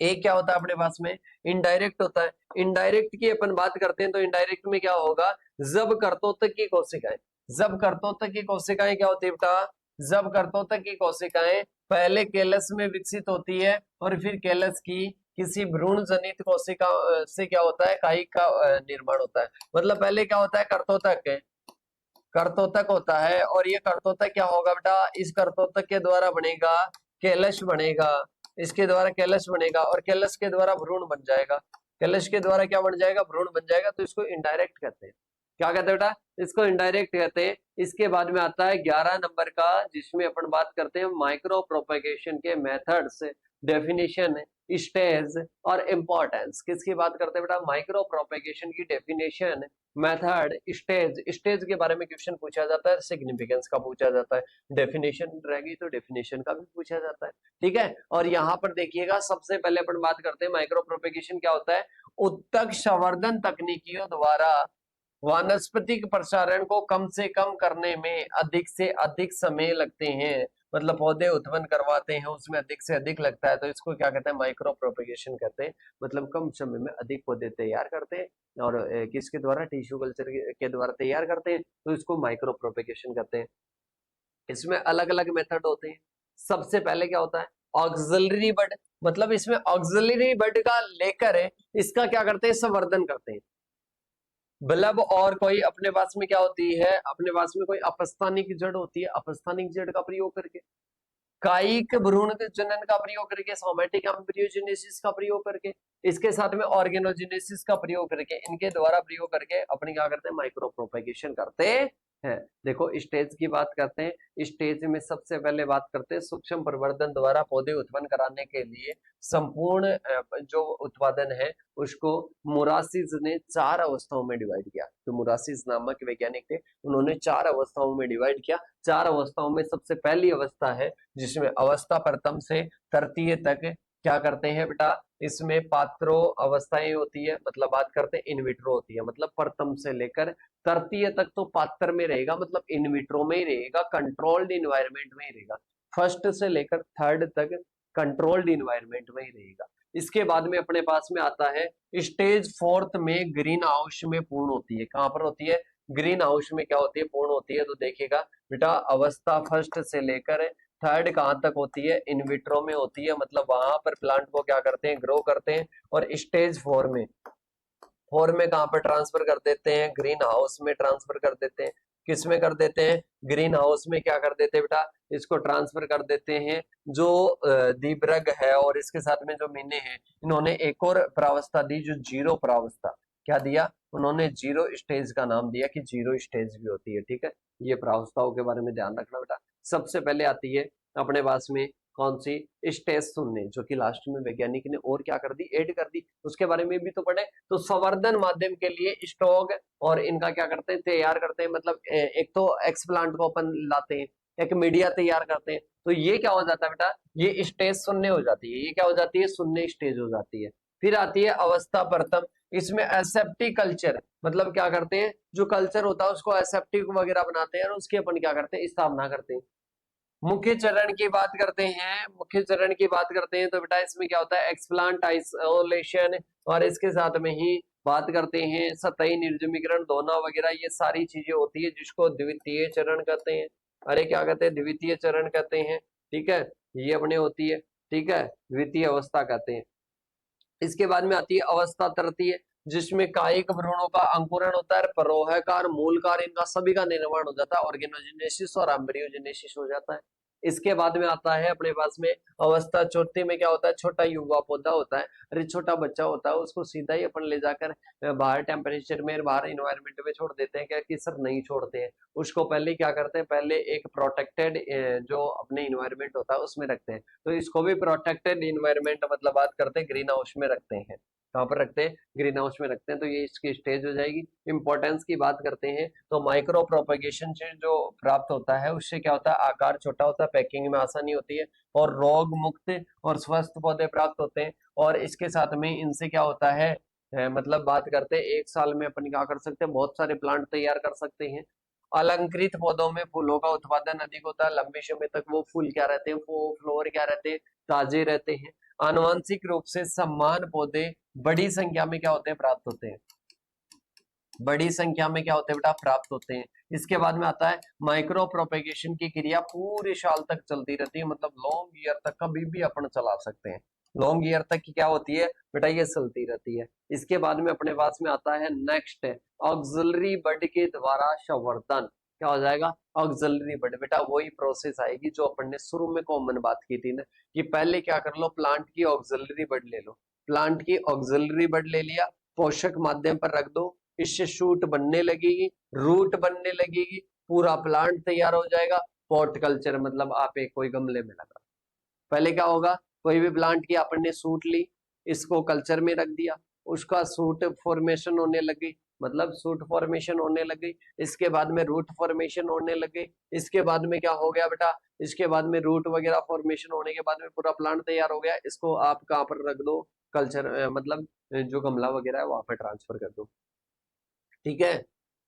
A: एक क्या होता है अपने पास में, इनडायरेक्ट होता है। इनडायरेक्ट की अपन बात करते हैं तो इनडायरेक्ट में क्या होगा, जब कर्तोतक की कोशिकाएं, जब कर्तोतक की कोशिकाएं क्या होती है बेटा, जब कर्तोतक की कोशिकाएं पहले कैलस में विकसित होती है और फिर कैलस की किसी भ्रूण जनित कोशिका से क्या होता है, कायिक का निर्माण होता है। मतलब पहले क्या होता है, कर्तोतक है, कर्तोतक होता है, और ये कर्तोतक क्या होगा बेटा, इस कर्तोतक के द्वारा बनेगा कैलस बनेगा, इसके द्वारा कैलस बनेगा और कैलस के द्वारा भ्रूण बन जाएगा। कैलस के द्वारा क्या बन जाएगा, भ्रूण बन जाएगा। तो इसको इनडायरेक्ट कहते हैं। क्या कहते हैं बेटा, इसको इनडायरेक्ट कहते हैं। इसके बाद में आता है 11 नंबर का, जिसमें अपन बात करते हैं माइक्रो प्रोपेगेशन के मेथड्स, डेफिनेशन, स्टेज और इंपॉर्टेंस। किसकी बात करते हैं बेटा, माइक्रो प्रोपेगेशन की डेफिनेशन, मेथड, स्टेज। स्टेज के बारे में क्वेश्चन पूछा जाता है, सिग्निफिकेंस का पूछा जाता है, डेफिनेशन रहेगी तो डेफिनेशन का भी पूछा जाता है। ठीक है, और यहाँ पर देखिएगा, सबसे पहले अपन बात करते हैं माइक्रो प्रोपेगेशन क्या होता है, उत्तक संवर्धन तकनीकियों द्वारा वानस्पतिक प्रसारण को कम से कम करने में अधिक से अधिक समय लगते हैं। मतलब पौधे उत्पन्न करवाते हैं, उसमें अधिक से अधिक लगता है, तो इसको क्या कहते हैं, माइक्रो प्रोपेगेशन कहते हैं। मतलब कम समय में अधिक पौधे तैयार करते हैं, और किसके द्वारा, टिश्यू कल्चर के द्वारा तैयार करते हैं, तो इसको माइक्रो प्रोपेगेशन कहते हैं। इसमें अलग अलग मेथड होते हैं। सबसे पहले क्या होता है, ऑक्सिलरी बड। मतलब इसमें ऑक्सिलरी बड का लेकर इसका क्या करते हैं, संवर्धन करते हैं। बल्ब और कोई अपने पास में क्या होती है, अपने पास में कोई अपस्थानिक जड़ होती है, अपस्थानिक जड़ का प्रयोग करके, कायिक भ्रूण जनन का प्रयोग करके, सोमेटिक एम्ब्रियोजेनेसिस का प्रयोग करके, इसके साथ में ऑर्गेनोजेनेसिस का प्रयोग करके, इनके द्वारा प्रयोग करके अपने क्या करते हैं, माइक्रो प्रोपेगेशन करते हैं। देखो स्टेज की बात करते हैं, स्टेज में सबसे पहले बात करते हैं सूक्ष्म प्रवर्धन द्वारा पौधे उत्पन्न कराने के लिए संपूर्ण जो उत्पादन है उसको मोरासिस ने 4 अवस्थाओं में डिवाइड किया। जो मोरासिस नामक वैज्ञानिक थे उन्होंने 4 अवस्थाओं में डिवाइड किया। 4 अवस्थाओं में सबसे पहली अवस्था है जिसमें अवस्था प्रथम से तृतीय तक क्या करते हैं बेटा, इसमें पात्रो अवस्थाएं होती है, मतलब बात करते हैं इनविट्रो होती है, मतलब प्रथम से लेकर तृतीय तक तो पात्र में रहेगा, मतलब इनविट्रो में ही रहेगा, कंट्रोल्ड इन्वायरमेंट में ही रहेगा। फर्स्ट से लेकर थर्ड तक कंट्रोल्ड इन्वायरमेंट में ही रहेगा। इसके बाद में अपने पास में आता है स्टेज फोर्थ में ग्रीन हाउस में पूर्ण होती है। कहां पर होती है, ग्रीन हाउस में क्या होती है, पूर्ण होती है। तो देखिएगा बेटा अवस्था फर्स्ट से लेकर थर्ड कहां तक होती है, इनविट्रो में होती है, मतलब वहां पर प्लांट को क्या करते हैं, ग्रो करते हैं। और स्टेज फोर में कहां पर ट्रांसफर कर देते हैं, ग्रीन हाउस में ट्रांसफर कर देते हैं। किस में कर देते हैं, ग्रीन हाउस में क्या कर देते हैं बेटा, इसको ट्रांसफर कर देते हैं। जो दीपरग है और इसके साथ में जो मीने हैं, इन्होंने एक और प्रावस्था दी जो जीरो प्रावस्था। क्या दिया उन्होंने, जीरो स्टेज का नाम दिया कि जीरो स्टेज भी होती है। ठीक है, ये प्रावस्थाओं के बारे में ध्यान रखना बेटा। सबसे पहले आती है अपने पास में कौन सी, स्टेज सुनने, जो कि लास्ट में वैज्ञानिक ने और क्या कर दी, ऐड कर दी, उसके बारे में भी तो पढ़े। तो संवर्धन माध्यम के लिए स्टॉक और इनका क्या करते हैं, तैयार करते हैं, मतलब एक तो एक्सप्लांट को अपन लाते हैं, एक मीडिया तैयार करते हैं। तो ये क्या हो जाता है बेटा, ये स्टेज सुनने हो जाती है, ये क्या हो जाती है, सुनने स्टेज हो जाती है। फिर आती है अवस्था प्रथम, इसमें एसेप्टिक कल्चर, मतलब क्या करते हैं, जो कल्चर होता है उसको एसेप्टिक वगैरह बनाते हैं और उसकी अपन क्या करते हैं, स्थापना करते हैं। मुख्य चरण की बात करते हैं, मुख्य चरण की बात करते हैं तो बेटा इसमें क्या होता है, एक्सप्लांट आइसोलेशन, और इसके साथ में ही बात करते हैं सतही निर्जमीकरण, धोना वगैरह, ये सारी चीजें होती है जिसको द्वितीय चरण कहते हैं। अरे क्या कहते हैं, द्वितीय चरण कहते हैं। ठीक है, ये अपने होती है। ठीक है, द्वितीय अवस्था कहते हैं। इसके बाद में आती है अवस्था तृतीय, जिसमें कायिक भ्रूणों का अंकुरण होता है, परोहकार मूलकार इनका सभी का निर्माण हो जाता है, ऑर्गेनोजेनेसिस और एम्ब्रियोजेनेसिस हो जाता है। इसके बाद में आता है अपने पास में अवस्था चौथी में क्या होता है, छोटा युवा पौधा होता है, अरे छोटा बच्चा होता है, उसको सीधा ही अपन ले जाकर बाहर टेम्परेचर में, बाहर इन्वायरमेंट में छोड़ देते हैं क्या, कि सर नहीं छोड़ते हैं। उसको पहले क्या करते हैं, पहले एक प्रोटेक्टेड जो अपने इन्वायरमेंट होता है उसमें रखते हैं। तो इसको भी प्रोटेक्टेड इन्वायरमेंट मतलब बात करते हैं ग्रीन हाउस में रखते हैं। कहाँ पर रखते हैं, ग्रीन हाउस में रखते हैं। तो ये इसकी स्टेज हो जाएगी। इंपॉर्टेंस की बात करते हैं तो माइक्रो प्रोपेगेशन से जो प्राप्त होता है उससे क्या होता है, आकार छोटा होता है, पैकिंग में आसानी होती है, और रोग मुक्त और स्वस्थ पौधे प्राप्त होते हैं। और इसके साथ में इनसे क्या होता है, मतलब बात करते हैं एक साल में अपन क्या कर सकते हैं, बहुत सारे प्लांट तैयार कर सकते हैं। अलंकृत पौधों में फूलों का उत्पादन अधिक होता है, लंबे समय तक वो फूल क्या रहते हैं, वो फ्लोर क्या रहते हैं, ताजे रहते हैं। आनुवंशिक रूप से समान पौधे बड़ी संख्या में क्या होते हैं, प्राप्त होते हैं, बड़ी संख्या में क्या होते हैं बेटा, प्राप्त होते हैं। इसके बाद में आता है माइक्रो प्रोपेगेशन की क्रिया पूरे साल तक चलती रहती है, मतलब लॉन्ग ईयर तक कभी भी अपन चला सकते हैं। लॉन्ग ईयर तक की क्या होती है बेटा, ये चलती रहती है। इसके बाद में अपने पास में आता है नेक्स्ट ऑक्सिलरी बड के द्वारा संवर्धन। क्या हो जाएगा, ऑक्सिलरी बड, बेटा वही प्रोसेस आएगी जो अपन ने शुरू में कॉमन बात की थी ना, कि पहले क्या कर लो, प्लांट की ऑक्सिलरी बड ले लो, प्लांट की ऑक्सिलरी बड ले लिया, पोषक माध्यम पर रख दो, इससे शूट बनने लगेगी, रूट बनने लगेगी, पूरा प्लांट तैयार हो जाएगा। पॉट कल्चर मतलब आप एक कोई गमले में लगा, पहले क्या होगा, कोई भी प्लांट की अपन ने सूट ली, इसको कल्चर में रख दिया, उसका सूट फॉर्मेशन होने लगी, मतलब सूट फॉर्मेशन होने लगी। इसके बाद में रूट फॉर्मेशन होने लगे। इसके बाद में क्या हो गया बेटा, इसके बाद में रूट वगैरह फॉर्मेशन होने के बाद में पूरा प्लांट तैयार हो गया। इसको आप कहाँ पर रख दो, कल्चर मतलब जो गमला वगैरह है वहां पर ट्रांसफर कर दो। ठीक है,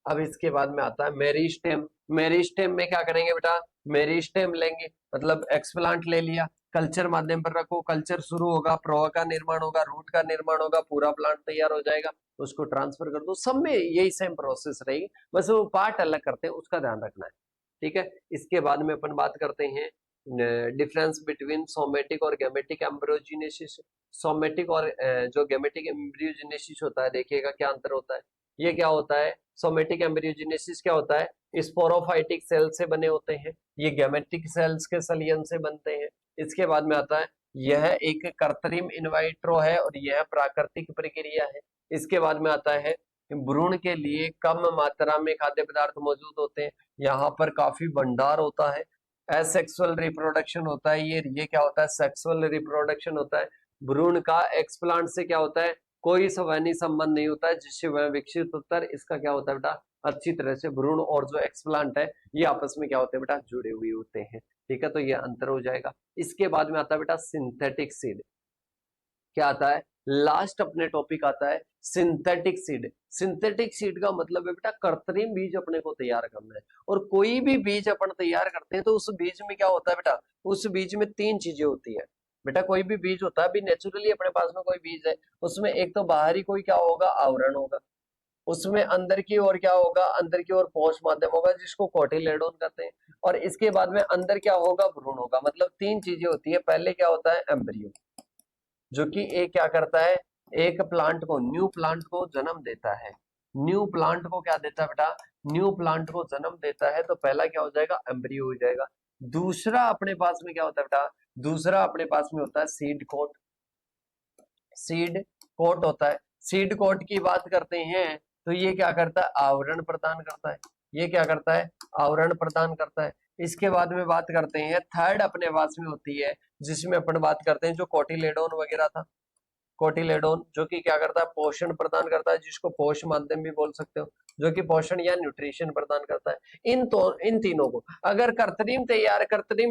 A: अब इसके बाद में आता है मेरिस्टेम। मेरिस्टेम में क्या करेंगे बेटा, मेरिस्टेम लेंगे, मतलब एक्सप्लांट ले लिया, कल्चर माध्यम पर रखो, कल्चर शुरू होगा, प्रवाह का निर्माण होगा, रूट का निर्माण होगा, पूरा प्लांट तैयार हो जाएगा, उसको ट्रांसफर कर दो। सब में यही सेम प्रोसेस रहेगी, बस वो पार्ट अलग करते हैं, उसका ध्यान रखना है। ठीक है, इसके बाद में अपन बात करते हैं डिफरेंस बिटवीन सोमेटिक और गैमेटिक एम्ब्रियोजेनेसिस। सोमेटिक और जो गैमेटिक एम्ब्रियोजेनेसिस होता है, देखिएगा क्या अंतर होता है। ये क्या होता है, सोमेटिक एम्ब्रियोजेनेसिस क्या होता है, स्पोरोफाइटिक सेल से बने होते हैं, ये गैमेटिक सेल्स के सलियन से बनते हैं। इसके बाद में आता है यह एक कृत्रिम इनवाइट्रो है और यह प्राकृतिक प्रक्रिया है। इसके बाद में आता है भ्रूण के लिए कम मात्रा में खाद्य पदार्थ मौजूद होते हैं, यहाँ पर काफी भंडार होता है। एसेक्सुअल रिप्रोडक्शन होता है, ये क्या होता है, सेक्सुअल रिप्रोडक्शन होता है। भ्रूण का एक्सप्लांट से क्या होता है, कोई संवहनी संबंध नहीं होता है जिससे वह विकसित होता है। इसका क्या होता है बेटा, अच्छी तरह से भ्रूण और जो एक्सप्लांट है ये आपस में क्या होते हैं बेटा, जुड़े हुए होते हैं। ठीक है, तो ये अंतर हो जाएगा। इसके बाद में आता है बेटा सिंथेटिक सीड। क्या आता है, लास्ट अपने टॉपिक आता है सिंथेटिक सीड। सिंथेटिक सीड का मतलब है बेटा कृत्रिम बीज अपने को तैयार करना है। और कोई भी बीज अपन तैयार करते हैं तो उस बीज में क्या होता है बेटा, उस बीज में तीन चीजें होती है बेटा। कोई भी बीज होता है, अभी नेचुरली अपने पास में कोई बीज है, उसमें एक तो बाहरी कोई क्या होगा, आवरण होगा। उसमें अंदर की ओर क्या होगा, अंदर की ओर पोष माध्यम होगा जिसको कोटिलेडोन कहते हैं। और इसके बाद में अंदर क्या होगा, भ्रूण होगा। मतलब तीन चीजें होती है। पहले क्या होता है, एम्ब्रियो, जो कि एक क्या करता है, एक प्लांट को, न्यू प्लांट को जन्म देता है। न्यू प्लांट को क्या देता है बेटा, न्यू प्लांट को जन्म देता है। तो पहला क्या हो जाएगा, एम्ब्रियो हो जाएगा। दूसरा अपने पास में क्या होता है बेटा, दूसरा अपने पास में होता है सीड कोट। सीड कोट होता है। सीड कोट की बात करते हैं तो ये क्या करता है, आवरण प्रदान करता है। ये क्या करता है, आवरण प्रदान करता है। इसके बाद में बात करते हैं थर्ड अपने पास में होती है, जिसमें अपन बात करते हैं जो कोटिलेडोन वगैरह था। कोटिलेडोन जो कि क्या करता है, पोषण प्रदान करता है, जिसको पोष माध्यम भी बोल सकते हो, जो कि पोषण या न्यूट्रिशन प्रदान करता है। इन तीनों को अगर कृत्रिम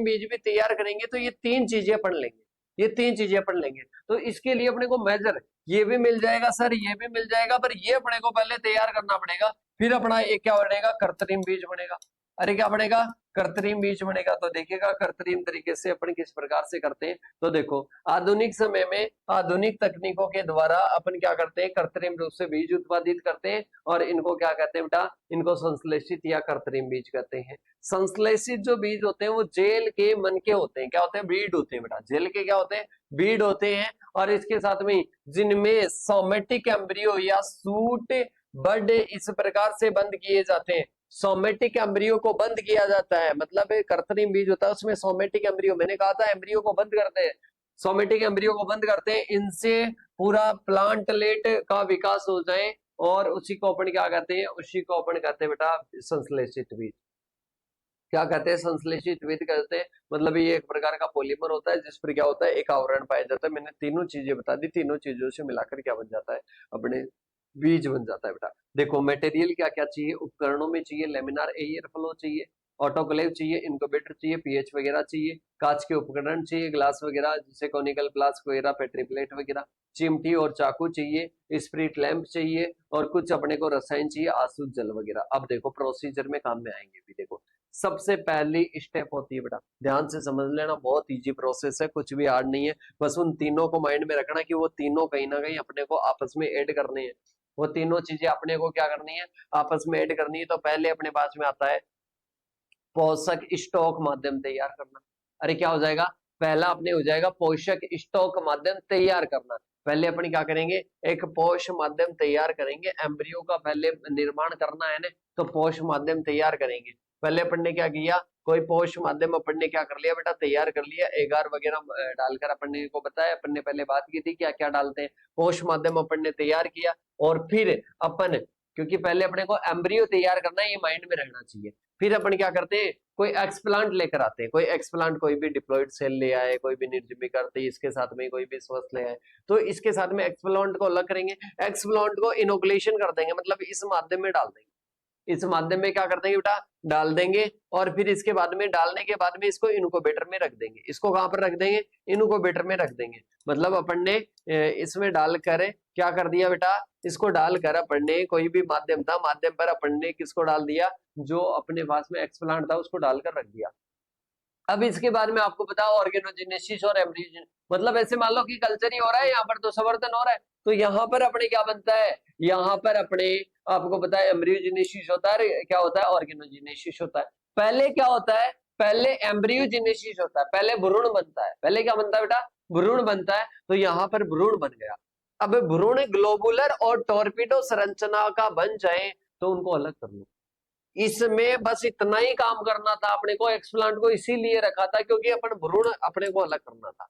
A: बीज भी तैयार करेंगे तो ये तीन चीजें अपन लेंगे, ये तीन चीजें अपन लेंगे। तो इसके लिए अपने को मेजर ये भी मिल जाएगा सर, ये भी मिल जाएगा, पर ये अपने को पहले तैयार करना पड़ेगा, फिर अपना एक क्या बनेगा, कृत्रिम बीज बनेगा। अरे क्या बनेगा, कृत्रिम बीज बनेगा। तो देखिएगा कृत्रिम तरीके से अपन किस प्रकार से करते हैं। तो देखो आधुनिक समय में आधुनिक तकनीकों के द्वारा अपन क्या करते हैं, कृत्रिम रूप से बीज उत्पादित करते हैं और इनको क्या कहते हैं बेटा, इनको संश्लेषित या कृत्रिम बीज कहते हैं। संश्लेषित जो बीज होते हैं वो जेल के मन के होते हैं, क्या होते हैं, बीड होते हैं बेटा। जेल के क्या होते हैं, बीड होते हैं। और इसके साथ में जिनमें सोमेटिक एम्ब्रियो या सूट बड इस प्रकार से बंद किए जाते हैं। सोमेटिक एम्ब्रियो को बंद किया जाता है, मतलब कृत्रिम बीज होता है उसमें सोमेटिक एम्ब्रियो, मैंने कहा था एम्ब्रियो को बंद करते हैं, सोमेटिक एम्ब्रियो को बंद करते हैं। इनसे पूरा प्लांटलेट का विकास हो जाए और उसी को अपन क्या कहते हैं, उसी को अपन कहते हैं बेटा संश्लेषित बीज। क्या कहते हैं, संश्लेषित बीज कहते हैं। मतलब ये एक प्रकार का पॉलीमर होता है जिस पर क्या होता है, एक आवरण पाया जाता है। मैंने तीनों चीजें बता दी, तीनों चीजों से मिलाकर क्या बन जाता है, अपने बीज बन जाता है बेटा। देखो मटेरियल क्या क्या चाहिए, उपकरणों में चाहिए लेमिनार एयर फ्लो चाहिए, ऑटोक्लेव चाहिए, इनक्यूबेटर चाहिए, पीएच वगैरह चाहिए, कांच के उपकरण चाहिए, ग्लास वगैरह जैसे कोनिकल फ्लास्क वगैरह, पेट्री प्लेट वगैरह, चिमटी और चाकू चाहिए, स्प्रिट लैंप चाहिए और कुछ अपने को रसायन चाहिए, आसुत जल वगैरह। अब देखो प्रोसीजर में काम में आएंगे भी। देखो सबसे पहली स्टेप होती है बेटा, ध्यान से समझ लेना, बहुत इजी प्रोसेस है, कुछ भी हार्ड नहीं है। बस उन तीनों को माइंड में रखना कि वो तीनों कहीं ना कहीं अपने को आपस में ऐड करने हैं। वो तीनों चीजें अपने को क्या करनी है, आपस में ऐड करनी है। तो पहले अपने पास में आता है पोषक स्टॉक माध्यम तैयार करना। अरे क्या हो जाएगा, पहला अपने हो जाएगा पोषक स्टॉक माध्यम तैयार करना। पहले अपन क्या करेंगे, एक पोष माध्यम तैयार करेंगे। एम्ब्रियो का पहले निर्माण करना है ना, तो पोष माध्यम तैयार करेंगे। पहले अपन ने क्या किया, कोई पोष माध्यम अपन ने क्या कर लिया बेटा, तैयार कर लिया। एगार वगैरह डालकर अपन ने को बताया, अपन ने पहले बात की थी क्या क्या डालते हैं। पोष माध्यम अपन ने तैयार किया और फिर अपन, क्योंकि पहले अपने को एम्ब्रियो तैयार करना है, ये माइंड में रहना चाहिए। फिर अपन क्या करते हैं, कोई एक्सप्लांट लेकर आते हैं। कोई एक्सप्लांट, कोई भी डिप्लॉइड सेल ले आए, कोई भी निर्जीवी करते हैं, इसके साथ में कोई भी स्वस्थ ले आए, तो इसके साथ में एक्सप्लांट को अलग करेंगे। एक्सप्लांट को इनोकुलेशन कर देंगे, मतलब इस माध्यम में डाल देंगे। इस माध्यम में क्या कर देंगे बेटा, डाल देंगे। और फिर इसके बाद में डालने के बाद में इसको इनक्यूबेटर में रख देंगे। इसको कहां पर रख देंगे, इनक्यूबेटर में रख देंगे। मतलब अपन ने इसमें डालकर क्या कर दिया बेटा, इसको डालकर अपन ने, कोई भी माध्यम था, माध्यम पर अपन ने किसको डाल दिया, जो अपने पास में एक्सप्लांट था उसको डालकर रख दिया। अब इसके बारे में आपको बताओ ऑर्गेनोजेनेसिस और एम्ब्रियोजेनेसिस, मतलब ऐसे मान लो कि कल्चर ही हो रहा है, यहाँ पर तो संवर्धन हो रहा है। तो यहाँ पर अपने क्या बनता है, यहाँ पर अपने आपको पता है एम्ब्रियोजेनेसिस होता है, क्या होता है, ऑर्गेनोजेनेसिस होता है। पहले क्या होता है, पहले एम्ब्रियोजेनेसिस होता है, पहले भ्रूण बनता है। पहले क्या बनता है बेटा, भ्रूण बनता है। तो यहाँ पर भ्रूण बन गया। अब भ्रूण ग्लोबुलर और टॉर्पिडो संरचना का बन जाए तो उनको अलग कर लो। इसमें बस इतना ही काम करना था अपने को, एक्सप्लांट को इसीलिए रखा था क्योंकि अपन भ्रूण अपने को अलग करना था।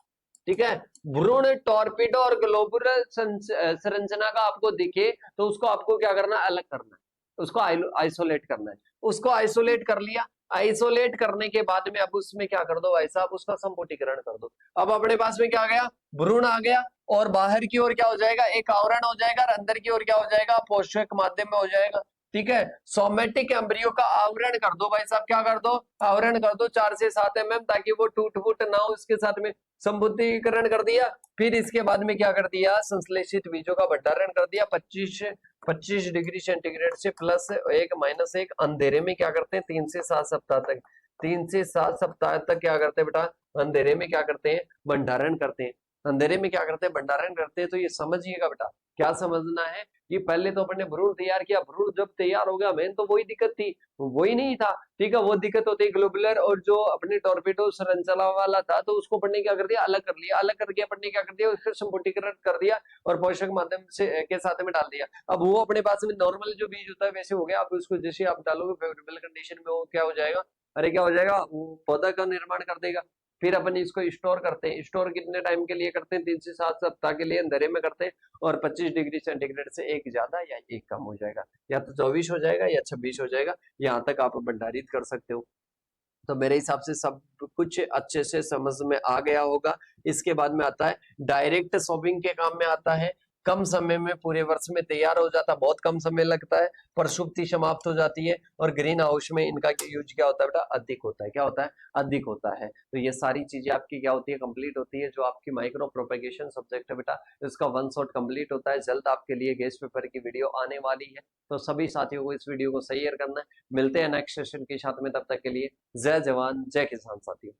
A: ठीक है, भ्रूण टॉर्पिडो और ग्लोबुलर संरचना का आपको दिखे तो उसको आपको क्या करना है, अलग करना है, उसको आइसोलेट करना है। उसको आइसोलेट कर लिया, आइसोलेट करने के बाद में अब उसमें क्या कर दो भाई साहब, उसका संपुटीकरण कर दो। अब अपने पास में क्या आ गया, भ्रूण आ गया, और बाहर की ओर क्या हो जाएगा, एक आवरण हो जाएगा, और अंदर की ओर क्या हो जाएगा, पोषक माध्यम में हो जाएगा। ठीक है, सोमेटिक एम्ब्रियो का आवरण कर दो भाई साहब, क्या कर दो, आवरण कर दो 4 से 7 mm, ताकि वो टूट फूट ना हो। इसके साथ में संबुद्धीकरण कर दिया, फिर इसके बाद में क्या कर दिया, संश्लेषित बीजों का भंडारण कर दिया 25 डिग्री सेंटीग्रेड से +1 -1 अंधेरे में क्या करते हैं 3 से 7 सप्ताह तक, 3 से 7 सप्ताह तक क्या करते हैं बेटा, अंधेरे में क्या करते हैं, भंडारण करते हैं। अंधेरे में क्या करते हैं, भंडारण करते हैं। तो ये समझिएगा बेटा, क्या समझना है कि पहले तो अपन ने भ्रूण तैयार किया, भ्रूण जब तैयार हो गया, मेन तो वही दिक्कत थी, वही नहीं था। ठीक है, वो दिक्कत होती है ग्लोबुलर और जो अपने टॉर्पेडो संरचना वाला था, तो उसको अपन ने क्या कर दिया, अलग कर लिया। अलग करके अपन ने क्या कर दिया, उसका संपुटीकरण कर दिया और पोषक माध्यम से के साथ में डाल दिया। अब वो अपने पास में नॉर्मल जो बीज होता है वैसे हो गया। अब उसको जैसे आप डालोगे फेवरेबल कंडीशन में, वो क्या हो जाएगा, अरे क्या हो जाएगा, वो पौधा का निर्माण कर देगा। फिर अपन इसको स्टोर करते हैं। स्टोर कितने टाइम के लिए करते हैं, 3 से 7 सप्ताह के लिए अंधेरे में करते हैं, और 25 डिग्री सेंटीग्रेड से एक ज्यादा या एक कम हो जाएगा, या तो 24 हो जाएगा या 26 हो जाएगा, यहाँ तक आप भंडारित कर सकते हो। तो मेरे हिसाब से सब कुछ अच्छे से समझ में आ गया होगा। इसके बाद में आता है डायरेक्ट सॉबिंग के काम में आता है, कम समय में पूरे वर्ष में तैयार हो जाता, बहुत कम समय लगता है, प्रसुप्ति समाप्त हो जाती है, और ग्रीन हाउस में इनका यूज क्या होता है बेटा, अधिक होता है। क्या होता है, अधिक होता है। तो ये सारी चीजें आपकी क्या होती है, कंप्लीट होती है। जो आपकी माइक्रो प्रोपेगेशन सब्जेक्ट है बेटा, इसका 1 शॉट कंप्लीट होता है। जल्द आपके लिए गेस्ट पेपर की वीडियो आने वाली है, तो सभी साथियों को इस वीडियो को शेयर करना है। मिलते हैं नेक्स्ट सेशन के साथ में, तब तक के लिए जय जवान जय किसान साथियों।